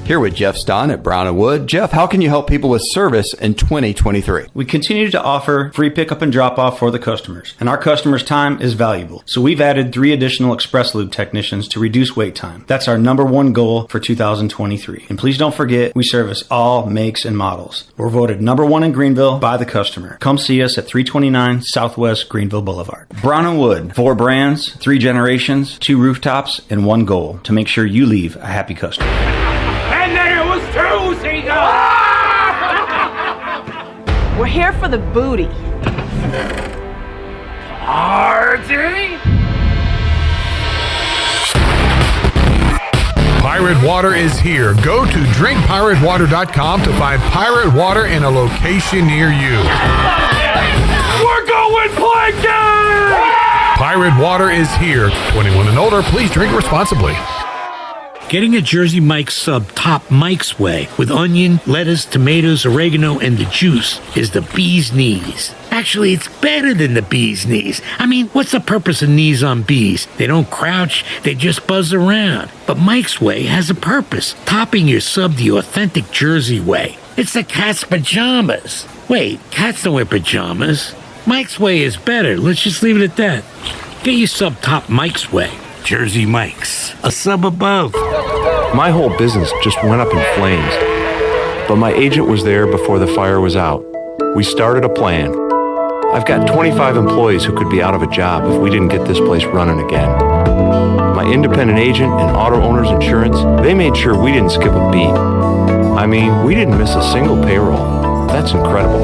Here with Jeff Stein at Brown & Wood. Jeff, how can you help people with service in 2023? We continue to offer free pickup and drop off for the customers, and our customers' time is valuable. So we've added 3 additional Express Lube technicians to reduce wait time. That's our number 1 goal for 2023. And please don't forget, we service all makes and models. We're voted number 1 in Greenville by the customer. Come see us at 329 Southwest Greenville Boulevard. Brown & Wood, 4 brands, 3 generations, 2 rooftops, and 1 goal to make sure you leave a happy customer. And then it was 2 seagulls! We're here for the booty. Party? Pirate Water is here. Go to drinkpiratewater.com to find Pirate Water in a location near you. We're going plankton! Pirate Water is here. 21 and older, please drink responsibly. Getting a Jersey Mike's sub top Mike's way with onion, lettuce, tomatoes, oregano, and the juice is the bee's knees. Actually, it's better than the bee's knees. I mean, what's the purpose of knees on bees? They don't crouch, they just buzz around. But Mike's Way has a purpose, topping your sub the authentic Jersey way. It's the cat's pajamas. Wait, cats don't wear pajamas. Mike's Way is better. Let's just leave it at that. Get your sub top Mike's Way. Jersey Mike's, a sub above. My whole business just went up in flames, but my agent was there before the fire was out. We started a plan. I've got 25 employees who could be out of a job if we didn't get this place running again. My independent agent and auto owner's insurance, they made sure we didn't skip a beat. I mean, we didn't miss a single payroll. That's incredible.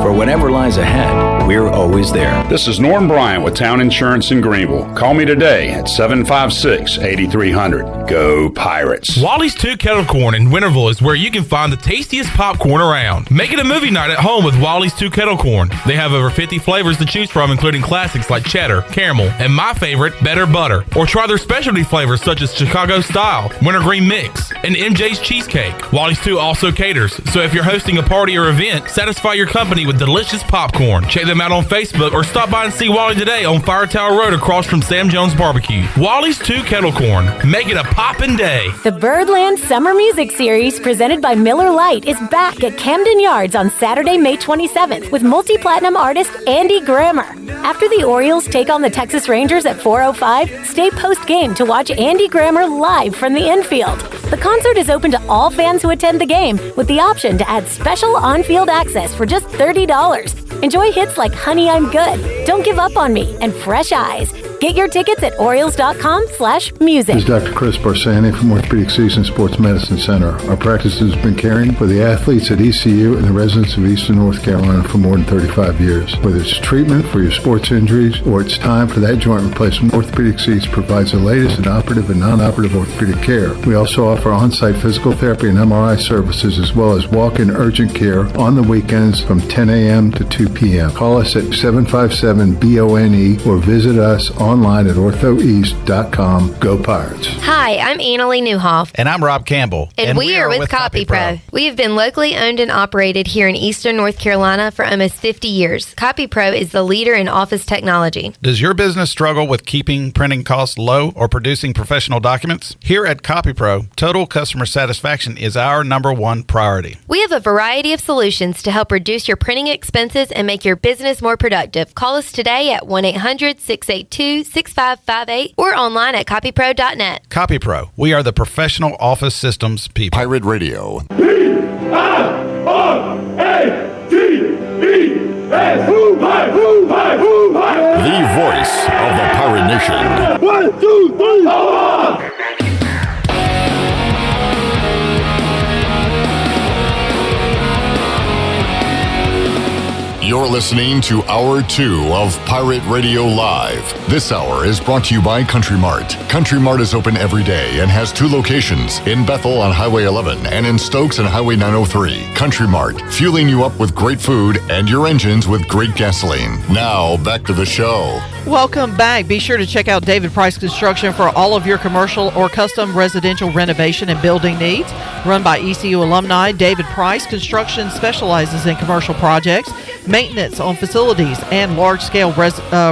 For whatever lies ahead, we're always there. This is Norm Bryant with Town Insurance in Greenville. Call me today at 756-8300. Go Pirates. Wally's 2 Kettle Corn in Winterville is where you can find the tastiest popcorn around. Make it a movie night at home with Wally's 2 Kettle Corn. They have over 50 flavors to choose from, including classics like cheddar, caramel, and my favorite, better butter. Or try their specialty flavors such as Chicago Style, Wintergreen Mix, and MJ's Cheesecake. Wally's 2 also caters, so if you're hosting a party or event, satisfy your company with delicious popcorn. Check them out on Facebook or stop by and see Wally today on Fire Tower Road across from Sam Jones Barbecue. Wally's 2 Kettle Corn. Make it a poppin' day. The Birdland Summer Music Series presented by Miller Lite is back at Camden Yards on Saturday, May 27th with multi-platinum artist Andy Grammer. After the Orioles take on the Texas Rangers at 4:05, stay post-game to watch Andy Grammer live from the infield. The concert is open to all fans who attend the game with the option to add special on-field access for just $30. Enjoy hits like Honey, I'm Good, Don't Give Up on Me, and Fresh Eyes. Get your tickets at Orioles.com/music. This is Dr. Chris Barsani from Orthopedic Season Sports Medicine Center. Our practice has been caring for the athletes at ECU and the residents of Eastern North Carolina for more than 35 years. Whether it's treatment for your sports injuries or it's time for that joint replacement, Orthopedic Seats provides the latest in operative and non-operative orthopedic care. We also offer on-site physical therapy and MRI services as well as walk-in urgent care on the weekends from 10 a.m. to 2 p.m. Call us at 757-BONE or visit us online at orthoeast.com. Go Pirates. Hi, I'm Annalie Newhoff. And I'm Rob Campbell. And we are with CopyPro. We have been locally owned and operated here in Eastern North Carolina for almost 50 years. CopyPro is the leader in office technology. Does your business struggle with keeping printing costs low or producing professional documents? Here at CopyPro, total customer satisfaction is our #1 priority. We have a variety of solutions to help reduce your printing expenses and make your business more productive. Call us today at 1-800-682-6558 or online at copypro.net. CopyPro, we are the professional office systems people. Pirate Radio. The voice of the Pirate Nation. 1, 2, 3, You're listening to Hour 2 of Pirate Radio Live. This hour is brought to you by Country Mart. Country Mart is open every day and has 2 locations, in Bethel on Highway 11 and in Stokes on Highway 903. Country Mart, fueling you up with great food and your engines with great gasoline. Now, back to the show. Welcome back. Be sure to check out David Price Construction for all of your commercial or custom residential renovation and building needs. Run by ECU alumni, David Price Construction specializes in commercial projects, maintenance on facilities, and large-scale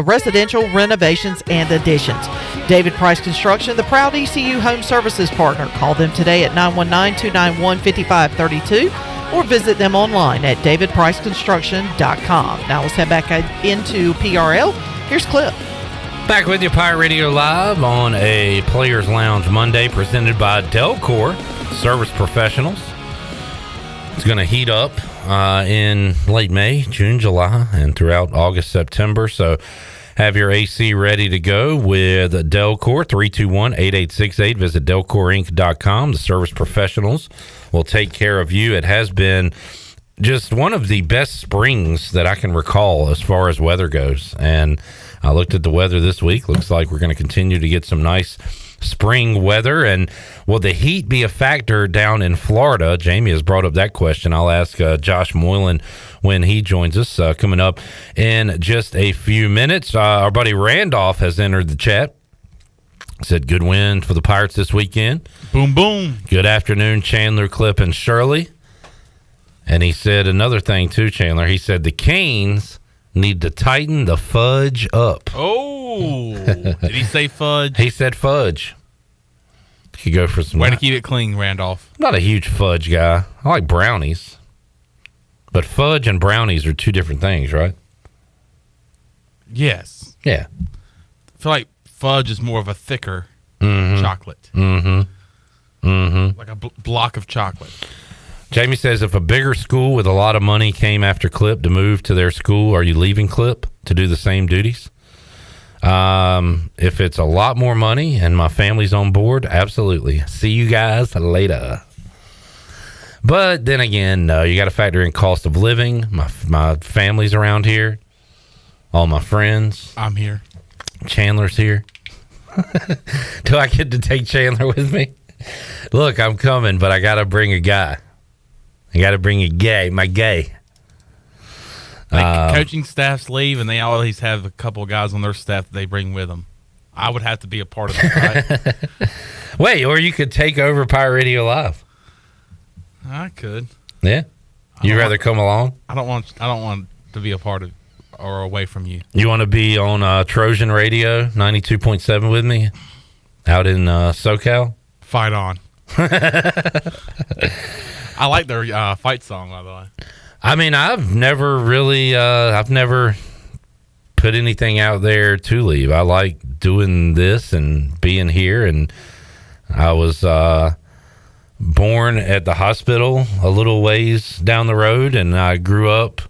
residential renovations and additions. David Price Construction, the proud ECU home services partner. Call them today at 919-291-5532 or visit them online at davidpriceconstruction.com. Now let's head back into PRL. Here's Clip. Back with you, Pirate Radio Live on a Players Lounge Monday presented by Delcor Service Professionals. It's going to heat up in late May, June, July, and throughout August, September. So have your AC ready to go with Delcor, 321-8868. Visit delcorinc.com. The Service Professionals will take care of you. It has been just one of the best springs that I can recall as far as weather goes. And I looked at the weather this week. Looks like we're going to continue to get some nice spring weather. And will the heat be a factor down in Florida? Jamie has brought up that question. I'll ask Josh Moylan when he joins us coming up in just a few minutes. Our buddy Randolph has entered the chat. Said good win for the Pirates this weekend. Boom, boom. Good afternoon, Chandler, Clip, and Shirley. And he said another thing too, Chandler. He said the Canes need to tighten the fudge up. Oh, did he say fudge? He said fudge. Could go for some. Way to keep it clean, Randolph. I'm not a huge fudge guy. I like brownies. But fudge and brownies are 2 different things, right? Yes. Yeah. I feel like fudge is more of a thicker chocolate. Mm-hmm. Mm-hmm. Like a block of chocolate. Jamie says, if a bigger school with a lot of money came after Clip to move to their school, are you leaving Clip to do the same duties? If it's a lot more money and my family's on board, absolutely. See you guys later. But then again, no, you got to factor in cost of living. My family's around here. All my friends. I'm here. Chandler's here. Do I get to take Chandler with me? Look, I'm coming, but I got to bring a guy. I got to bring a gay, my gay. Coaching staffs leave, and they always have a couple of guys on their staff that they bring with them. I would have to be a part of that, right? Wait, or you could take over Pirate Radio Live. I could. Yeah? You'd rather come along? I don't want to be a part of or away from you. You want to be on Trojan Radio 92.7 with me out in SoCal? Fight on. I like their fight song, by the way. I mean, I've never put anything out there to leave. I like doing this and being here, and I was born at the hospital a little ways down the road, and I grew up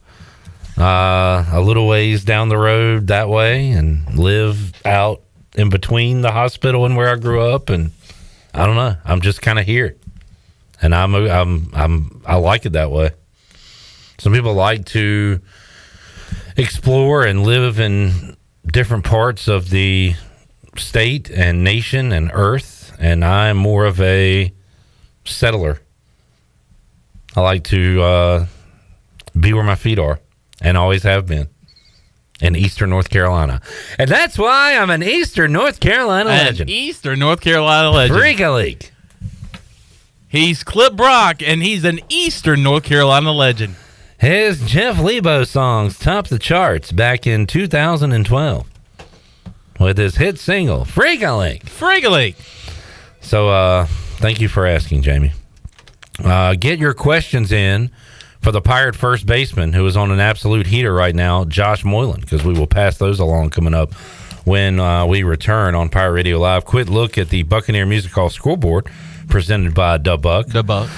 a little ways down the road that way and live out in between the hospital and where I grew up, and I don't know, I'm just kind of here, and I like it that way. Some people like to explore and live in different parts of the state and nation and earth, and I'm more of a settler. I like to be where my feet are, and always have been, in Eastern North Carolina. And that's why I'm an Eastern North Carolina legend. Eastern North Carolina legend. Freak League. He's Clip Brock, and he's an Eastern North Carolina legend. His Jeff Lebo songs topped the charts back in 2012 with his hit single, Freak-a-Leak. Freak-a-Leak. So, thank you for asking, Jamie. Get your questions in for the Pirate first baseman, who is on an absolute heater right now, Josh Moylan, because we will pass those along coming up when we return on Pirate Radio Live. Quick look at the Buccaneer Music Hall scoreboard presented by Dub Buck. Dub Buck.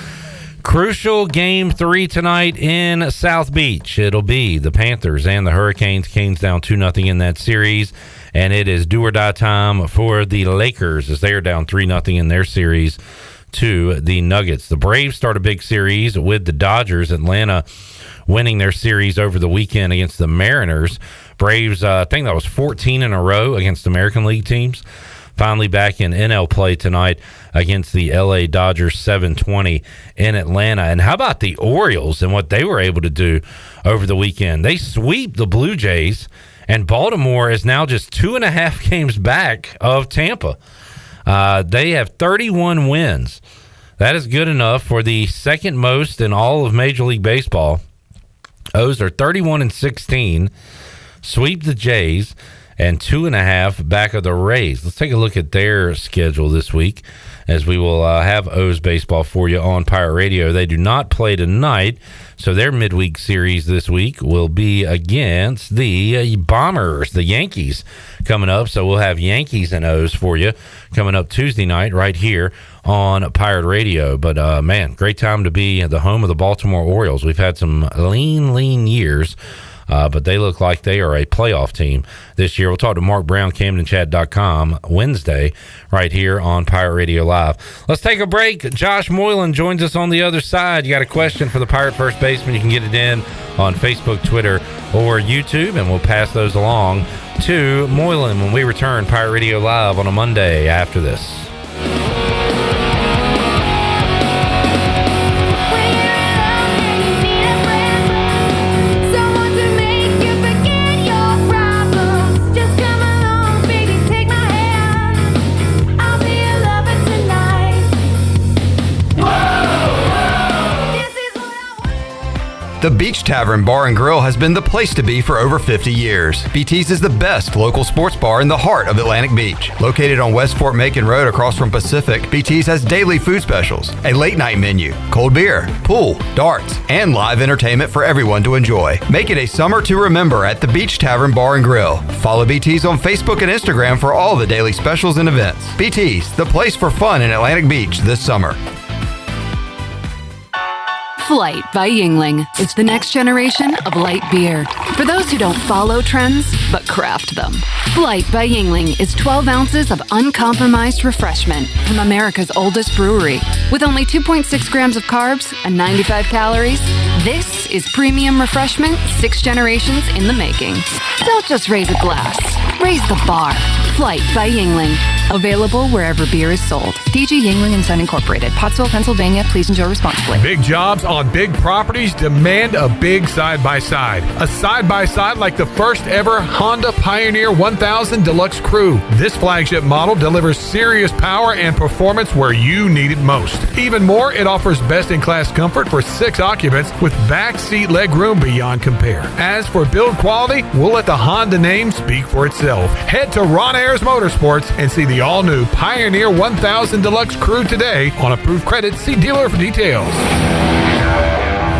Crucial Game 3 tonight in South Beach. It'll be the Panthers and the Hurricanes. Canes down 2-0 in that series. And it is do or die time for the Lakers as they are down 3-0 in their series to the Nuggets. The Braves start a big series with the Dodgers. Atlanta winning their series over the weekend against the Mariners. Braves, I think that was 14 in a row against American League teams. Finally back in NL play tonight against the LA Dodgers, 7:20 in Atlanta. And how about the Orioles and what they were able to do over the weekend? They sweep the Blue Jays, and Baltimore is now just 2.5 games back of Tampa. They have 31 wins. That is good enough for the second most in all of Major League Baseball. O's are 31-16, sweep the Jays, and 2.5 back of the Rays. Let's take a look at their schedule this week, as we will have O's baseball for you on Pirate Radio. They do not play tonight, so their midweek series this week will be against the Bombers, the Yankees, coming up. So we'll have Yankees and O's for you coming up Tuesday night right here on Pirate Radio. But, man, great time to be the home of the Baltimore Orioles. We've had some lean years, but they look like they are a playoff team this year. We'll talk to Mark Brown, CamdenChat.com, Wednesday, right here on Pirate Radio Live. Let's take a break. Josh Moylan joins us on the other side. You got a question for the Pirate first baseman, you can get it in on Facebook, Twitter, or YouTube, and we'll pass those along to Moylan when we return Pirate Radio Live on a Monday after this. The Beach Tavern Bar and Grill has been the place to be for over 50 years. BT's is the best local sports bar in the heart of Atlantic Beach. Located on West Fort Macon Road across from Pacific, BT's has daily food specials, a late night menu, cold beer, pool, darts, and live entertainment for everyone to enjoy. Make it a summer to remember at the Beach Tavern Bar and Grill. Follow BT's on Facebook and Instagram for all the daily specials and events. BT's, the place for fun in Atlantic Beach this summer. Flight by Yingling. It's the next generation of light beer. For those who don't follow trends, but craft them. Flight by Yingling is 12 ounces of uncompromised refreshment from America's oldest brewery. With only 2.6 grams of carbs and 95 calories, this is premium refreshment 6 generations in the making. Don't just raise a glass, raise the bar. Flight by Yingling. Available wherever beer is sold. DG Yingling & Son Incorporated, Pottsville, Pennsylvania. Please enjoy responsibly. Big jobs on big properties demand a big side-by-side. A side-by-side like the first ever Honda Pioneer 1000 Deluxe Crew. This flagship model delivers serious power and performance where you need it most. Even more, it offers best-in-class comfort for 6 occupants with back seat legroom beyond compare. As for build quality, we'll let the Honda name speak for itself. Head to Ron Ayers Motorsports and see the all-new Pioneer 1000 Deluxe Crew today on approved credit. See dealer for details.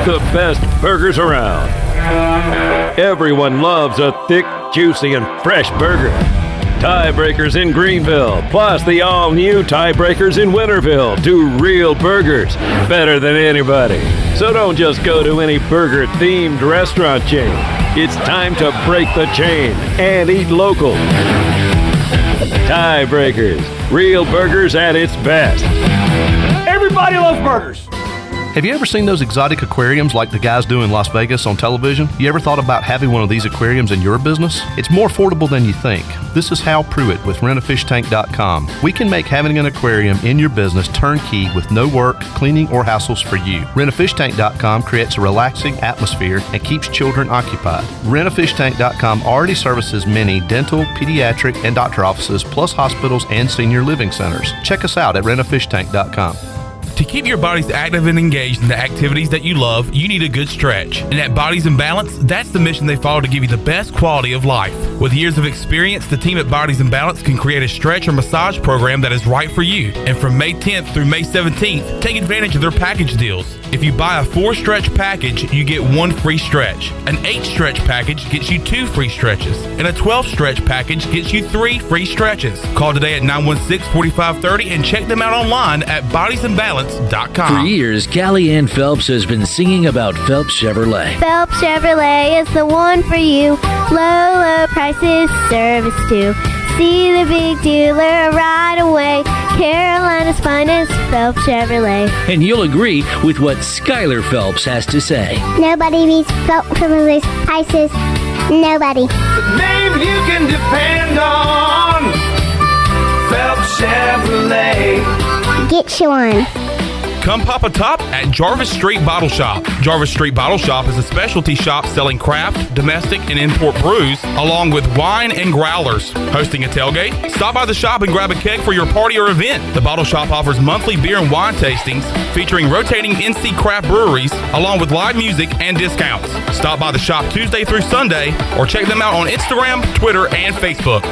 The best burgers around. Everyone loves a thick, juicy, and fresh burger. Tiebreakers in Greenville, plus the all-new Tiebreakers in Winterville. Do real burgers better than anybody. So don't just go to any burger-themed restaurant chain. It's time to break the chain and eat local. Tiebreakers, real burgers at its best. Everybody loves burgers. Have you ever seen those exotic aquariums like the guys do in Las Vegas on television? You ever thought about having one of these aquariums in your business? It's more affordable than you think. This is Hal Pruitt with rentafishtank.com. We can make having an aquarium in your business turnkey with no work, cleaning, or hassles for you. Rentafishtank.com creates a relaxing atmosphere and keeps children occupied. Rentafishtank.com already services many dental, pediatric, and doctor offices, plus hospitals and senior living centers. Check us out at rentafishtank.com. To keep your bodies active and engaged in the activities that you love, you need a good stretch. And at Bodies in Balance, that's the mission they follow to give you the best quality of life. With years of experience, the team at Bodies in Balance can create a stretch or massage program that is right for you. And from May 10th through May 17th, take advantage of their package deals. If you buy a 4-stretch package, you get 1 free stretch. An 8-stretch package gets you 2 free stretches. And a 12-stretch package gets you 3 free stretches. Call today at 916-4530 and check them out online at bodiesandbalance.com. For years, Callie Ann Phelps has been singing about Phelps Chevrolet. Phelps Chevrolet is the one for you. Low prices, service too. See the big dealer right away. Carolina's finest, Phelps Chevrolet. And you'll agree with what Skylar Phelps has to say. Nobody beats Phelps Chevrolet's prices. Nobody. The name you can depend on. Phelps Chevrolet. Get you one. Come pop a top at Jarvis Street Bottle Shop. Jarvis Street Bottle Shop is a specialty shop selling craft, domestic, and import brews, along with wine and growlers. Hosting a tailgate? Stop by the shop and grab a keg for your party or event. The Bottle Shop offers monthly beer and wine tastings featuring rotating NC craft breweries, along with live music and discounts. Stop by the shop Tuesday through Sunday, or check them out on Instagram, Twitter, and Facebook.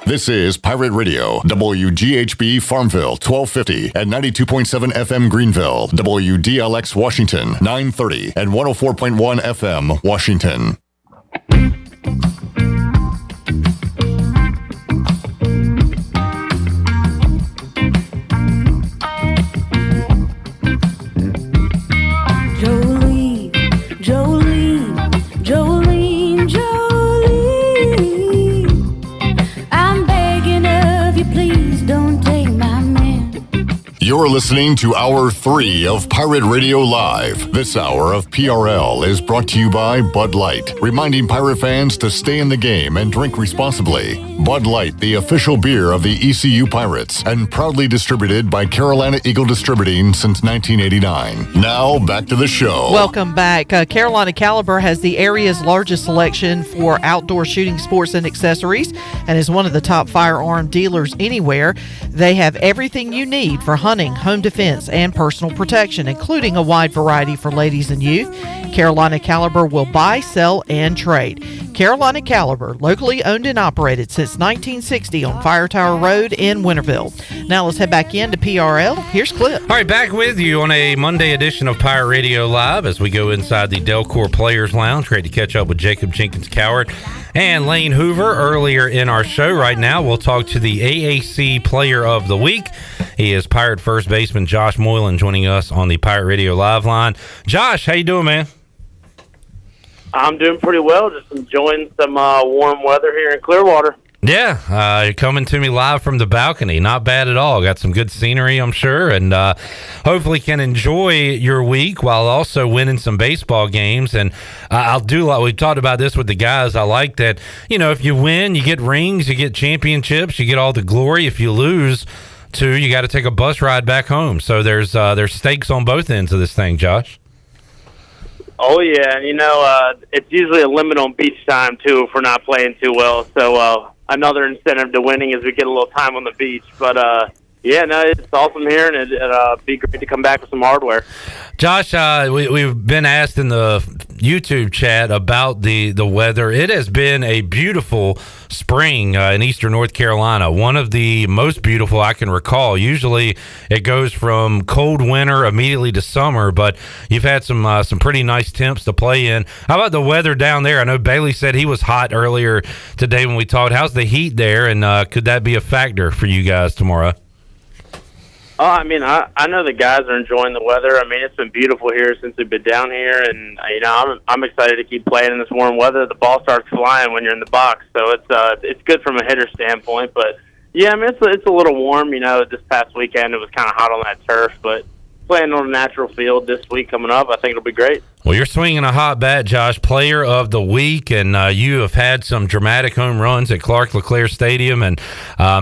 This is Pirate Radio, WGHB Farmville, 1250 and 92.7 FM Greenville, WDLX Washington, 930 and 104.1 FM Washington. You're listening to Hour 3 of Pirate Radio Live. This hour of PRL is brought to you by Bud Light, reminding pirate fans to stay in the game and drink responsibly. Bud Light, the official beer of the ECU Pirates, and proudly distributed by Carolina Eagle Distributing since 1989. Now, back to the show. Welcome back. Carolina Caliber has the area's largest selection for outdoor shooting sports and accessories and is one of the top firearm dealers anywhere. They have everything you need for hunting, home defense, and personal protection, including a wide variety for ladies and youth. Carolina Caliber will buy, sell, and trade. Carolina Caliber, locally owned and operated since 1960 on Fire Tower Road in Winterville. Now let's head back into PRL. Here's Clip. All right, back with you on a Monday edition of Pirate Radio Live as we go inside the Delcor Players Lounge. Great to catch up with Jacob Jenkins-Cowart and Lane Hoover earlier in our show. Right now, we'll talk to the AAC Player of the Week. He is Pirate first baseman Josh Moylan joining us on the Pirate Radio Live line. Josh, how you doing, man? I'm doing pretty well, just enjoying some warm weather here in Clearwater. Yeah, you're coming to me live from the balcony. Not bad at all. Got some good scenery, I'm sure, and hopefully can enjoy your week while also winning some baseball games. And I'll do like we've talked about this with the guys. I like that, if you win, you get rings, you get championships, you get all the glory. If you lose, you got to take a bus ride back home. So there's stakes on both ends of this thing, Josh. Oh, yeah, it's usually a limit on beach time, too, if we're not playing too well. So another incentive to winning is we get a little time on the beach. But, it's awesome here, and it'd be great to come back with some hardware. Josh, we've been asked in the YouTube chat about the weather. It has been a beautiful spring in eastern North Carolina, one of the most beautiful I can recall. Usually it goes from cold winter immediately to summer, but you've had some pretty nice temps to play in. How about the weather down there? I know Bailey said he was hot earlier today when we talked. How's the heat there, and could that be a factor for you guys tomorrow? Oh, I know the guys are enjoying the weather. It's been beautiful here since we've been down here, and I'm excited to keep playing in this warm weather. The ball starts flying when you're in the box, so it's good from a hitter standpoint. But yeah, it's a little warm. This past weekend it was kind of hot on that turf, but playing on a natural field this week coming up, I think it'll be great. Well, you're swinging a hot bat, Josh, Player of the Week, and you have had some dramatic home runs at Clark LeClaire Stadium, and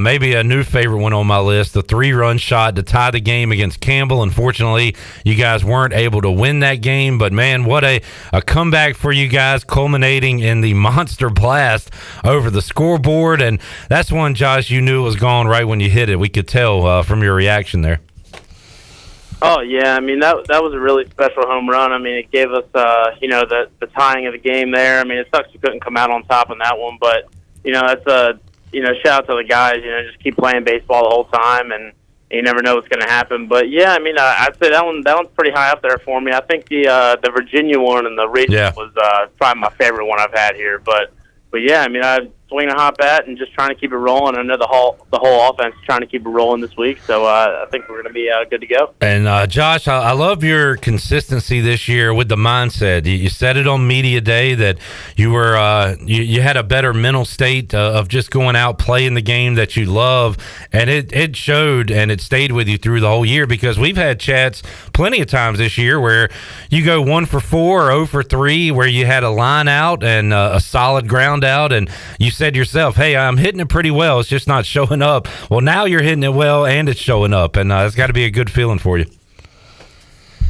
maybe a new favorite one on my list, the 3-run shot to tie the game against Campbell. Unfortunately, you guys weren't able to win that game, but man, what a comeback for you guys, culminating in the monster blast over the scoreboard. And that's one, Josh, you knew it was gone right when you hit it. We could tell from your reaction there. Oh, yeah, that was a really special home run. It gave us, the tying of the game there. It sucks you couldn't come out on top on that one, but, that's a, shout out to the guys, just keep playing baseball the whole time, and you never know what's going to happen. But, yeah, I'd say that one's pretty high up there for me. I think the Virginia one and the region was probably my favorite one I've had here. But yeah, I swing a hot bat and just trying to keep it rolling. I know the whole offense is trying to keep it rolling this week, so I think we're going to be good to go. And Josh, I love your consistency this year with the mindset. You said it on media day that you were you had a better mental state of just going out playing the game that you love, and it showed and it stayed with you through the whole year, because we've had chats plenty of times this year where you go 1 for 4 or 0 for 3 where you had a line out and a solid ground out, and you said yourself, hey, I'm hitting it pretty well, it's just not showing up. Well, now you're hitting it well and it's showing up, and it's got to be a good feeling for you.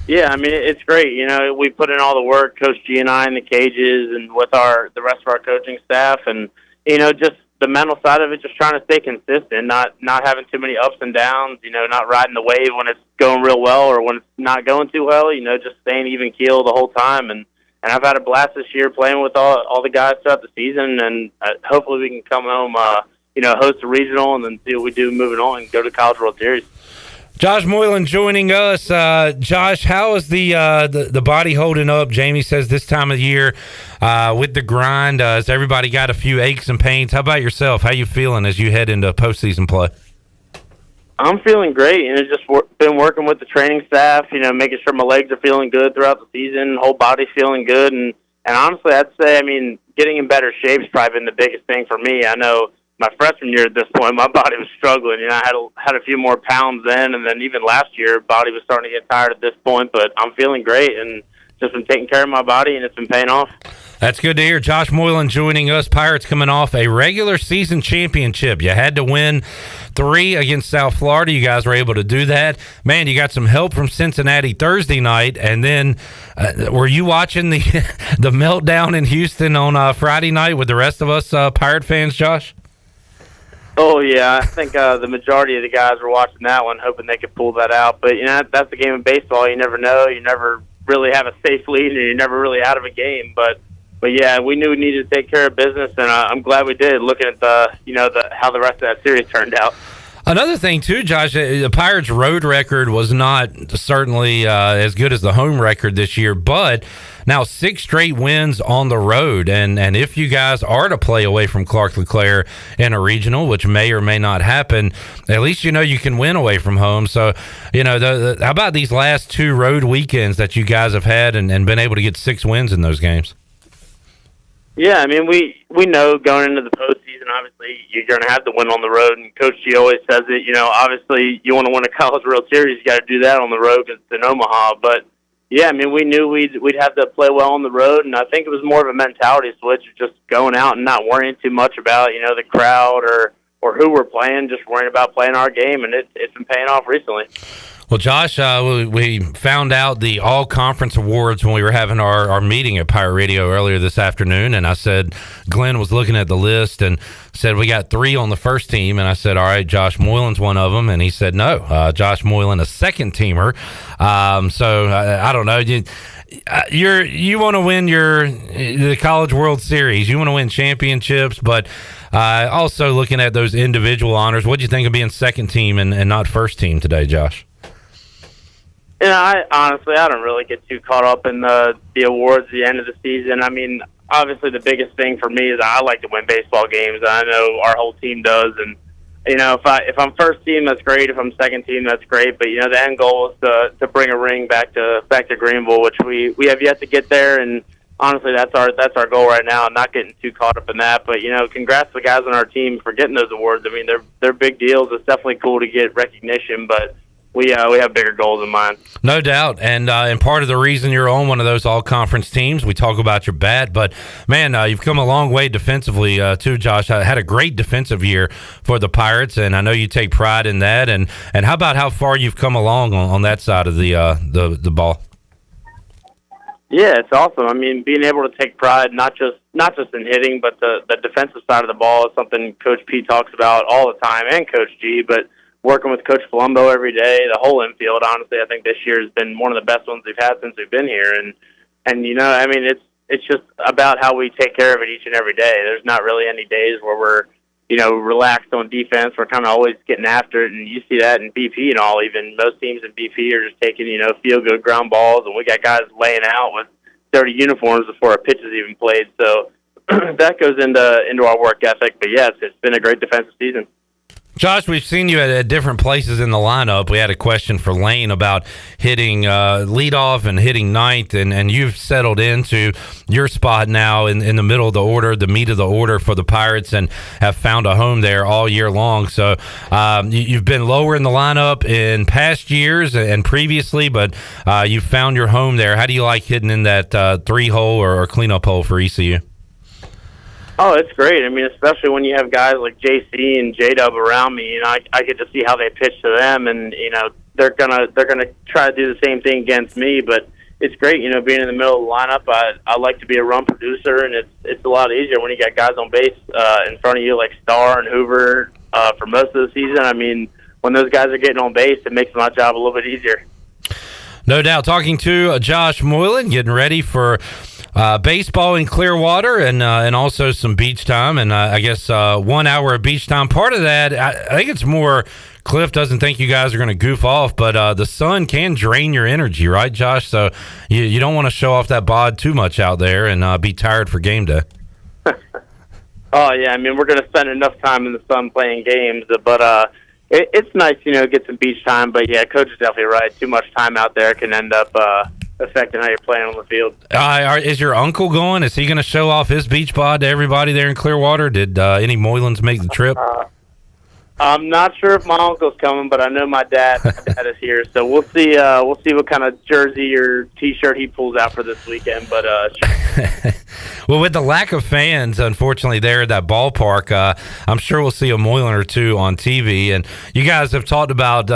Yeah, it's great. We put in all the work, Coach G and I in the cages and with the rest of our coaching staff, and just the mental side of it, just trying to stay consistent, not having too many ups and downs, not riding the wave when it's going real well or when it's not going too well, just staying even keel the whole time. And I've had a blast this year playing with all the guys throughout the season, and hopefully we can come home, host a regional, and then see what we do moving on and go to College World Series. Josh Moylan joining us. Josh, how is the body holding up? Jamie says this time of year with the grind, has everybody got a few aches and pains? How about yourself? How you feeling as you head into postseason play? I'm feeling great, and it's just been working with the training staff, making sure my legs are feeling good throughout the season, whole body's feeling good, and honestly, I'd say, getting in better shape has probably been the biggest thing for me. I know my freshman year at this point, my body was struggling. I had a few more pounds then, and then even last year, body was starting to get tired at this point, but I'm feeling great, and just been taking care of my body, and it's been paying off. That's good to hear. Josh Moylan joining us. Pirates coming off a regular season championship. You had to win 3 against South Florida. You guys were able to do that. Man, you got some help from Cincinnati Thursday night. And then were you watching the meltdown in Houston on Friday night with the rest of us Pirate fans, Josh? Oh, yeah. I think the majority of the guys were watching that one, hoping they could pull that out. But, that's the game of baseball. You never know. You never really have a safe lead, and you're never really out of a game. But But yeah, we knew we needed to take care of business, and I'm glad we did. Looking at how the rest of that series turned out. Another thing too, Josh, the Pirates' road record was not certainly as good as the home record this year, but now 6 straight wins on the road, and if you guys are to play away from Clark LeClaire in a regional, which may or may not happen, at least you know you can win away from home. So, how about these last 2 road weekends that you guys have had and been able to get 6 wins in those games? Yeah, I mean, we know going into the postseason, obviously, you're going to have to win on the road, and Coach G always says it, obviously, you want to win a College World Series, you got to do that on the road against in Omaha. But, yeah, I mean, we knew we'd have to play well on the road, and I think it was more of a mentality switch of just going out and not worrying too much about, the crowd or who we're playing, just worrying about playing our game, and it's been paying off recently. Well, Josh, we found out the all-conference awards when we were having our meeting at Pirate Radio earlier this afternoon, and I said Glenn was looking at the list and said we got 3 on the first team, and I said, all right, Josh Moylan's one of them, and he said no, Josh Moylan, a second-teamer. So I don't know. You want to win the College World Series. You want to win championships, but also looking at those individual honors, what do you think of being second team and not first team today, Josh? I don't really get too caught up in the awards at the end of the season. I mean, obviously the biggest thing for me is I like to win baseball games. I know our whole team does, and if I'm first team, that's great. If I'm second team, that's great. But the end goal is to bring a ring back to Greenville, which we have yet to get there. And honestly, that's our goal right now. I'm not getting too caught up in that. But congrats to the guys on our team for getting those awards. I mean, they're big deals. It's definitely cool to get recognition, but we have bigger goals in mind. No doubt, and part of the reason you're on one of those all-conference teams, we talk about your bat, but man, you've come a long way defensively too, Josh. I had a great defensive year for the Pirates, and I know you take pride in that. And how about how far you've come along on that side of the ball? Yeah, it's awesome. I mean, being able to take pride not just in hitting, but the defensive side of the ball is something Coach P talks about all the time, and Coach G, but working with Coach Palumbo every day, the whole infield, honestly, I think this year has been one of the best ones we've had since we've been here. And I mean, it's just about how we take care of it each and every day. There's not really any days where we're, relaxed on defense. We're kind of always getting after it, and you see that in BP and all. Even most teams in BP are just taking, feel-good ground balls, and we got guys laying out with dirty uniforms before a pitch is even played. So that goes into our work ethic. But, yes, it's been a great defensive season. Josh, we've seen you at different places in the lineup. We had a question for Lane about hitting leadoff and hitting ninth, and you've settled into your spot now in the middle of the order, the meat of the order for the Pirates, and have found a home there all year long. So you've been lower in the lineup in past years and previously, but you've found your home there. How do you like hitting in that 3-hole or cleanup hole for ECU? Oh, it's great. I mean, especially when you have guys like JC and J-Dub around me, I get to see how they pitch to them, and they're gonna try to do the same thing against me. But it's great, being in the middle of the lineup. I like to be a run producer, and it's a lot easier when you got guys on base in front of you like Starr and Hoover for most of the season. I mean, when those guys are getting on base, it makes my job a little bit easier. No doubt. Talking to Josh Moylan, getting ready for baseball in Clearwater and also some beach time, and I guess 1 hour of beach time. Part of that, I think it's more Cliff doesn't think you guys are going to goof off, but the sun can drain your energy, right, Josh? So you don't want to show off that bod too much out there and be tired for game day. Oh, yeah. I mean, we're going to spend enough time in the sun playing games, but it's nice, get some beach time. But, yeah, Coach is definitely right. Too much time out there can end up affecting how you're playing on the field. Is your uncle going? Is he going to show off his beach bod to everybody there in Clearwater? Did any Moylans make the trip? I'm not sure if my uncle's coming, but I know my dad is here, so we'll see. We'll see what kind of jersey or T-shirt he pulls out for this weekend. But well, with the lack of fans, unfortunately, there at that ballpark, I'm sure we'll see a Moylan or two on TV. And you guys have talked about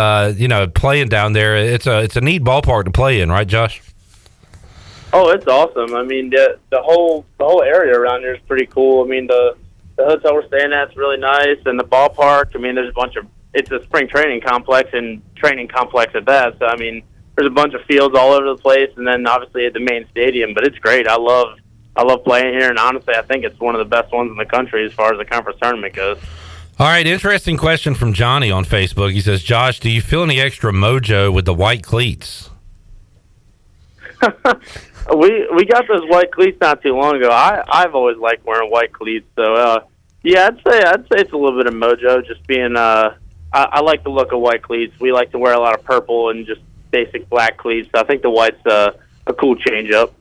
playing down there. It's a neat ballpark to play in, right, Josh? Oh, it's awesome. I mean, the whole area around here is pretty cool. I mean, the hotel we're staying at is really nice, and the ballpark, I mean, there's it's a spring training complex and training complex at that. So, I mean, there's a bunch of fields all over the place, and then obviously at the main stadium, but it's great. I love I love playing here, and honestly, I think it's one of the best ones in the country as far as the conference tournament goes. All right, interesting question from Johnny on Facebook. He says, Josh, do you feel any extra mojo with the white cleats? We got those white cleats not too long ago. I've always liked wearing white cleats, so yeah, I'd say it's a little bit of mojo. Just being, I like the look of white cleats. We like to wear a lot of purple and just basic black cleats. So I think the white's a cool change up.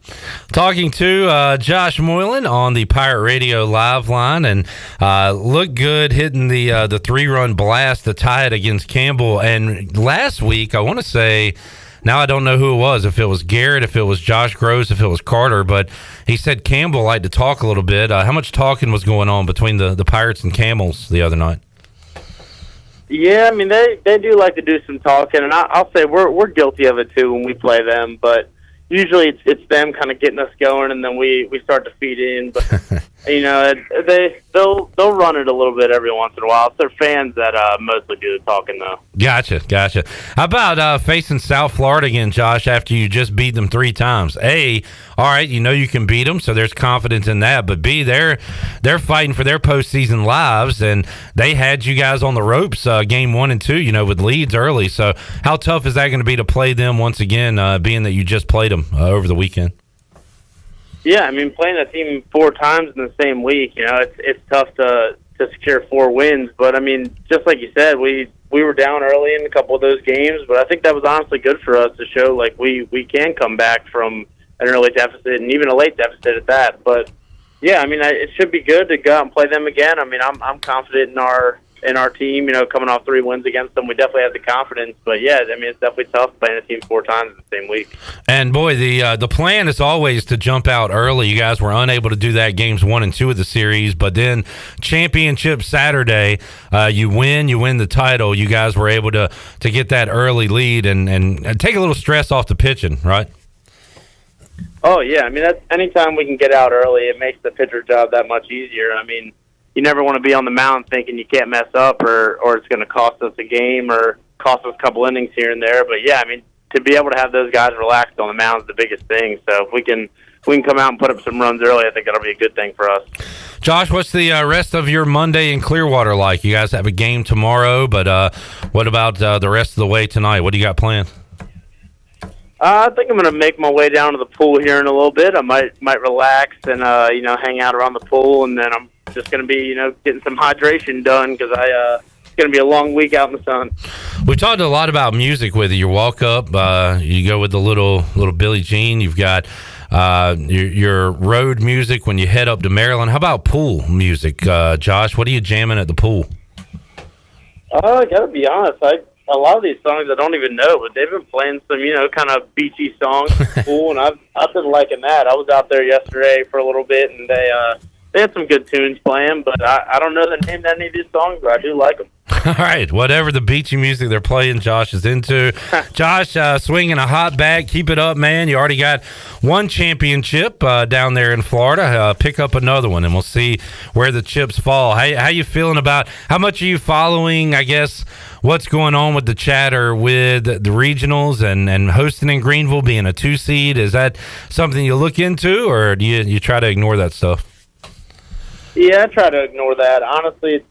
Talking to Josh Moylan on the Pirate Radio live line, and looked good hitting the 3-run blast to tie it against Campbell. And last week, I want to say, now I don't know who it was, if it was Garrett, if it was Josh Groves, if it was Carter, but he said Campbell liked to talk a little bit. How much talking was going on between the Pirates and Camels the other night? Yeah, I mean, they do like to do some talking, and I'll say we're guilty of it too when we play them, but usually it's them kind of getting us going, and then we start to feed in. But you know, they'll run it a little bit every once in a while. It's their fans that mostly do the talking, though. Gotcha. How about facing South Florida again, Josh, after you just beat them 3 times? A, all right, you know you can beat them, so there's confidence in that. But B, they're fighting for their postseason lives, and they had you guys on the ropes game 1 and 2, you know, with leads early. So how tough is that going to be to play them once again, being that you just played them over the weekend? Yeah, I mean, playing that team 4 times in the same week, you know, it's tough to secure 4 wins. But, I mean, just like you said, we were down early in a couple of those games, but I think that was honestly good for us to show, like, we can come back from an early deficit and even a late deficit at that. But, yeah, I mean, it should be good to go out and play them again. I mean, I'm confident in our team, you know, coming off 3 wins against them. We definitely have the confidence. But, yeah, I mean, it's definitely tough playing a team 4 times in the same week. And, boy, the plan is always to jump out early. You guys were unable to do that games 1 and 2 of the series. But then championship Saturday, you win the title. You guys were able to get that early lead and take a little stress off the pitching, right? Oh, yeah. I mean, anytime we can get out early, it makes the pitcher job that much easier. I mean, you never want to be on the mound thinking you can't mess up or it's going to cost us a game or cost us a couple innings here and there. But, yeah, I mean, to be able to have those guys relaxed on the mound is the biggest thing. So if we can come out and put up some runs early, I think that'll be a good thing for us. Josh, what's the rest of your Monday in Clearwater like? You guys have a game tomorrow, but what about the rest of the way tonight? What do you got planned? I think I'm going to make my way down to the pool here in a little bit. I might relax and, you know, hang out around the pool, and then I'm just going to be, you know, getting some hydration done because it's going to be a long week out in the sun. We talked a lot about music with you. You walk up, you go with the little Billie Jean. You've got your road music when you head up to Maryland. How about pool music, Josh? What are you jamming at the pool? I got to be honest. A lot of these songs I don't even know, but they've been playing some, you know, kind of beachy songs at the pool, and I've been liking that. I was out there yesterday for a little bit, and they had some good tunes playing, but I don't know the name of any of these songs, but I do like them. All right, whatever the beachy music they're playing, Josh is into. Josh, swinging a hot bat. Keep it up, man. You already got 1 championship down there in Florida. Pick up another one, and we'll see where the chips fall. How you feeling about, how much are you following, I guess, what's going on with the chatter with the regionals and hosting in Greenville, being a 2 seed? Is that something you look into, or do you try to ignore that stuff? Yeah, I try to ignore that. Honestly,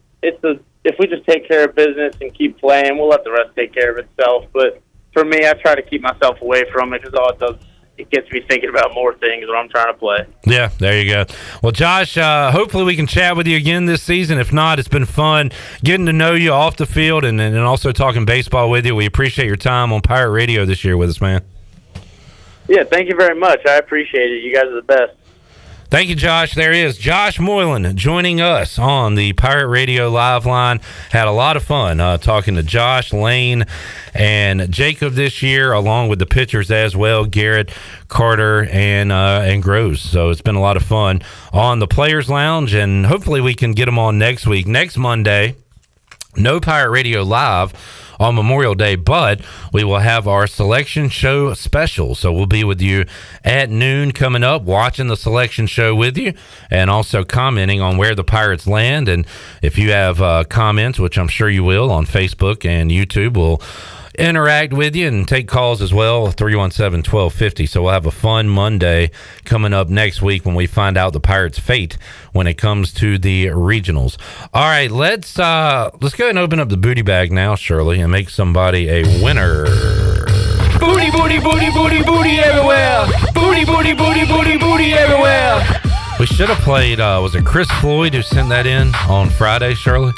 if we just take care of business and keep playing, we'll let the rest take care of itself. But for me, I try to keep myself away from it because all it does, it gets me thinking about more things when I'm trying to play. Yeah, there you go. Well, Josh, hopefully we can chat with you again this season. If not, it's been fun getting to know you off the field and also talking baseball with you. We appreciate your time on Pirate Radio this year with us, man. Yeah, thank you very much. I appreciate it. You guys are the best. Thank you, Josh. There he is, Josh Moylan, joining us on the Pirate Radio Live Line. Had a lot of fun talking to Josh, Lane, and Jacob this year, along with the pitchers as well, Garrett, Carter, and Groves. So it's been a lot of fun on the Players Lounge, and hopefully we can get them on next week. Next Monday, no Pirate Radio Live on Memorial Day, but we will have our selection show special. So we'll be with you at noon coming up, watching the selection show with you, and also commenting on where the Pirates land. And if you have comments, which I'm sure you will, on Facebook and YouTube, we'll interact with you and take calls as well, 317-1250. So we'll have a fun Monday coming up next week when we find out the Pirates' fate when it comes to the regionals. All right, let's go ahead and open up the booty bag now, Shirley, and make somebody a winner. Booty, booty, booty, booty, booty everywhere. Booty, booty, booty, booty, booty everywhere. We should have played, was it Chris Floyd who sent that in on Friday, Shirley?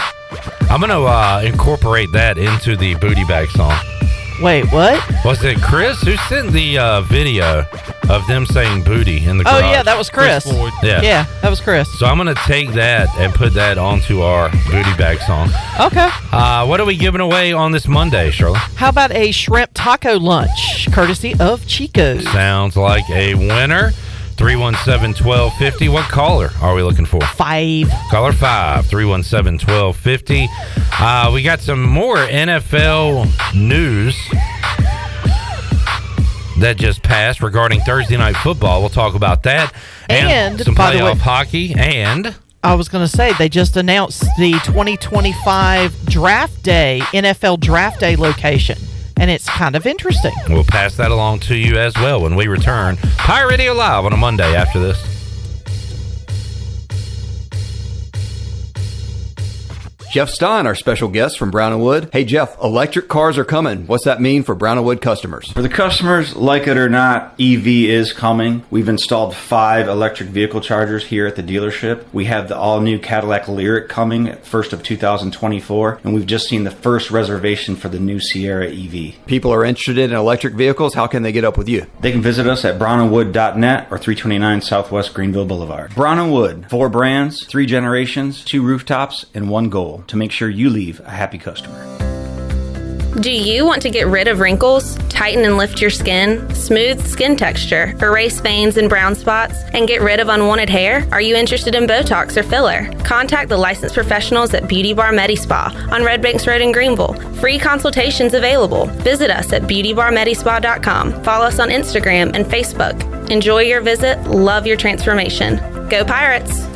I'm going to incorporate that into the booty bag song. Wait, what? Was it Chris who sent the video of them saying booty in the garage? Oh, yeah, that was Chris. Floyd. Yeah, that was Chris. So I'm going to take that and put that onto our booty bag song. Okay. What are we giving away on this Monday, Shirley? How about a shrimp taco lunch, courtesy of Chico's? Sounds like a winner. 317-1250. What caller are we looking for? 5. Caller 5, 317-1250. We got some more NFL news that just passed regarding Thursday Night Football. We'll talk about that. And some by the way, playoff hockey. And I was going to say, they just announced the 2025 Draft Day, NFL Draft Day location. And it's kind of interesting. We'll pass that along to you as well when we return. Pirate Radio Live on a Monday after this. Jeff Stein, our special guest from Brown & Wood. Hey, Jeff, electric cars are coming. What's that mean for Brown & Wood customers? For the customers, like it or not, EV is coming. We've installed 5 electric vehicle chargers here at the dealership. We have the all-new Cadillac Lyriq coming at 1st of 2024, and we've just seen the first reservation for the new Sierra EV. People are interested in electric vehicles. How can they get up with you? They can visit us at brownandwood.net or 329 Southwest Greenville Boulevard. Brown & Wood, 4 brands, 3 generations, 2 rooftops, and 1 goal to make sure you leave a happy customer. Do you want to get rid of wrinkles, tighten and lift your skin, smooth skin texture, erase veins and brown spots, and get rid of unwanted hair? Are you interested in Botox or filler? Contact the licensed professionals at Beauty Bar MediSpa on Red Banks Road in Greenville. Free consultations available. Visit us at beautybarmedispa.com. Follow us on Instagram and Facebook. Enjoy your visit. Love your transformation. Go Pirates!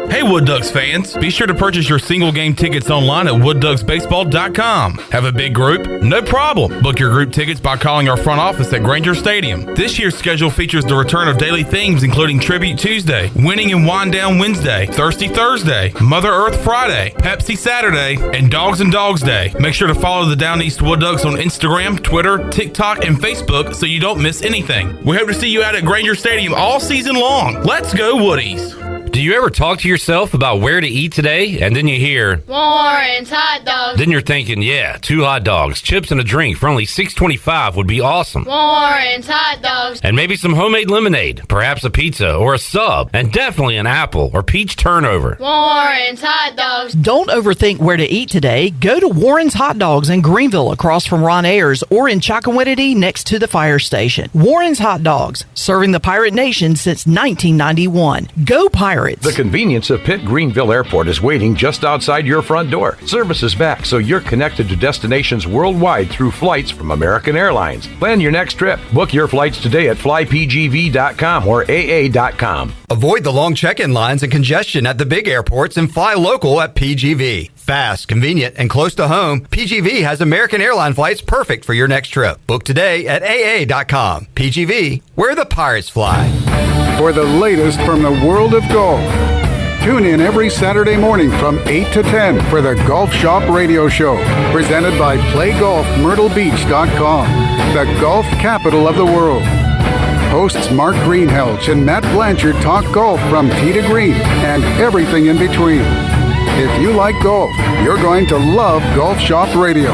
Hey Wood Ducks fans, be sure to purchase your single game tickets online at woodducksbaseball.com. Have a big group? No problem. Book your group tickets by calling our front office at Granger Stadium. This year's schedule features the return of daily themes including Tribute Tuesday, Winning and Wind Down Wednesday, Thirsty Thursday, Mother Earth Friday, Pepsi Saturday, and Dogs and Dogs Day. Make sure to follow the Down East Wood Ducks on Instagram, Twitter, TikTok, and Facebook so you don't miss anything. We hope to see you out at Granger Stadium all season long. Let's go Woodies! Do you ever talk to yourself about where to eat today? And then you hear Warren's Hot Dogs. Then you're thinking, yeah, 2 hot dogs, chips, and a drink for only $6.25 would be awesome. Warren's Hot Dogs. And maybe some homemade lemonade, perhaps a pizza or a sub, and definitely an apple or peach turnover. Warren's Hot Dogs. Don't overthink where to eat today. Go to Warren's Hot Dogs in Greenville across from Ron Ayers or in Chocowinity next to the fire station. Warren's Hot Dogs, serving the Pirate Nation since 1991. Go Pirates! The convenience of Pitt Greenville Airport is waiting just outside your front door. Service is back, so you're connected to destinations worldwide through flights from American Airlines. Plan your next trip. Book your flights today at flypgv.com or aa.com. Avoid the long check-in lines and congestion at the big airports and fly local at PGV. Fast, convenient, and close to home, PGV has American Airline flights perfect for your next trip. Book today at aa.com. PGV, where the Pirates fly. For the latest from the world of golf, tune in every Saturday morning from 8 to 10 for the Golf Shop Radio Show, presented by PlayGolfMyrtleBeach.com, the golf capital of the world. Hosts Mark Greenhelch and Matt Blanchard talk golf from tee to green and everything in between. If you like golf, you're going to love Golf Shop Radio.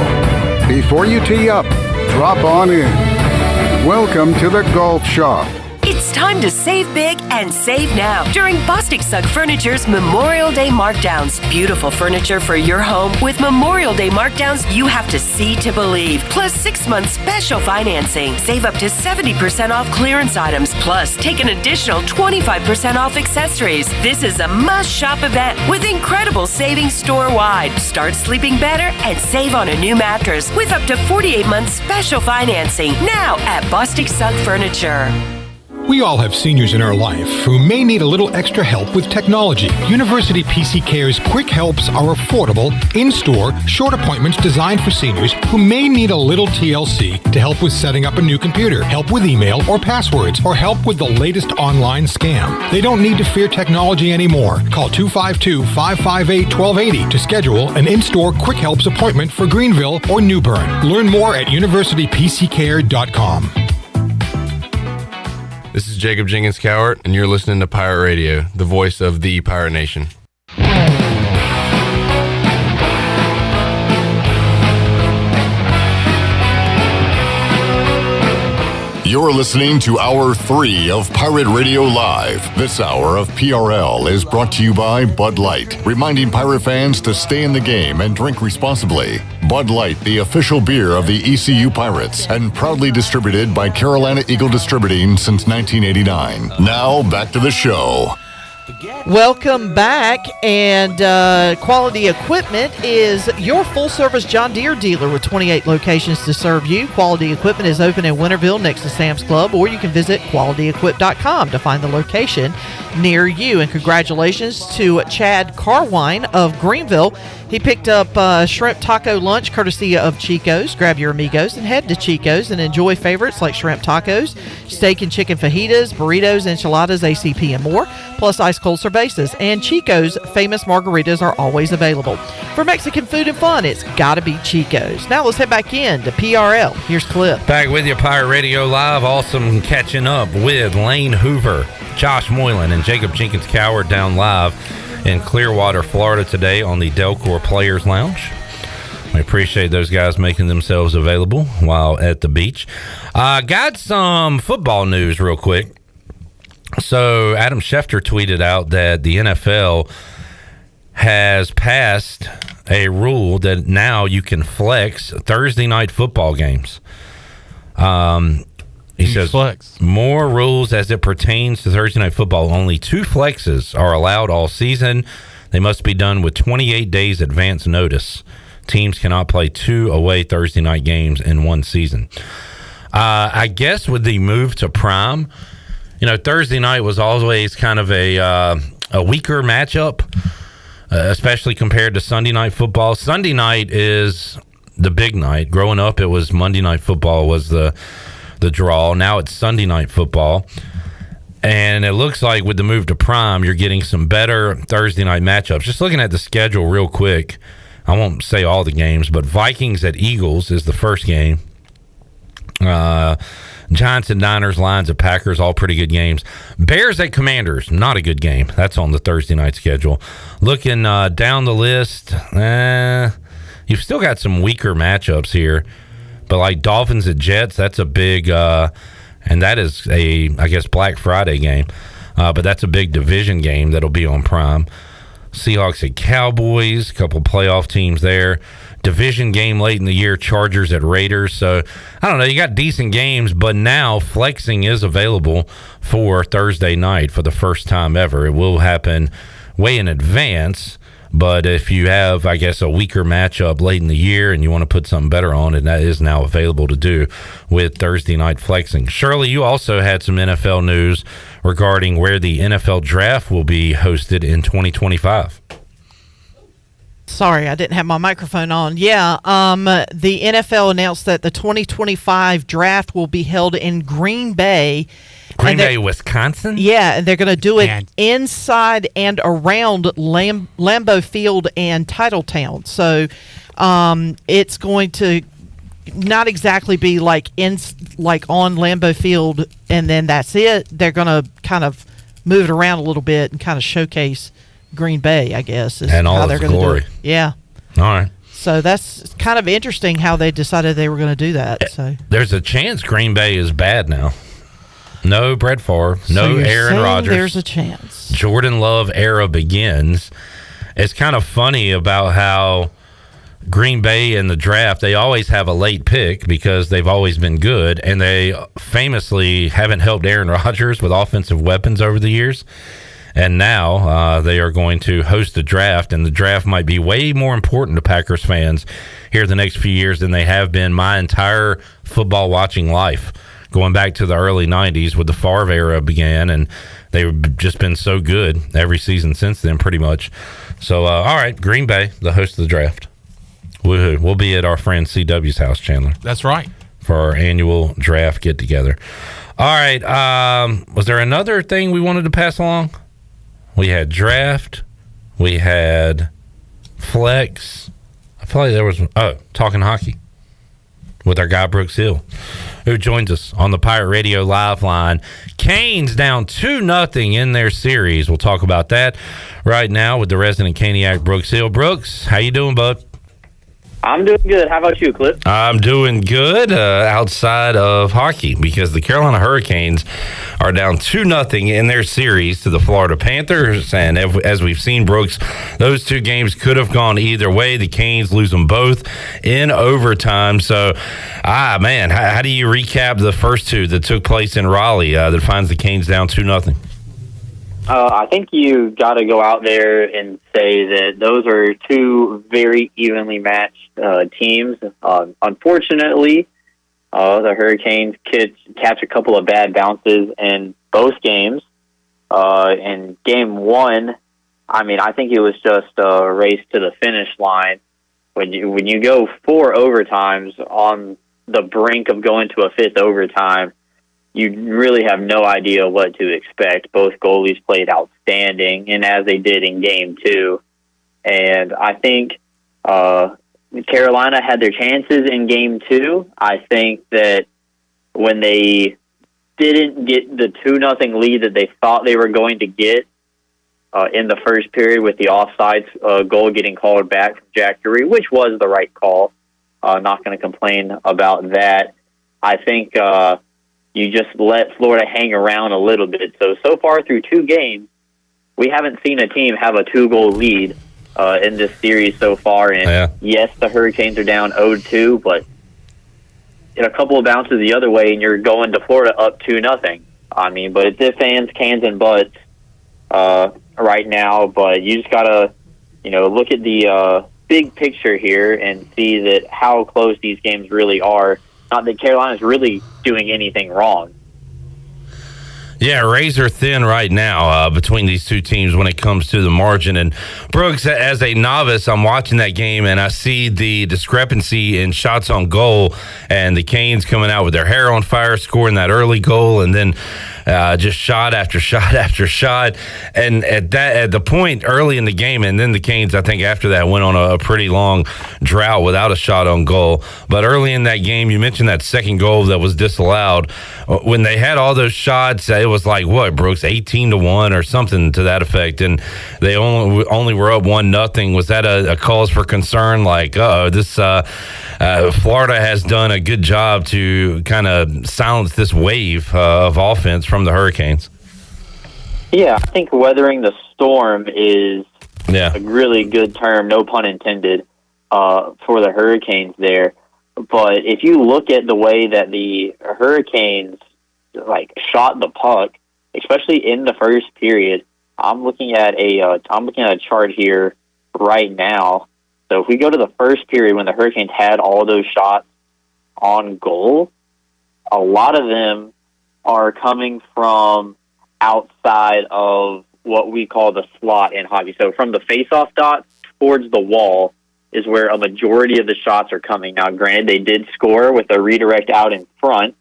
Before you tee up, drop on in. Welcome to the Golf Shop. It's time to save big and save now during Bostic Sugg Furniture's Memorial Day markdowns. Beautiful furniture for your home with Memorial Day markdowns you have to see to believe. Plus 6-month special financing. Save up to 70% off clearance items. Plus take an additional 25% off accessories. This is a must-shop event with incredible savings store-wide. Start sleeping better and save on a new mattress with up to 48 months special financing now at Bostic Sugg Furniture. We all have seniors in our life who may need a little extra help with technology. University PC Care's Quick Helps are affordable, in-store, short appointments designed for seniors who may need a little TLC to help with setting up a new computer, help with email or passwords, or help with the latest online scam. They don't need to fear technology anymore. Call 252-558-1280 to schedule an in-store Quick Helps appointment for Greenville or New Bern. Learn more at universitypccare.com. This is Jacob Jenkins-Cowart, and you're listening to Pirate Radio, the voice of the Pirate Nation. You're listening to Hour 3 of Pirate Radio Live. This hour of PRL is brought to you by Bud Light, reminding pirate fans to stay in the game and drink responsibly. Bud Light, the official beer of the ECU Pirates, and proudly distributed by Carolina Eagle Distributing since 1989. Now, back to the show. Welcome back, and Quality Equipment is your full-service John Deere dealer with 28 locations to serve you. Quality Equipment is open in Winterville next to Sam's Club, or you can visit qualityequip.com to find the location near you. And congratulations to Chad Carwine of Greenville. He picked up shrimp taco lunch courtesy of Chico's. Grab your amigos and head to Chico's and enjoy favorites like shrimp tacos, steak and chicken fajitas, burritos, enchiladas, ACP, and more, plus ice-cold cervezas. And Chico's famous margaritas are always available. For Mexican food and fun, it's got to be Chico's. Now let's head back in to PRL. Here's Cliff. Back with you, Pirate Radio Live. Awesome catching up with Lane Hoover, Josh Moylan, and Jacob Jenkins-Cowart down live in Clearwater, Florida today on the Delcor Players Lounge. We appreciate those guys making themselves available while at the beach. Got some football news real quick. So Adam Schefter tweeted out that the NFL has passed a rule that now you can flex Thursday night football games. He says more rules as it pertains to Thursday night football. Only 2 flexes are allowed all season. They must be done with 28 days advance notice. Teams cannot play 2 away Thursday night games in one season. I guess with the move to Prime, Thursday night was always kind of a weaker matchup, especially compared to Sunday night football. Sunday night is the big night. Growing up, it was Monday night football was the draw. Now it's Sunday night football. And it looks like with the move to Prime, you're getting some better Thursday night matchups. Just looking at the schedule real quick, I won't say all the games, but Vikings at Eagles is the first game. Giants and Niners, Lions at Packers, all pretty good games. Bears at Commanders, not a good game. That's on the Thursday night schedule. Looking down the list, you've still got some weaker matchups here. But like Dolphins at Jets, that's a big, and that is I guess, Black Friday game. But that's a big division game that'll be on Prime. Seahawks at Cowboys, a couple playoff teams there. Division game late in the year, Chargers at Raiders. So, I don't know, you got decent games, but now flexing is available for Thursday night for the first time ever. It will happen way in advance. But if you have, I guess, a weaker matchup late in the year and you want to put something better on it, that is now available to do with Thursday night flexing. Shirley, you also had some NFL news regarding where the NFL draft will be hosted in 2025. Sorry, I didn't have my microphone on. Yeah, the NFL announced that the 2025 draft will be held in Green Bay. Green Bay, Wisconsin? Yeah, and they're going to do it inside and around Lambeau Field and Titletown. So it's going to not exactly be like on Lambeau Field and then that's it. They're going to kind of move it around a little bit and kind of showcase Green Bay, I guess. And all its glory. Yeah. All right. So that's kind of interesting how they decided they were going to do that. So there's a chance Green Bay is bad now. No Brett Favre, no Aaron Rodgers. There's a chance. Jordan Love era begins. It's kind of funny about how Green Bay in the draft, they always have a late pick because they've always been good, and they famously haven't helped Aaron Rodgers with offensive weapons over the years. And now they are going to host the draft, and the draft might be way more important to Packers fans here the next few years than they have been my entire football watching life. going back to the early 90s with the Favre era began, and they've just been so good every season since then, pretty much. So, all right, Green Bay, the host of the draft. Woohoo. We'll be at our friend CW's house, Chandler. That's right. For our annual draft get-together. All right, was there another thing we wanted to pass along? We had draft. We had flex. I feel like there was, talking hockey with our guy Brooks Hill, who joins us on the Pirate Radio live line. Canes down 2-0 in their series. We'll talk about that right now with the resident Caniac, Brooks Hill. Brooks, how you doing, bud? I'm doing good. How about you, Clip? I'm doing good outside of hockey because the Carolina Hurricanes are down 2-0 in their series to the Florida Panthers. And as we've seen, Brooks, those two games could have gone either way. The Canes lose them both in overtime. So, man, how do you recap the first two that took place in Raleigh that finds the Canes down 2-0? I think you got to go out there and say that those are two very evenly matched teams. Unfortunately, the Hurricanes catch a couple of bad bounces in both games. In game one, I think it was just a race to the finish line. When you go 4 overtimes on the brink of going to a 5th overtime, you really have no idea what to expect. Both goalies played outstanding, and as they did in game 2. And I think Carolina had their chances in game 2. I think that when they didn't get the 2-0 lead that they thought they were going to get in the first period with the offsides goal getting called back from Jack Drury, which was the right call. Not going to complain about that. I think you just let Florida hang around a little bit. So far through 2 games, we haven't seen a team have a 2-goal lead in this series so far. And yes, the Hurricanes are down 0-2, but in a couple of bounces the other way, and you're going to Florida up 2-0. But it's ifs, ands, cans, and buts right now. But you just gotta, look at the big picture here and see that how close these games really are. Not that Carolina's really doing anything wrong. Yeah, razor thin right now between these two teams when it comes to the margin. And Brooks, as a novice, I'm watching that game and I see the discrepancy in shots on goal and the Canes coming out with their hair on fire, scoring that early goal, and then just shot after shot after shot. And at the point early in the game, and then the Canes, I think after that, went on a pretty long drought without a shot on goal. But early in that game, you mentioned that second goal that was disallowed. When they had all those shots, it was like, what, Brooks, 18-1 or something to that effect, and they only were up 1-0. Was that a cause for concern? Like, this Florida has done a good job to kind of silence this wave of offense from the Hurricanes. Yeah, I think weathering the storm is a really good term, no pun intended, for the Hurricanes there. But if you look at the way that the Hurricanes shot the puck, especially in the first period, I'm looking at a chart here right now. So if we go to the first period when the Hurricanes had all those shots on goal, a lot of them are coming from outside of what we call the slot in hockey. So from the face-off dot towards the wall is where a majority of the shots are coming. Now, granted, they did score with a redirect out in front.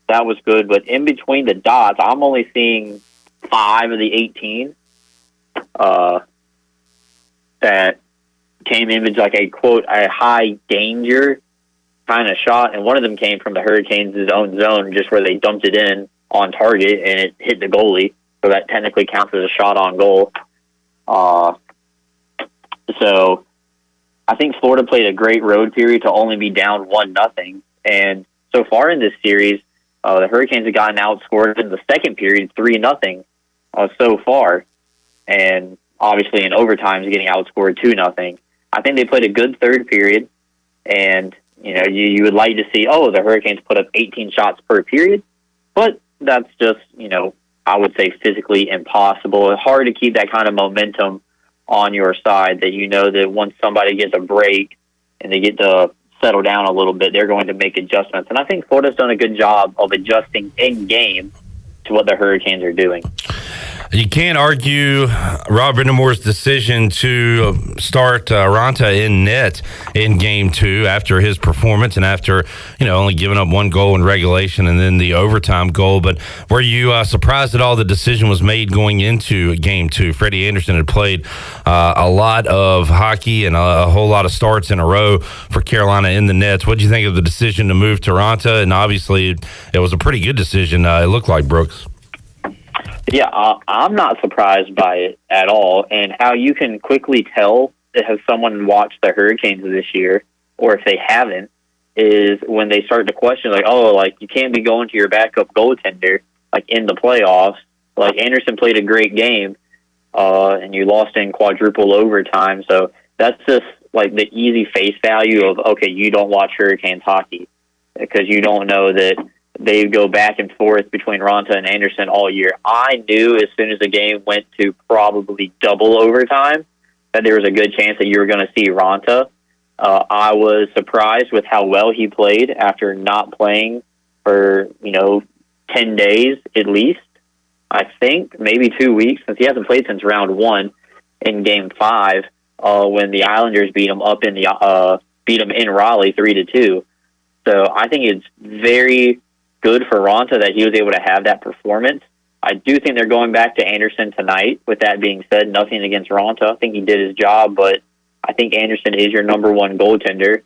That was good. But in between the dots, I'm only seeing 5 of the 18 that came in like a, quote, a high danger kind of shot. And one of them came from the Hurricanes' own zone, just where they dumped it in on target and it hit the goalie. So that technically counts as a shot on goal. So I think Florida played a great road period to only be down 1-0. And so far in this series, the Hurricanes have gotten outscored in the second period 3-0 so far. And obviously in overtime is getting outscored 2-0. I think they played a good third period. And, you would like to see, the Hurricanes put up 18 shots per period. But that's just, I would say physically impossible. It's hard to keep that kind of momentum on your side that that once somebody gets a break and they get to settle down a little bit, they're going to make adjustments. And I think Florida's done a good job of adjusting in-game to what the Hurricanes are doing. You can't argue Rob Brind'Amour's decision to start Ranta in net in Game 2 after his performance and after, only giving up one goal in regulation and then the overtime goal. But were you surprised at all the decision was made going into Game 2? Freddie Anderson had played a lot of hockey and a whole lot of starts in a row for Carolina in the nets. What did you think of the decision to move to Ranta? And obviously, it was a pretty good decision, it looked like, Brooks. Yeah, I'm not surprised by it at all. And how you can quickly tell that has someone watched the Hurricanes this year, or if they haven't, is when they start to question, you can't be going to your backup goaltender, in the playoffs. Anderson played a great game, and you lost in quadruple overtime. So that's just, the easy face value of, okay, you don't watch Hurricanes hockey because you don't know that they go back and forth between Ranta and Anderson all year. I knew as soon as the game went to probably double overtime that there was a good chance that you were going to see Ranta. I was surprised with how well he played after not playing for, 10 days at least. I think maybe 2 weeks, since he hasn't played since round 1 in Game 5 when the Islanders beat him in Raleigh 3-2. So I think it's very good for Ranta that he was able to have that performance. I do think they're going back to Anderson tonight. With that being said, nothing against Ranta. I think he did his job, but I think Anderson is your number one goaltender,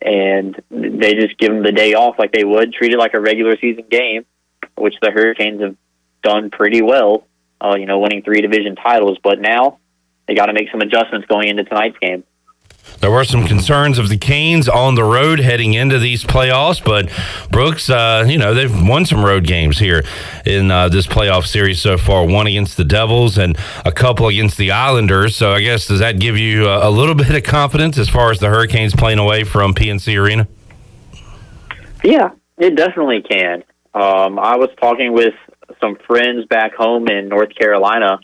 and they just give him the day off like they would, treat it like a regular season game, which the Hurricanes have done pretty well, winning 3 division titles. But now they got to make some adjustments going into tonight's game. There were some concerns of the Canes on the road heading into these playoffs, but Brooks, they've won some road games here in this playoff series so far. One against the Devils and a couple against the Islanders. So I guess, does that give you a little bit of confidence as far as the Hurricanes playing away from PNC Arena? Yeah, it definitely can. I was talking with some friends back home in North Carolina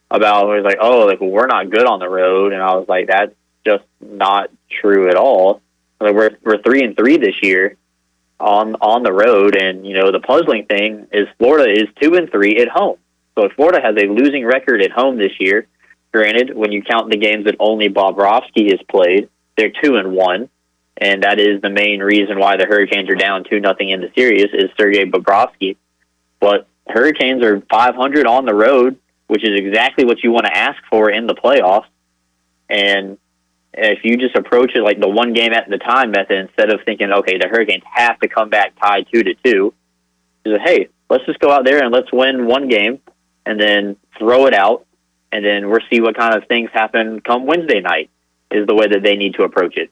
about, it was we're not good on the road. And I was like, that's just not true at all. We're 3-3 this year on the road, and the puzzling thing is Florida is 2-3 at home. So if Florida has a losing record at home this year, granted, when you count the games that only Bobrovsky has played, they're 2-1, and that is the main reason why the Hurricanes are down 2-0 in the series is Sergei Bobrovsky. But Hurricanes are 500 on the road, which is exactly what you want to ask for in the playoffs. And if you just approach it like the one game at the time method, instead of thinking, okay, the Hurricanes have to come back tied 2-2, hey, let's just go out there and let's win one game and then throw it out, and then we'll see what kind of things happen come Wednesday night, is the way that they need to approach it.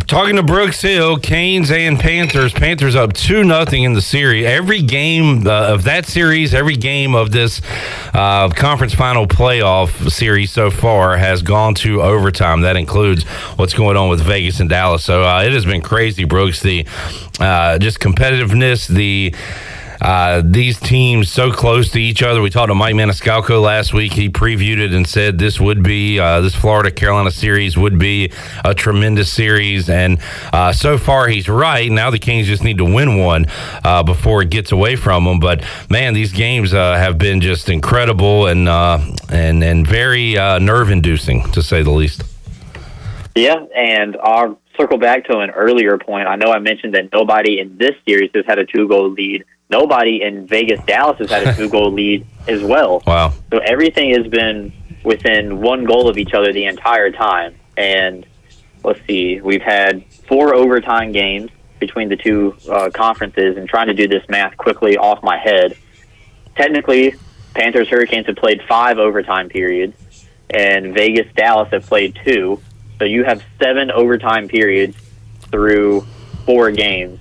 Talking to Brooks Hill, Canes and Panthers. Panthers up 2-0 in the series. Every game of that series, every game of this conference final playoff series so far has gone to overtime. That includes what's going on with Vegas and Dallas. So it has been crazy, Brooks. The just competitiveness, these teams so close to each other. We talked to Mike Maniscalco last week. He previewed it and said this would be this Florida-Carolina series would be a tremendous series, and so far he's right. Now the Kings just need to win one before it gets away from them. But man, these games have been just incredible and very nerve-inducing, to say the least. Yeah, and I'll circle back to an earlier point. I know I mentioned that nobody in this series has had a 2-goal lead. Nobody in Vegas-Dallas has had a 2-goal lead as well. Wow. So everything has been within one goal of each other the entire time. And let's see, we've had 4 overtime games between the two conferences, and trying to do this math quickly off my head. Technically, Panthers Hurricanes have played 5 overtime periods, and Vegas-Dallas have played 2. So you have 7 overtime periods through 4 games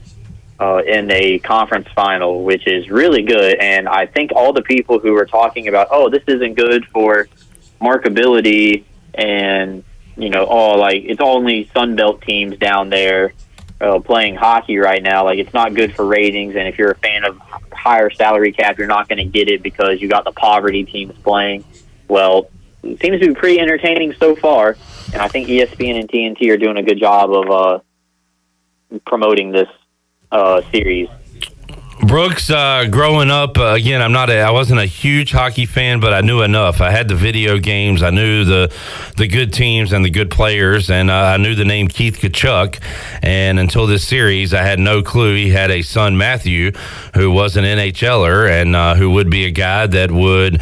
in a conference final, which is really good. And I think all the people who are talking about, this isn't good for marketability, and it's only Sunbelt teams down there playing hockey right now. It's not good for ratings, and if you're a fan of higher salary cap, you're not going to get it because you got the poverty teams playing. Well, it seems to be pretty entertaining so far. And I think ESPN and TNT are doing a good job of promoting this series. Brooks, growing up, again, I wasn't a huge hockey fan, but I knew enough. I had the video games. I knew the good teams and the good players, and I knew the name Keith Tkachuk. And until this series, I had no clue he had a son, Matthew, who was an NHLer and who would be a guy that would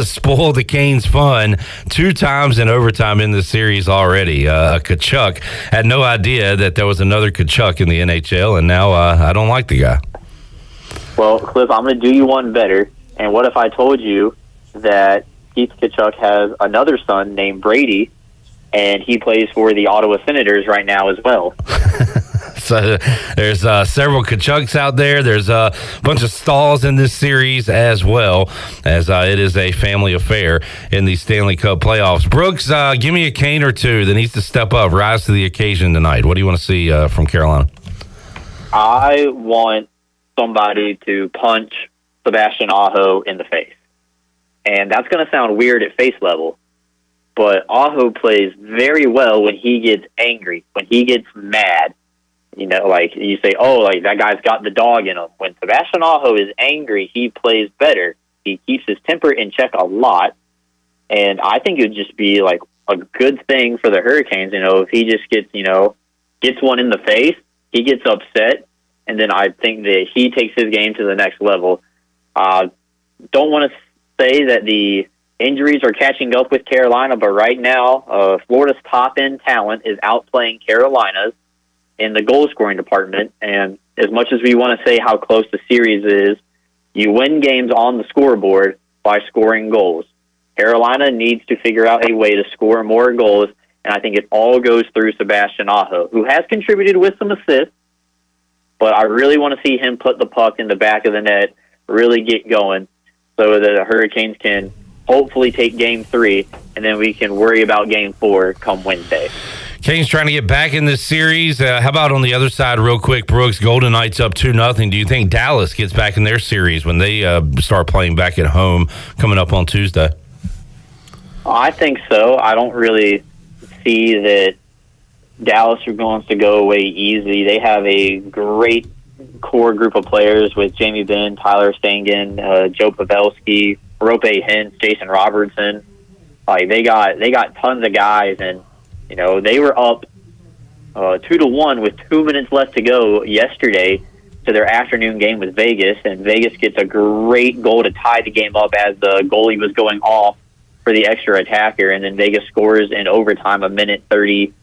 spoil the Canes' fun 2 times in overtime in the series already. Tkachuk, had no idea that there was another Tkachuk in the NHL, and now I don't like the guy. Well, Cliff, I'm going to do you one better. And what if I told you that Keith Tkachuk has another son named Brady, and he plays for the Ottawa Senators right now as well? So there's several Tkachuks out there. There's a bunch of stalls in this series as well, as it is a family affair in the Stanley Cup playoffs. Brooks, give me a Cane or two that needs to step up, rise to the occasion tonight. What do you want to see from Carolina? I want somebody to punch Sebastian Aho in the face. And that's going to sound weird at face level, but Aho plays very well when he gets angry, when he gets mad. You know, like you say, oh, like that guy's got the dog in him. When Sebastian Aho is angry, he plays better. He keeps his temper in check a lot. And I think it would just be like a good thing for the Hurricanes, you know, if he just gets one in the face, he gets upset, and then I think that he takes his game to the next level. Don't want to say that the injuries are catching up with Carolina, but right now, Florida's top-end talent is outplaying Carolina's in the goal-scoring department. And as much as we want to say how close the series is, you win games on the scoreboard by scoring goals. Carolina needs to figure out a way to score more goals, and I think it all goes through Sebastian Aho, who has contributed with some assists, but I really want to see him put the puck in the back of the net, really get going, so that the Hurricanes can hopefully take Game 3, and then we can worry about Game 4 come Wednesday. Canes trying to get back in this series. How about on the other side, real quick, Brooks? Golden Knights up 2-0. Do you think Dallas gets back in their series when they start playing back at home coming up on Tuesday? I think so. I don't really see that Dallas are going to go away easy. They have a great core group of players with Jamie Benn, Tyler Stangen, Joe Pavelski, Rope Hintz, Jason Robertson. Like they got tons of guys, and you know they were up 2-1 with 2 minutes left to go yesterday to their afternoon game with Vegas, and Vegas gets a great goal to tie the game up as the goalie was going off for the extra attacker, and then Vegas scores in overtime a minute 30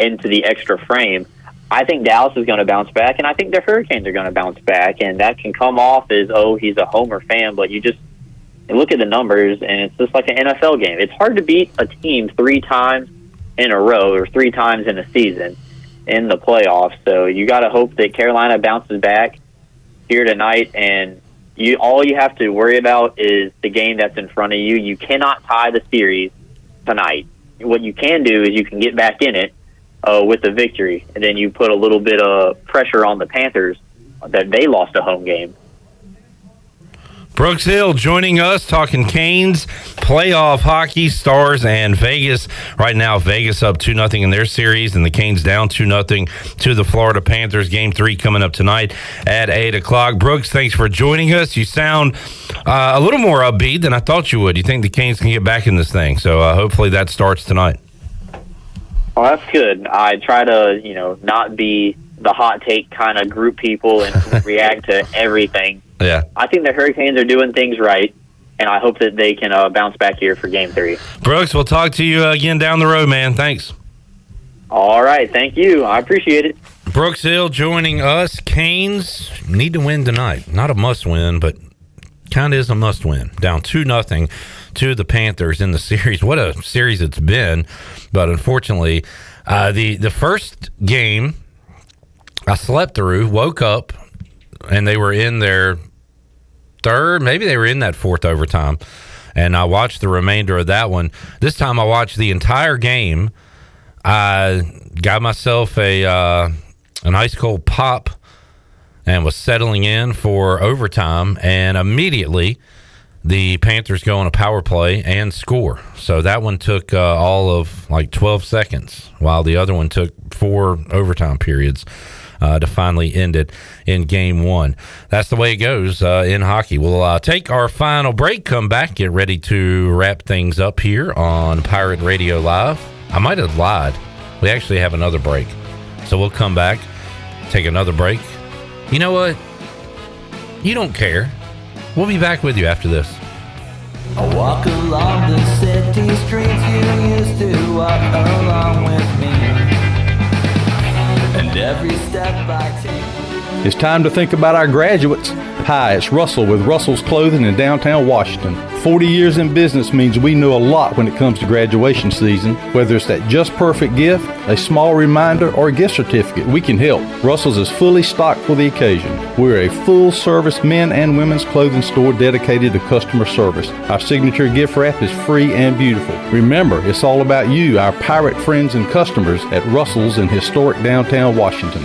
into the extra frame. I think Dallas is going to bounce back, and I think the Hurricanes are going to bounce back, and that can come off as, oh, he's a homer fan, but you look at the numbers, and it's just like an NFL game. It's hard to beat a team 3 times in a row or 3 times in a season in the playoffs, so you got to hope that Carolina bounces back here tonight, and all you have to worry about is the game that's in front of you. You cannot tie the series tonight. What you can do is you can get back in it with the victory, and then you put a little bit of pressure on the Panthers that they lost a home game. Brooks Hill joining us, talking Canes, playoff hockey, Stars, and Vegas. Right now, Vegas up 2-0 in their series, and the Canes down 2-0 to the Florida Panthers. Game 3 coming up tonight at 8 o'clock. Brooks, thanks for joining us. You sound a little more upbeat than I thought you would. You think the Canes can get back in this thing, so hopefully that starts tonight. Oh, that's good. I try to, not be the hot take kind of group people and react to everything. Yeah. I think the Hurricanes are doing things right, and I hope that they can bounce back here for Game 3. Brooks, we'll talk to you again down the road, man. Thanks. All right. Thank you. I appreciate it. Brooks Hill joining us. Canes need to win tonight. Not a must-win, but kind of is a must-win. Down 2-0 to the Panthers in the series. What a series it's been. But unfortunately, the first game I slept through, woke up, and they were in their third, maybe they were in that fourth overtime, and I watched the remainder of that one. This time I watched the entire game. I got myself an ice cold pop and was settling in for overtime, and immediately the Panthers go on a power play and score. So that one took all of like 12 seconds, while the other one took 4 overtime periods to finally end it in game 1. That's the way it goes in hockey. We'll take our final break, come back, get ready to wrap things up here on Pirate Radio Live. I might have lied. We actually have another break. So we'll come back, take another break. You know what? You don't care. We'll be back with you after this. I walk along the city streets you used to walk along with me, and every step I take. It's time to think about our graduates. Hi, it's Russell with Russell's Clothing in downtown Washington. 40 years in business means we know a lot when it comes to graduation season. Whether it's that just perfect gift, a small reminder, or a gift certificate, we can help. Russell's is fully stocked for the occasion. We're a full-service men and women's clothing store dedicated to customer service. Our signature gift wrap is free and beautiful. Remember, it's all about you, our pirate friends and customers at Russell's in historic downtown Washington.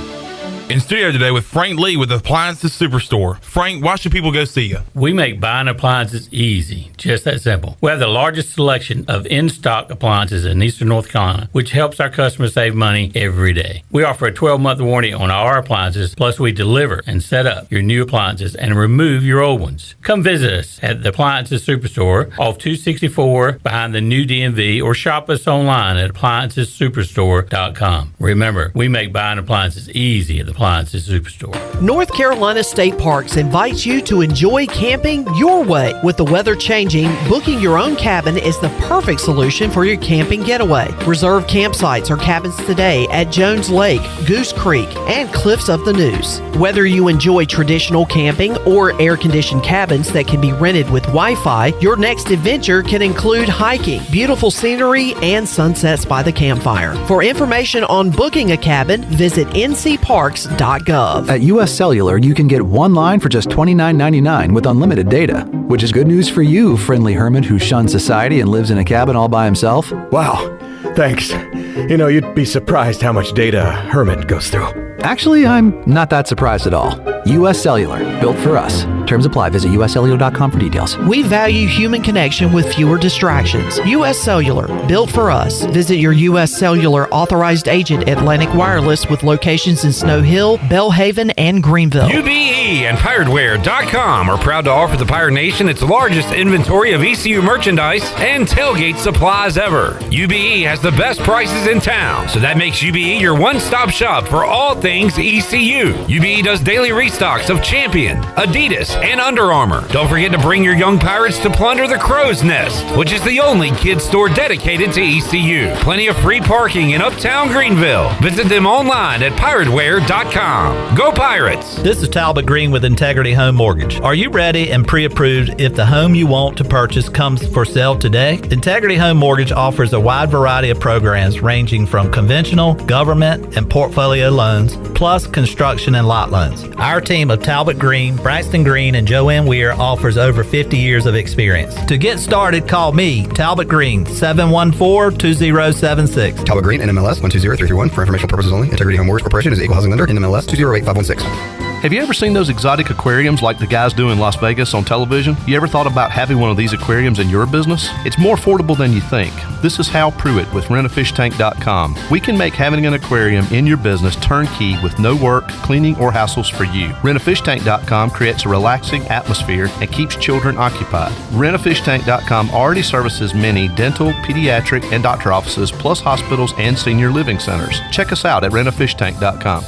In studio today with Frank Lee with Appliances Superstore. Frank, why should people go see you? We make buying appliances easy, just that simple. We have the largest selection of in-stock appliances in Eastern North Carolina, which helps our customers save money every day. We offer a 12-month warranty on our appliances, plus we deliver and set up your new appliances and remove your old ones. Come visit us at the Appliances Superstore off 264 behind the new DMV, or shop us online at AppliancesSuperstore.com. Remember, we make buying appliances easy at the Appliances Superstore. North Carolina State Parks invites you to enjoy camping your way. With the weather changing, booking your own cabin is the perfect solution for your camping getaway. Reserve campsites or cabins today at Jones Lake, Goose Creek, and Cliffs of the Neuse. Whether you enjoy traditional camping or air-conditioned cabins that can be rented with Wi-Fi, your next adventure can include hiking, beautiful scenery, and sunsets by the campfire. For information on booking a cabin, visit ncparks.gov. At U.S. Cellular, you can get one line for just $29.99 with unlimited data, which is good news for you, friendly hermit who shuns society and lives in a cabin all by himself. Wow, thanks. You know, you'd be surprised how much data a hermit goes through. Actually, I'm not that surprised at all. U.S. Cellular, built for us. Terms apply. Visit uscellular.com for details. We value human connection with fewer distractions. U.S. Cellular, built for us. Visit your U.S. Cellular authorized agent, Atlantic Wireless, with locations in Snow Hill, Bellhaven, and Greenville. UBE and PirateWear.com are proud to offer the Pirate Nation its largest inventory of ECU merchandise and tailgate supplies ever. UBE has the best prices in town, so that makes UBE your one-stop shop for all things ECU. UBE does daily restocks of Champion, Adidas, and Under Armour. Don't forget to bring your young pirates to plunder the Crow's Nest, which is the only kids store dedicated to ECU. Plenty of free parking in Uptown Greenville. Visit them online at PirateWear.com. Go Pirates! This is Talbot Green with Integrity Home Mortgage. Are you ready and pre-approved if the home you want to purchase comes for sale today? Integrity Home Mortgage offers a wide variety of programs ranging from conventional, government, and portfolio loans, plus construction and lot loans. Our team of Talbot Green, Braxton Green, and Joanne Weir offers over 50 years of experience. To get started, call me, Talbot Green, 714-2076. Talbot Green, NMLS 120331. For informational purposes only. Integrity Home Mortgage Corporation is an equal housing lender. NMLS 208516. Have you ever seen those exotic aquariums like the guys do in Las Vegas on television? You ever thought about having one of these aquariums in your business? It's more affordable than you think. This is Hal Pruitt with rentafishtank.com. We can make having an aquarium in your business turnkey with no work, cleaning, or hassles for you. Rentafishtank.com creates a relaxing atmosphere and keeps children occupied. Rentafishtank.com already services many dental, pediatric, and doctor offices, plus hospitals and senior living centers. Check us out at rentafishtank.com.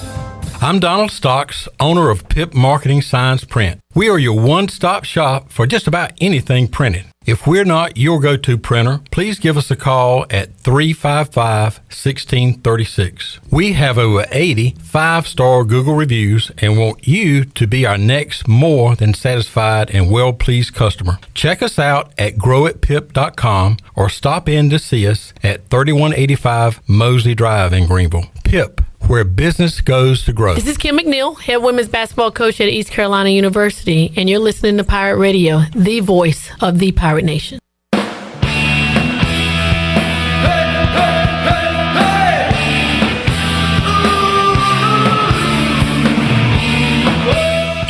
I'm Donald Stocks, owner of PIP Marketing Signs Print. We are your one-stop shop for just about anything printed. If we're not your go-to printer, please give us a call at 355-1636. We have over 80 5-star Google reviews and want you to be our next more than satisfied and well-pleased customer. Check us out at growitpip.com or stop in to see us at 3185 Mosley Drive in Greenville. PIP, where business goes to grow. This is Kim McNeil, head women's basketball coach at East Carolina University, and you're listening to Pirate Radio, the voice of the Pirate Nation.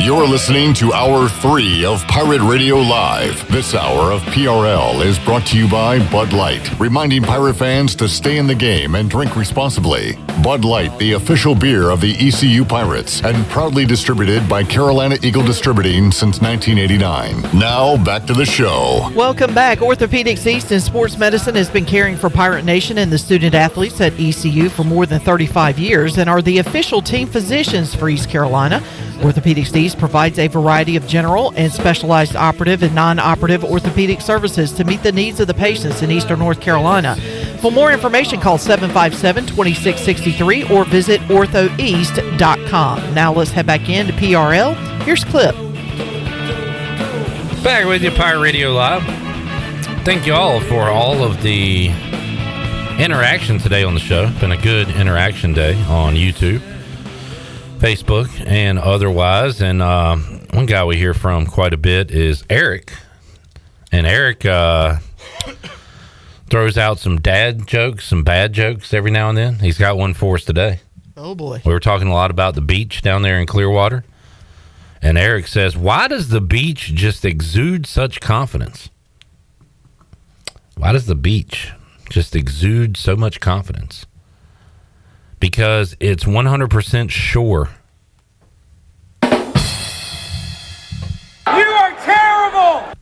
You're listening to Hour 3 of Pirate Radio Live. This hour of PRL is brought to you by Bud Light, reminding Pirate fans to stay in the game and drink responsibly. Bud Light, the official beer of the ECU Pirates, and proudly distributed by Carolina Eagle Distributing since 1989. Now, back to the show. Welcome back. Orthopedics East and Sports Medicine has been caring for Pirate Nation and the student athletes at ECU for more than 35 years and are the official team physicians for East Carolina. Orthopedics East provides a variety of general and specialized operative and non-operative orthopedic services to meet the needs of the patients in Eastern North Carolina. For more information, call 757-2663 or visit orthoeast.com. Now let's head back into PRL. Here's Clip. Back with you, Pirate Radio Live. Thank you all for all of the interaction today on the show. Been a good interaction day on YouTube, Facebook, and otherwise. And one guy we hear from quite a bit is Eric. And Eric throws out some dad jokes, some bad jokes every now and then. He's got one for us today. Oh, boy. We were talking a lot about the beach down there in Clearwater. And Eric says, why does the beach just exude such confidence? Why does the beach just exude so much confidence? Because it's 100% sure. You are terrible!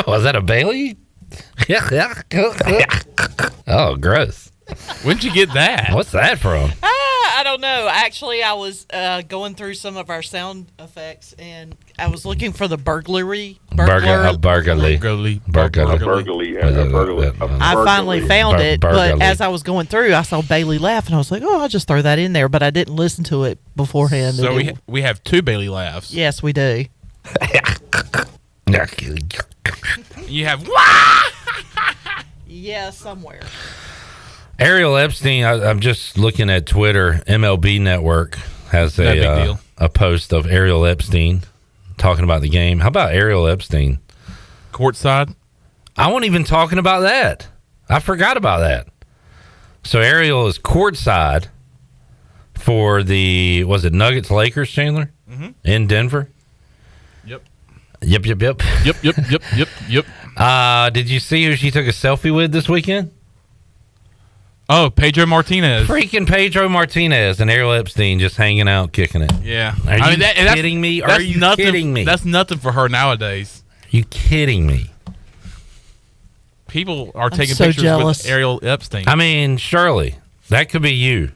Oh, is that a Bailey? Oh, gross. When'd you get that? What's that from? I don't know. Actually, I was going through some of our sound effects, and I was looking for the burglary. Burglary. I finally found it, but as I was going through, I saw Bailey laugh, and I was like, "Oh, I'll just throw that in there." But I didn't listen to it beforehand. So we have two Bailey laughs. Yes, we do. You have yeah, somewhere. Ariel Epstein, I'm just looking at Twitter. MLB Network has a post of Ariel Epstein talking about the game. How about Ariel Epstein? Courtside? I wasn't even talking about that. I forgot about that. So Ariel is courtside for the, was it Nuggets Lakers, Chandler? Mm-hmm. In Denver? Yep. Yep. Yep. Did you see who she took a selfie with this weekend? Oh, Pedro Martinez. Freaking Pedro Martinez and Ariel Epstein just hanging out, kicking it. Yeah. Are you kidding me? Are you kidding me? That's nothing for her nowadays. You kidding me? People are taking pictures with Ariel Epstein. I mean, surely that could be you,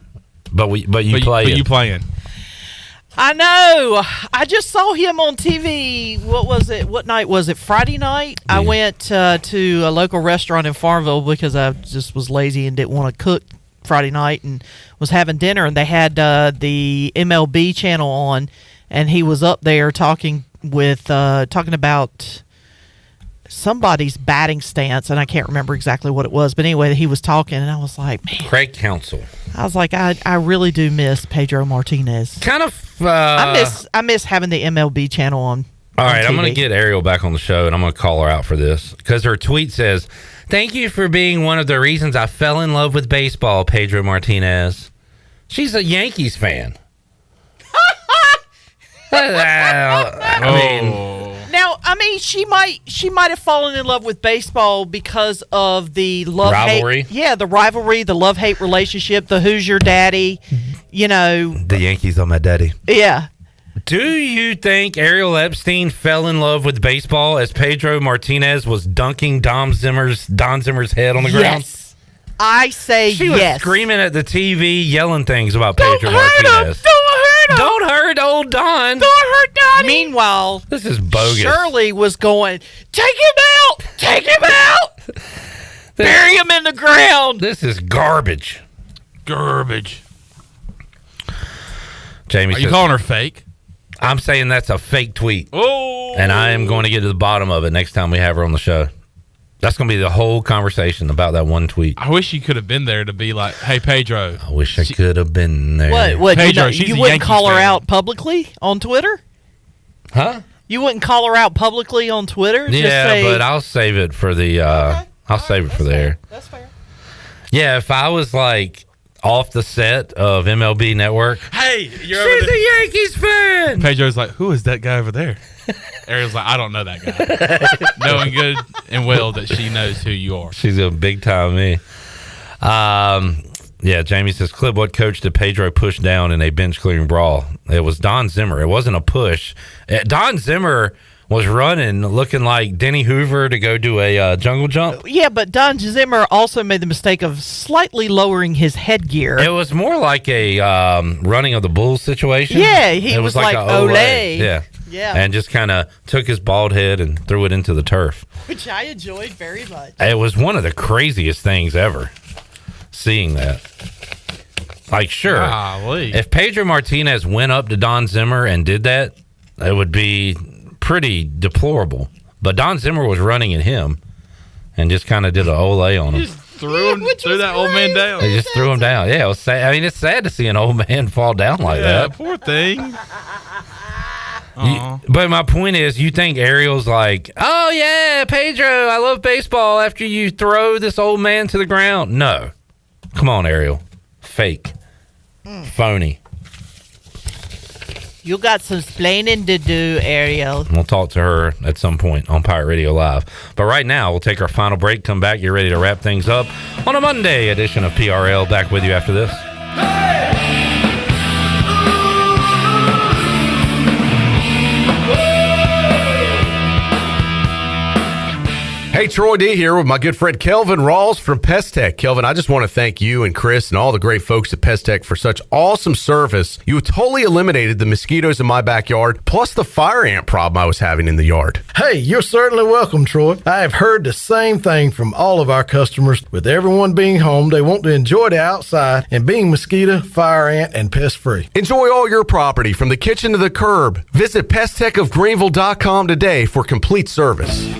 but you playing. I know. I just saw him on TV. What was it? What night was it? Friday night? Yeah. I went to a local restaurant in Farmville because I just was lazy and didn't want to cook Friday night and was having dinner. And they had the MLB channel on, and he was up there talking about somebody's batting stance, and I can't remember exactly what it was. But anyway, he was talking, and I was like, man. Craig Counsell. I was like, I really do miss Pedro Martinez. Kind of. I miss having the MLB channel on. All right, TV. I'm going to get Ariel back on the show, and I'm going to call her out for this because her tweet says, "Thank you for being one of the reasons I fell in love with baseball, Pedro Martinez." She's a Yankees fan. I mean, she might have fallen in love with baseball because of the rivalry. The rivalry, the love-hate relationship, the who's your daddy, The Yankees are my daddy. Yeah. Do you think Ariel Epstein fell in love with baseball as Pedro Martinez was dunking Don Zimmer's head on the ground? Yes. I say she yes. Was screaming at the TV, yelling things about Pedro Martinez. Don't hurt old Don. Don't hurt Donnie. Meanwhile, this is bogus. Shirley was going, take him out. Take him out. Bury him in the ground. This is garbage. Jamie Are you calling her fake? I'm saying that's a fake tweet. Oh. And I am going to get to the bottom of it next time we have her on the show. That's going to be the whole conversation about that one tweet. I wish you could have been there to be like, hey, Pedro. I wish I could have been there. What Pedro, you wouldn't call her out publicly on Twitter? Huh? You wouldn't call her out publicly on Twitter? Yeah, but I'll save it for the I'll save it for the air. That's fair. Yeah, if I was like off the set of MLB Network. Hey, She's a Yankees fan. Pedro's like, who is that guy over there? Ariel's like, I don't know that guy. Knowing good and well that she knows who you are. She's a big time me. Yeah, Jamie says, Clip, what coach did Pedro push down in a bench clearing brawl? It was Don Zimmer. It wasn't a push. Don Zimmer was running looking like Denny Hoover to go do a jungle jump. Yeah, but Don Zimmer also made the mistake of slightly lowering his headgear. It was more like a running of the bulls situation. Yeah, he was like Olay. Yeah. Yeah. And just kind of took his bald head and threw it into the turf. Which I enjoyed very much. It was one of the craziest things ever, seeing that. Like, sure, if Pedro Martinez went up to Don Zimmer and did that, it would be pretty deplorable. But Don Zimmer was running at him and just kind of did an Olay on him. Just threw that old man down. They just threw him down. Yeah, it was sad. I mean, it's sad to see an old man fall down like that. Poor thing. But my point is, you think Ariel's like, oh, yeah, Pedro, I love baseball after you throw this old man to the ground? No. Come on, Ariel. Fake. Phony. You got some splaining to do, Ariel. We'll talk to her at some point on Pirate Radio Live. But right now, we'll take our final break, come back, get ready to wrap things up on a Monday edition of PRL. Back with you after this. Hey, Troy D here with my good friend Kelvin Rawls from Pest Tech. Kelvin, I just want to thank you and Chris and all the great folks at Pest Tech for such awesome service. You totally eliminated the mosquitoes in my backyard, plus the fire ant problem I was having in the yard. Hey, you're certainly welcome, Troy. I have heard the same thing from all of our customers. With everyone being home, they want to enjoy the outside and being mosquito, fire ant, and pest free. Enjoy all your property from the kitchen to the curb. Visit pesttechofgreenville.com today for complete service.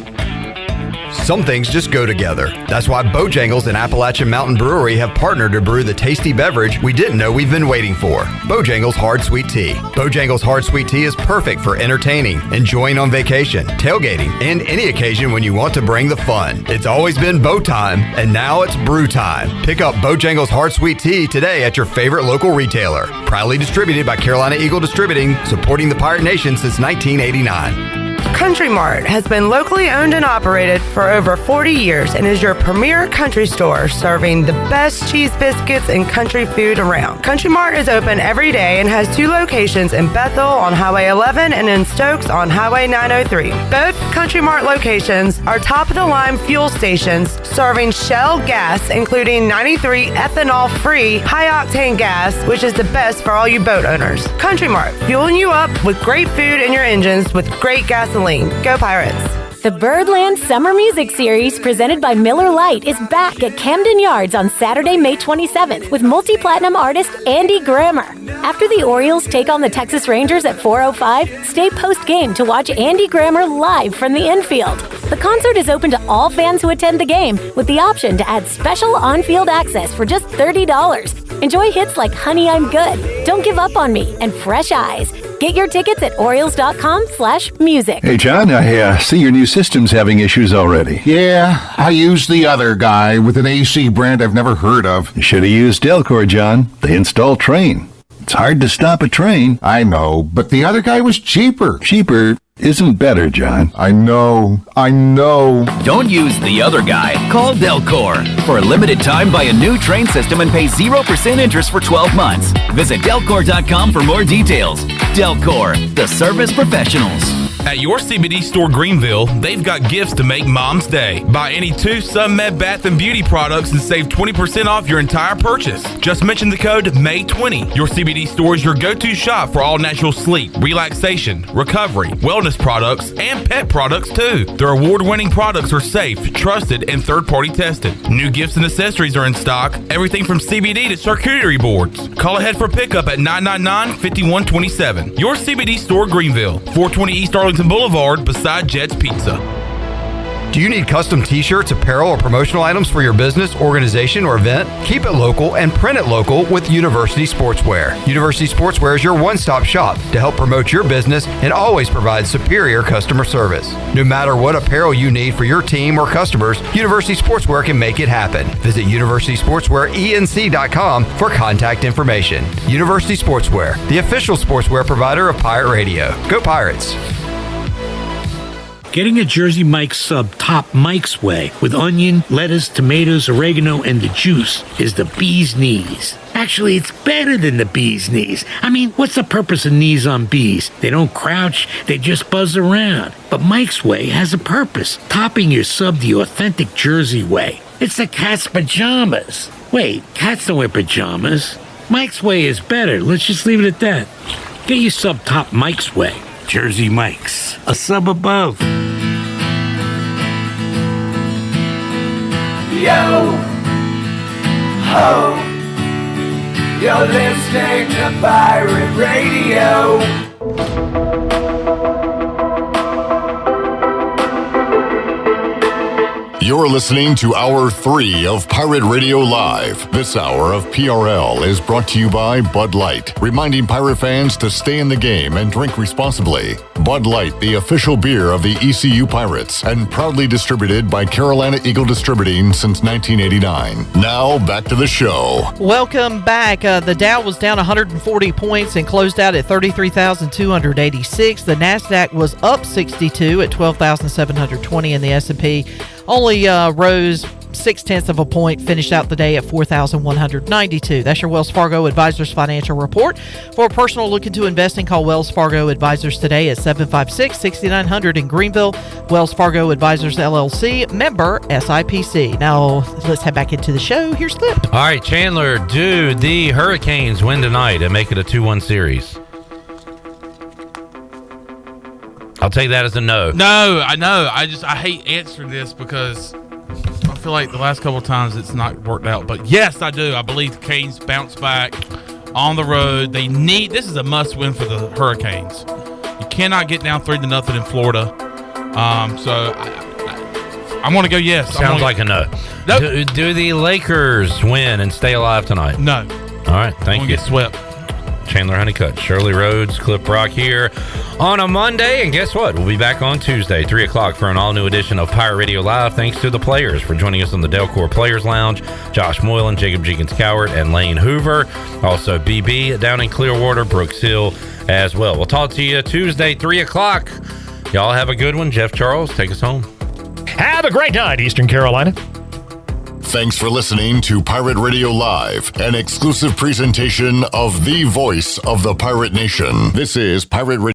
Some things just go together. That's why Bojangles and Appalachian Mountain Brewery have partnered to brew the tasty beverage we didn't know we've been waiting for. Bojangles Hard Sweet Tea. Bojangles Hard Sweet Tea is perfect for entertaining, enjoying on vacation, tailgating, and any occasion when you want to bring the fun. It's always been Bo time, and now it's brew time. Pick up Bojangles Hard Sweet Tea today at your favorite local retailer. Proudly distributed by Carolina Eagle Distributing, supporting the Pirate Nation since 1989. Country Mart has been locally owned and operated for over 40 years and is your premier country store serving the best cheese biscuits and country food around. Country Mart is open every day and has 2 locations in Bethel on Highway 11 and in Stokes on Highway 903. Both Country Mart locations are top-of-the-line fuel stations serving Shell gas, including 93 ethanol-free high-octane gas, which is the best for all you boat owners. Country Mart, fueling you up with great food in your engines with great gasoline. Go Pirates! The Birdland Summer Music Series, presented by Miller Lite, is back at Camden Yards on Saturday, May 27th with multi-platinum artist Andy Grammer. After the Orioles take on the Texas Rangers at 4:05, stay post-game to watch Andy Grammer live from the infield. The concert is open to all fans who attend the game, with the option to add special on-field access for just $30. Enjoy hits like Honey, I'm Good, Don't Give Up on Me, and Fresh Eyes. Get your tickets at Orioles.com/music. Hey, John, I see your new system's having issues already. Yeah, I used the other guy with an AC brand I've never heard of. You should have used Delcor, John. They install Train. It's hard to stop a train. I know, but the other guy was cheaper. Cheaper isn't better, John. I know. Don't use the other guy. Call Delcor. For a limited time, buy a new Train system and pay 0% interest for 12 months. Visit Delcor.com for more details. Delcor, the service professionals. At your CBD store Greenville, they've got gifts to make Mom's Day. Buy any 2 SunMed Bath and Beauty products and save 20% off your entire purchase. Just mention the code MAY20. Your CBD store is your go-to shop for all natural sleep, relaxation, recovery, wellness products, and pet products too. Their award-winning products are safe, trusted, and third-party tested. New gifts and accessories are in stock. Everything from CBD to charcuterie boards. Call ahead for pickup at 999-5127. Your CBD store Greenville, 420 East Arlington Boulevard beside Jet's Pizza. Do you need custom t-shirts, apparel, or promotional items for your business, organization, or event? Keep it local and print it local with University Sportswear. University Sportswear is your one-stop shop to help promote your business and always provide superior customer service. No matter what apparel you need for your team or customers, University Sportswear can make it happen. Visit universitysportswearenc.com for contact information. University Sportswear, the official sportswear provider of Pirate Radio. Go Pirates! Getting a Jersey Mike's sub top Mike's way with onion, lettuce, tomatoes, oregano, and the juice is the bee's knees. Actually, it's better than the bee's knees. I mean, what's the purpose of knees on bees? They don't crouch, they just buzz around. But Mike's Way has a purpose, topping your sub the authentic Jersey way. It's the cat's pajamas. Wait, cats don't wear pajamas. Mike's Way is better. Let's just leave it at that. Get your sub top Mike's Way. Jersey Mike's, a sub above. Yo ho, you're listening to Pirate Radio. You're listening to Hour 3 of Pirate Radio Live. This hour of PRL is brought to you by Bud Light, reminding pirate fans to stay in the game and drink responsibly. Bud Light, the official beer of the ECU Pirates, and proudly distributed by Carolina Eagle Distributing since 1989. Now, back to the show. Welcome back. The Dow was down 140 points and closed out at 33,286. The NASDAQ was up 62 at 12,720, and the S&P only rose 0.6 of a point, finished out the day at 4,192. That's your Wells Fargo Advisors Financial Report. For a personal look into investing, call Wells Fargo Advisors today at 756-6900 in Greenville. Wells Fargo Advisors LLC, member SIPC. Now, let's head back into the show. Here's Clip. All right, Chandler, do the Hurricanes win tonight and make it a 2-1 series? I'll take that as a no. No, I know. I hate answering this because I feel like the last couple of times it's not worked out. But yes, I do. I believe the Canes bounce back on the road. This is a must-win for the Hurricanes. You cannot get down 3-0 in Florida. So I'm going to go yes. Sounds like a no. Nope. Do the Lakers win and stay alive tonight? No. All right, thank you. Get swept. Chandler Honeycutt, Shirley Rhodes, Clip Rock here on a Monday. And guess what? We'll be back on Tuesday, 3 o'clock for an all-new edition of Pirate Radio Live. Thanks to the players for joining us on the Delcor Players Lounge. Josh Moylan, Jacob Jenkins-Cowart, and Lane Hoover. Also BB down in Clearwater, Brooks Hill as well. We'll talk to you Tuesday, 3 o'clock. Y'all have a good one. Jeff Charles, take us home. Have a great night, Eastern Carolina. Thanks for listening to Pirate Radio Live, an exclusive presentation of the voice of the Pirate Nation. This is Pirate Radio.